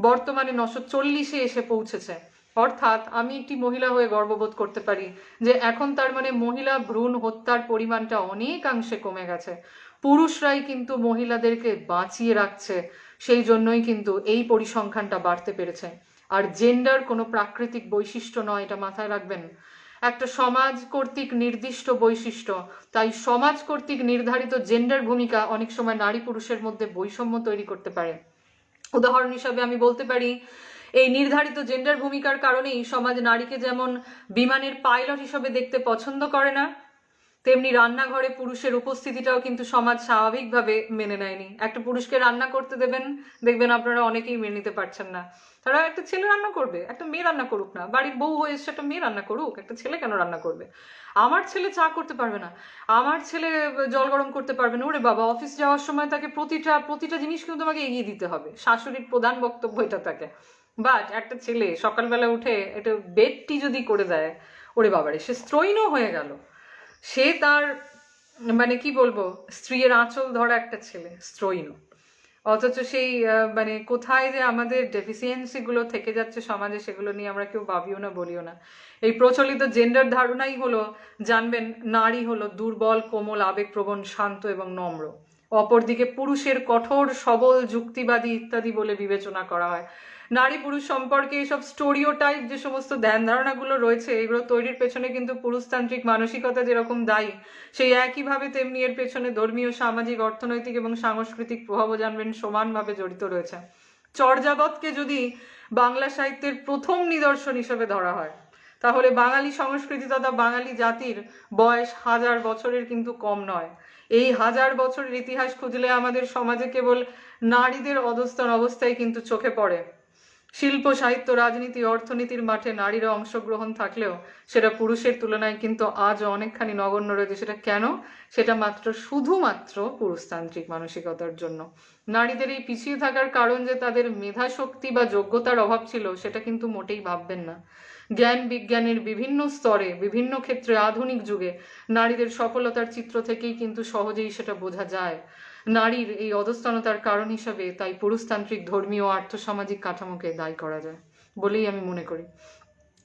বর্তমানে 940-এ এসে পৌঁছেছে। অর্থাৎ আমি একটি মহিলা হয়ে গর্ববোধ করতে পারি যে এখন তার মানে মহিলা ভ্রূণ হত্যার পরিমাণটা অনেকাংশে কমে গেছে। পুরুষরাই কিন্তু মহিলাদেরকে বাঁচিয়ে রাখছে, সেই জন্যই কিন্তু এই পরিসংখ্যানটা বাড়তে পেরেছে। আর জেন্ডার কোনো প্রাকৃতিক বৈশিষ্ট্য নয়, এটা মাথায় রাখবেন। একটা সমাজ কর্তৃক নির্দিষ্ট বৈশিষ্ট্য, তাই সমাজ কর্তৃক নির্ধারিত জেন্ডার ভূমিকা অনেক সময় নারী পুরুষের মধ্যে বৈষম্য তৈরি করতে পারে। উদাহরণ হিসাবে আমি বলতে পারি, এই নির্ধারিত জেন্ডার ভূমিকার কারণেই সমাজ নারীকে যেমন বিমানের পাইলট হিসেবে দেখতে পছন্দ করে না, তেমনি রান্নাঘরে পুরুষের উপস্থিতিটাও কিন্তু সমাজ স্বাভাবিকভাবে মেনে নেয়নি। একটা পুরুষকে রান্না করতে দেবেন, দেখবেন আপনারা অনেকেই মেনে নিতে পারছেন না। তারা একটা ছেলে রান্না করবে, একটা মেয়ে রান্না করুক না, বাড়ির বউ হয়ে এসছে, একটা মেয়ে রান্না করুক, একটা ছেলে কেন রান্না করবে? আমার ছেলে চা করতে পারবে না, আমার ছেলে জল গরম করতে পারবে না, ওরে বাবা অফিস যাওয়ার সময় তাকে প্রতিটা জিনিস কিন্তু তোমাকে এগিয়ে দিতে হবে, শাশুড়ির প্রধান বক্তব্য এটা থাকে। বাট একটা ছেলে সকালবেলা উঠে একটা বেডটি যদি করে দেয়, ওরে বাবারে সে স্ত্রৈণ হয়ে গেল। সে তার মানে কি বলবো, স্ত্রীর আঁচল ধরা একটা ছেলে, স্ত্রৈণ। অথচ সেই মানে কোথায় যে আমাদের ডেফিসিয়েন্সি গুলো থেকে যাচ্ছে সমাজে, সেগুলো নিয়ে আমরা কেউ ভাবিও না, বলিও না। এই প্রচলিত জেন্ডার ধারণাই হলো, জানবেন, নারী হলো দুর্বল, কোমল, আবেগপ্রবণ, শান্ত এবং নম্র। অপরদিকে পুরুষের কঠোর, সবল, যুক্তিবাদী ইত্যাদি বলে বিবেচনা করা হয়। নারী পুরুষ সম্পর্কে এইসব স্টোরিওটাইপ যে সমস্ত ধ্যান ধারণাগুলো রয়েছে, এগুলো তৈরির পেছনে কিন্তু পুরুষতান্ত্রিক মানসিকতা যেরকম দায়ী, সেই একইভাবে তেমনি এর পেছনে ধর্মীয়, সামাজিক, অর্থনৈতিক এবং সাংস্কৃতিক প্রভাবও জানবেন সমানভাবে জড়িত রয়েছে। চর্যাবতকে যদি বাংলা সাহিত্যের প্রথম নিদর্শন হিসেবে ধরা হয়, তাহলে বাঙালি সংস্কৃতি তথা বাঙালি জাতির বয়স 1000 বছরের কিন্তু কম নয়। এই 1000 বছরের ইতিহাস খুঁজলে আমাদের সমাজে কেবল নারীদের অধস্তন অবস্থায় কিন্তু চোখে পড়ে। শিল্প, সাহিত্য, রাজনীতি, অর্থনীতির মাঠে নারীরা অংশগ্রহণ থাকলেও সেটা পুরুষের তুলনায় কিন্তু আজও অনেকখানি নগণ্য রয়েছে। সেটা কেন? সেটা শুধুমাত্র পুরুষতান্ত্রিক মানসিকতার জন্য। নারীদের এই পিছিয়ে থাকার কারণ যে তাদের মেধা শক্তি বা যোগ্যতার অভাব ছিল, সেটা কিন্তু মোটেই ভাববেন না। জ্ঞান বিজ্ঞানের বিভিন্ন স্তরে, বিভিন্ন ক্ষেত্রে, আধুনিক যুগে নারীদের সফলতার চিত্র থেকেই কিন্তু সহজেই সেটা বোঝা যায়। নারীর এই অধস্তনতার কারণ হিসাবে তাই পুরুষতান্ত্রিক ধর্মীয় ও আর্থসামাজিক কাঠামোকে দায়ী করা যায় বলেই আমি মনে করি।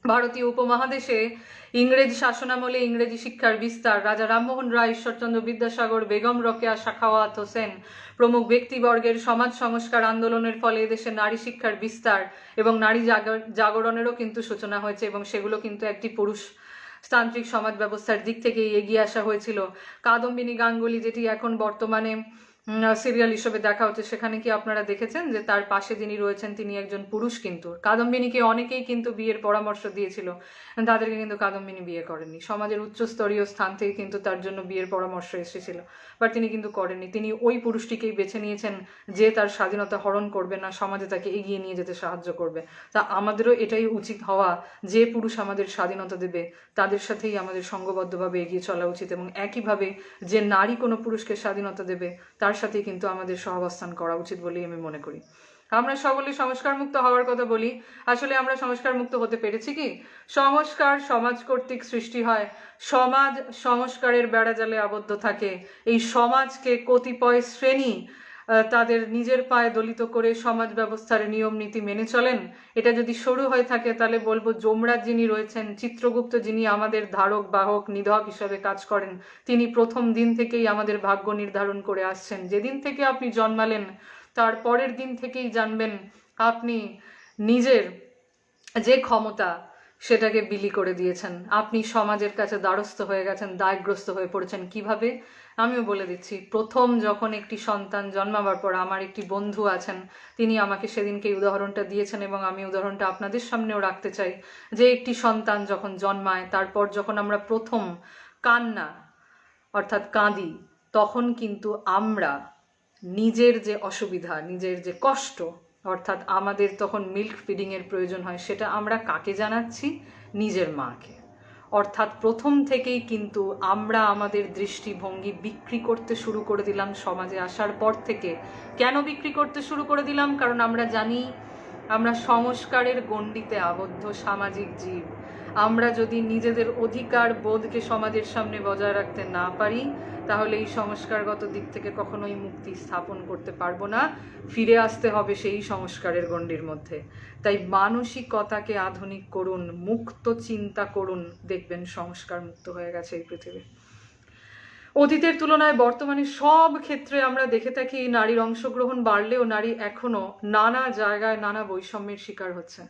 ভারতীয় উপমহাদেশে ইংরেজ শাসনামলে ইংরেজি শিক্ষার বিস্তার, রাজা রামমোহন রায়, ঈশ্বরচন্দ্র বিদ্যাসাগর, বেগম রোকেয়া সাখাওয়াত হোসেন প্রমুখ ব্যক্তিবর্গের সমাজ সংস্কার আন্দোলনের ফলে এদেশে নারী শিক্ষার বিস্তার এবং নারী জাগরণেরও কিন্তু সূচনা হয়েছে, এবং সেগুলো কিন্তু একটি পুরুষতান্ত্রিক সমাজ ব্যবস্থার দিক থেকে এগিয়ে আসা হয়েছিল। কাদম্বিনী গাঙ্গুলি, যেটি এখন বর্তমানে সিরিয়াল হিসেবে দেখা হচ্ছে, সেখানে কি আপনারা দেখেছেন যে তার পাশে যিনি রয়েছেন তিনি একজন পুরুষ? কিন্তু কাদম্বিনীকে অনেকেই কিন্তু বিয়ের পরামর্শ দিয়েছিল, তাদেরকে কিন্তু কাদম্বিনী বিয়ে করেননি। সমাজের উচ্চস্তরীয় স্থান থেকে কিন্তু তার জন্য বিয়ের পরামর্শ এসেছিল, বাট তিনি কিন্তু করেননি। তিনি ওই পুরুষটিকেই বেছে নিয়েছেন যে তার স্বাধীনতা হরণ করবে না, সমাজে তাকে এগিয়ে নিয়ে যেতে সাহায্য করবে। তা আমাদেরও এটাই উচিত হওয়া, যে পুরুষ আমাদের স্বাধীনতা দেবে তাদের সাথেই আমাদের সঙ্গবদ্ধভাবে এগিয়ে চলা উচিত, এবং একইভাবে যে নারী কোনো পুরুষকে স্বাধীনতা দেবে তার সাথেই কিন্তু আমাদের সহাবস্থান করা উচিত বলেই আমি মনে করি। আমরা সকলে সংস্কার মুক্ত হওয়ার কথা বলি, আসলে আমরা সংস্কার মুক্ত হতে পেরেছি কি? সংস্কার সমাজ কর্তৃক সৃষ্টি হয়, সমাজ সংস্কারের বেড়াজালে আবদ্ধ থাকে। এই সমাজকে কতিপয় শ্রেণী তাদের নিজের পায়ে দলিত করে সমাজ ব্যবস্থার নিয়ম নীতি মেনে চলেন। এটা যদি শুরু হয়ে থাকে তাহলে বলবো যমরাজ যিনি রয়েছেন, চিত্রগুপ্ত যিনি আমাদের ধারক বাহক নিধক হিসাবে কাজ করেন, তিনি প্রথম দিন থেকেই আমাদের ভাগ্য নির্ধারণ করে আসছেন। যেদিন থেকে আপনি জন্মালেন তার পরের দিন থেকেই জানবেন আপনি নিজের যে ক্ষমতা সেটাকে বিলি করে দিয়েছেন। আপনি সমাজের কাছে দ্বারস্থ হয়ে গেছেন, দায়গ্রস্ত হয়ে পড়েছেন। কিভাবে? আমিও বলে দিচ্ছি। প্রথম যখন একটি সন্তান জন্মাবার পর আমার একটি বন্ধু আছেন, তিনি আমাকে সেদিনকে এই উদাহরণটা দিয়েছেন, এবং আমি উদাহরণটা আপনাদের সামনেও রাখতে চাই। যে একটি সন্তান যখন জন্মায়, তারপর যখন আমরা প্রথম কান্না অর্থাৎ কাঁদি, তখন কিন্তু আমরা নিজের যে অসুবিধা, নিজের যে কষ্ট, অর্থাৎ আমাদের তখন মিল্ক ফিডিংয়ের প্রয়োজন হয়, সেটা আমরা কাকে জানাচ্ছি? নিজের মাকে। অর্থাৎ প্রথম থেকেই কিন্তু আমরা আমাদের দৃষ্টিভঙ্গি বিক্রি করতে শুরু করে দিলাম সমাজে আসার পর থেকে। কেন বিক্রি করতে শুরু করে দিলাম? কারণ আমরা জানি আমরা সংস্কারের গণ্ডিতে আবদ্ধ সামাজিক জীব। আমরা যদি নিজেদের অধিকার বোধকে সমাজের সামনে বজায় রাখতে না পারি, তাহলে এই সংস্কারগত দিক থেকে কখনোই মুক্তি স্থাপন করতে পারবো না। ফিরে আসতে হবে সেই সংস্কারের গণ্ডির মধ্যে। তাই মানসিকতাকে আধুনিক করুন, মুক্ত চিন্তা করুন, দেখবেন সংস্কার মুক্ত হয়ে গেছে এই পৃথিবী। অতীতের তুলনায় বর্তমানে সব ক্ষেত্রে আমরা দেখে থাকি নারীর অংশগ্রহণ বাড়লেও নারী এখনো নানা জায়গায় নানা বৈষম্যের শিকার হচ্ছে।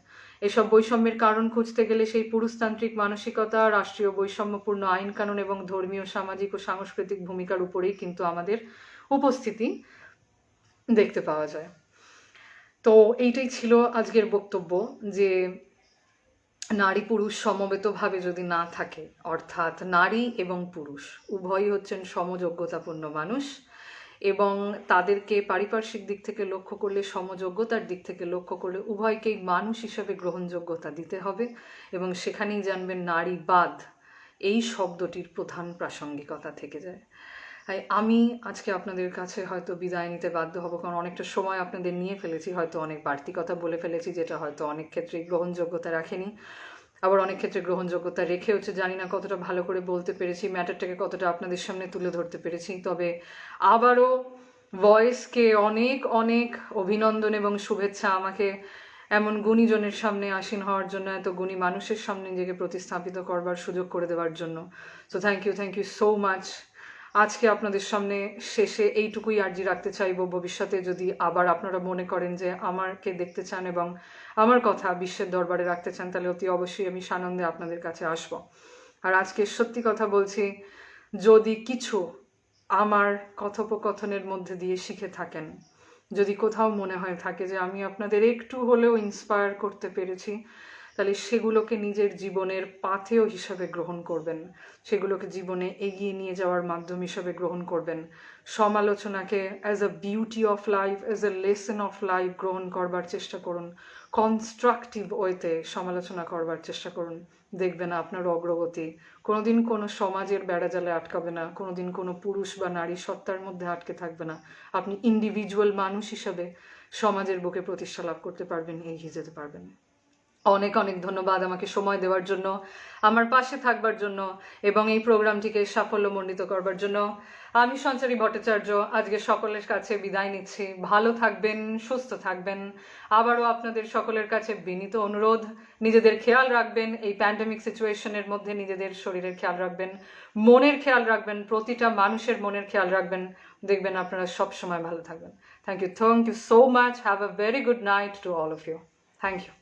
এসব বৈষম্যের কারণ খুঁজতে গেলে সেই পুরুষতান্ত্রিক মানসিকতা, রাষ্ট্রীয় বৈষম্যপূর্ণ আইন কানুন এবং ধর্মীয়, সামাজিক ও সাংস্কৃতিক ভূমিকার উপরেই কিন্তু আমাদের উপস্থিতি দেখতে পাওয়া যায়। তো এইটাই ছিল আজকের বক্তব্য, যে নারী পুরুষ সমবেতভাবে যদি না থাকে, অর্থাৎ নারী এবং পুরুষ উভয়ই হচ্ছেন সমযোগ্যতাপূর্ণ মানুষ, এবং তাদেরকে পারিপার্শ্বিক দিক থেকে লক্ষ্য করলে, সমযোগ্যতার দিক থেকে লক্ষ্য করলে উভয়কেই মানুষ হিসেবে গ্রহণযোগ্যতা দিতে হবে, এবং সেখানেই জানবেন নারীবাদ এই শব্দটির প্রধান প্রাসঙ্গিকতা থেকে যায়। তাই আমি আজকে আপনাদের কাছে হয়তো বিদায় নিতে বাধ্য হব, কারণ অনেকটা সময় আপনাদের নিয়ে ফেলেছি, হয়তো অনেক বাড়তি কথা বলে ফেলেছি, যেটা হয়তো অনেক ক্ষেত্রে গ্রহণযোগ্যতা রাখেনি, আবার অনেক ক্ষেত্রে গ্রহণযোগ্যতা রেখেওছে। জানি না কতটা ভালো করে বলতে পেরেছি, ম্যাটারটাকে কতটা আপনাদের সামনে তুলে ধরতে পেরেছি। তবে আবারও ভয়েসকে অনেক অনেক অভিনন্দন এবং শুভেচ্ছা, আমাকে এমন গুণীজনের সামনে আসীন হওয়ার জন্য, এত গুণী মানুষের সামনে নিজেকে প্রতিস্থাপিত করবার সুযোগ করে দেওয়ার জন্য। So thank you so much. আজকে আপনাদের সামনে শেষে এইটুকুই আর্জি রাখতে চাইব, ভবিষ্যতে যদি আবার আপনারা মনে করেন যে আমাকে দেখতে চান এবং আমার কথা বিশ্বের দরবারে রাখতে চান, তাহলে অতি অবশ্যই আমি সানন্দে আপনাদের কাছে আসব। আর আজকে সত্যি কথা বলছি, যদি কিছু আমার কথোপকথনের মধ্যে দিয়ে শিখে থাকেন, যদি কোথাও মনে হয় থাকে যে আমি আপনাদের একটু হলেও ইন্সপায়ার করতে পেরেছি, তাহলে সেগুলোকে নিজের জীবনের পাথেয় হিসাবে গ্রহণ করবেন, সেগুলোকে জীবনে এগিয়ে নিয়ে যাওয়ার মাধ্যম হিসাবে গ্রহণ করবেন। সমালোচনাকে as a beauty of life, as a lesson of life গ্রহণ করবার চেষ্টা করুন। কনস্ট্রাকটিভ ওয়েতে সমালোচনা করবার চেষ্টা করুন, দেখবেন আপনার অগ্রগতি কোনোদিন কোনো সমাজের বেড়াজালে আটকাবে না, কোনোদিন কোনো পুরুষ বা নারী সত্তার মধ্যে আটকে থাকবে না। আপনি ইন্ডিভিজুয়াল মানুষ হিসাবে সমাজের বুকে প্রতিষ্ঠা লাভ করতে পারবেন, এগিয়ে যেতে পারবেন। অনেক অনেক ধন্যবাদ আমাকে সময় দেওয়ার জন্য, আমার পাশে থাকবার জন্য, এবং এই প্রোগ্রামটিকে সাফল্যমণ্ডিত করবার জন্য। আমি সঞ্চারী ভট্টাচার্য আজকে সকলের কাছে বিদায় নিচ্ছি। ভালো থাকবেন, সুস্থ থাকবেন। আবারও আপনাদের সকলের কাছে বিনীত অনুরোধ, নিজেদের খেয়াল রাখবেন, এই প্যান্ডেমিক সিচুয়েশনের মধ্যে নিজেদের শরীরের খেয়াল রাখবেন, মনের খেয়াল রাখবেন, প্রতিটা মানুষের মনের খেয়াল রাখবেন, দেখবেন আপনারা সব সময় ভালো থাকবেন। Thank you so much. Have a very good night to all of you. Thank you.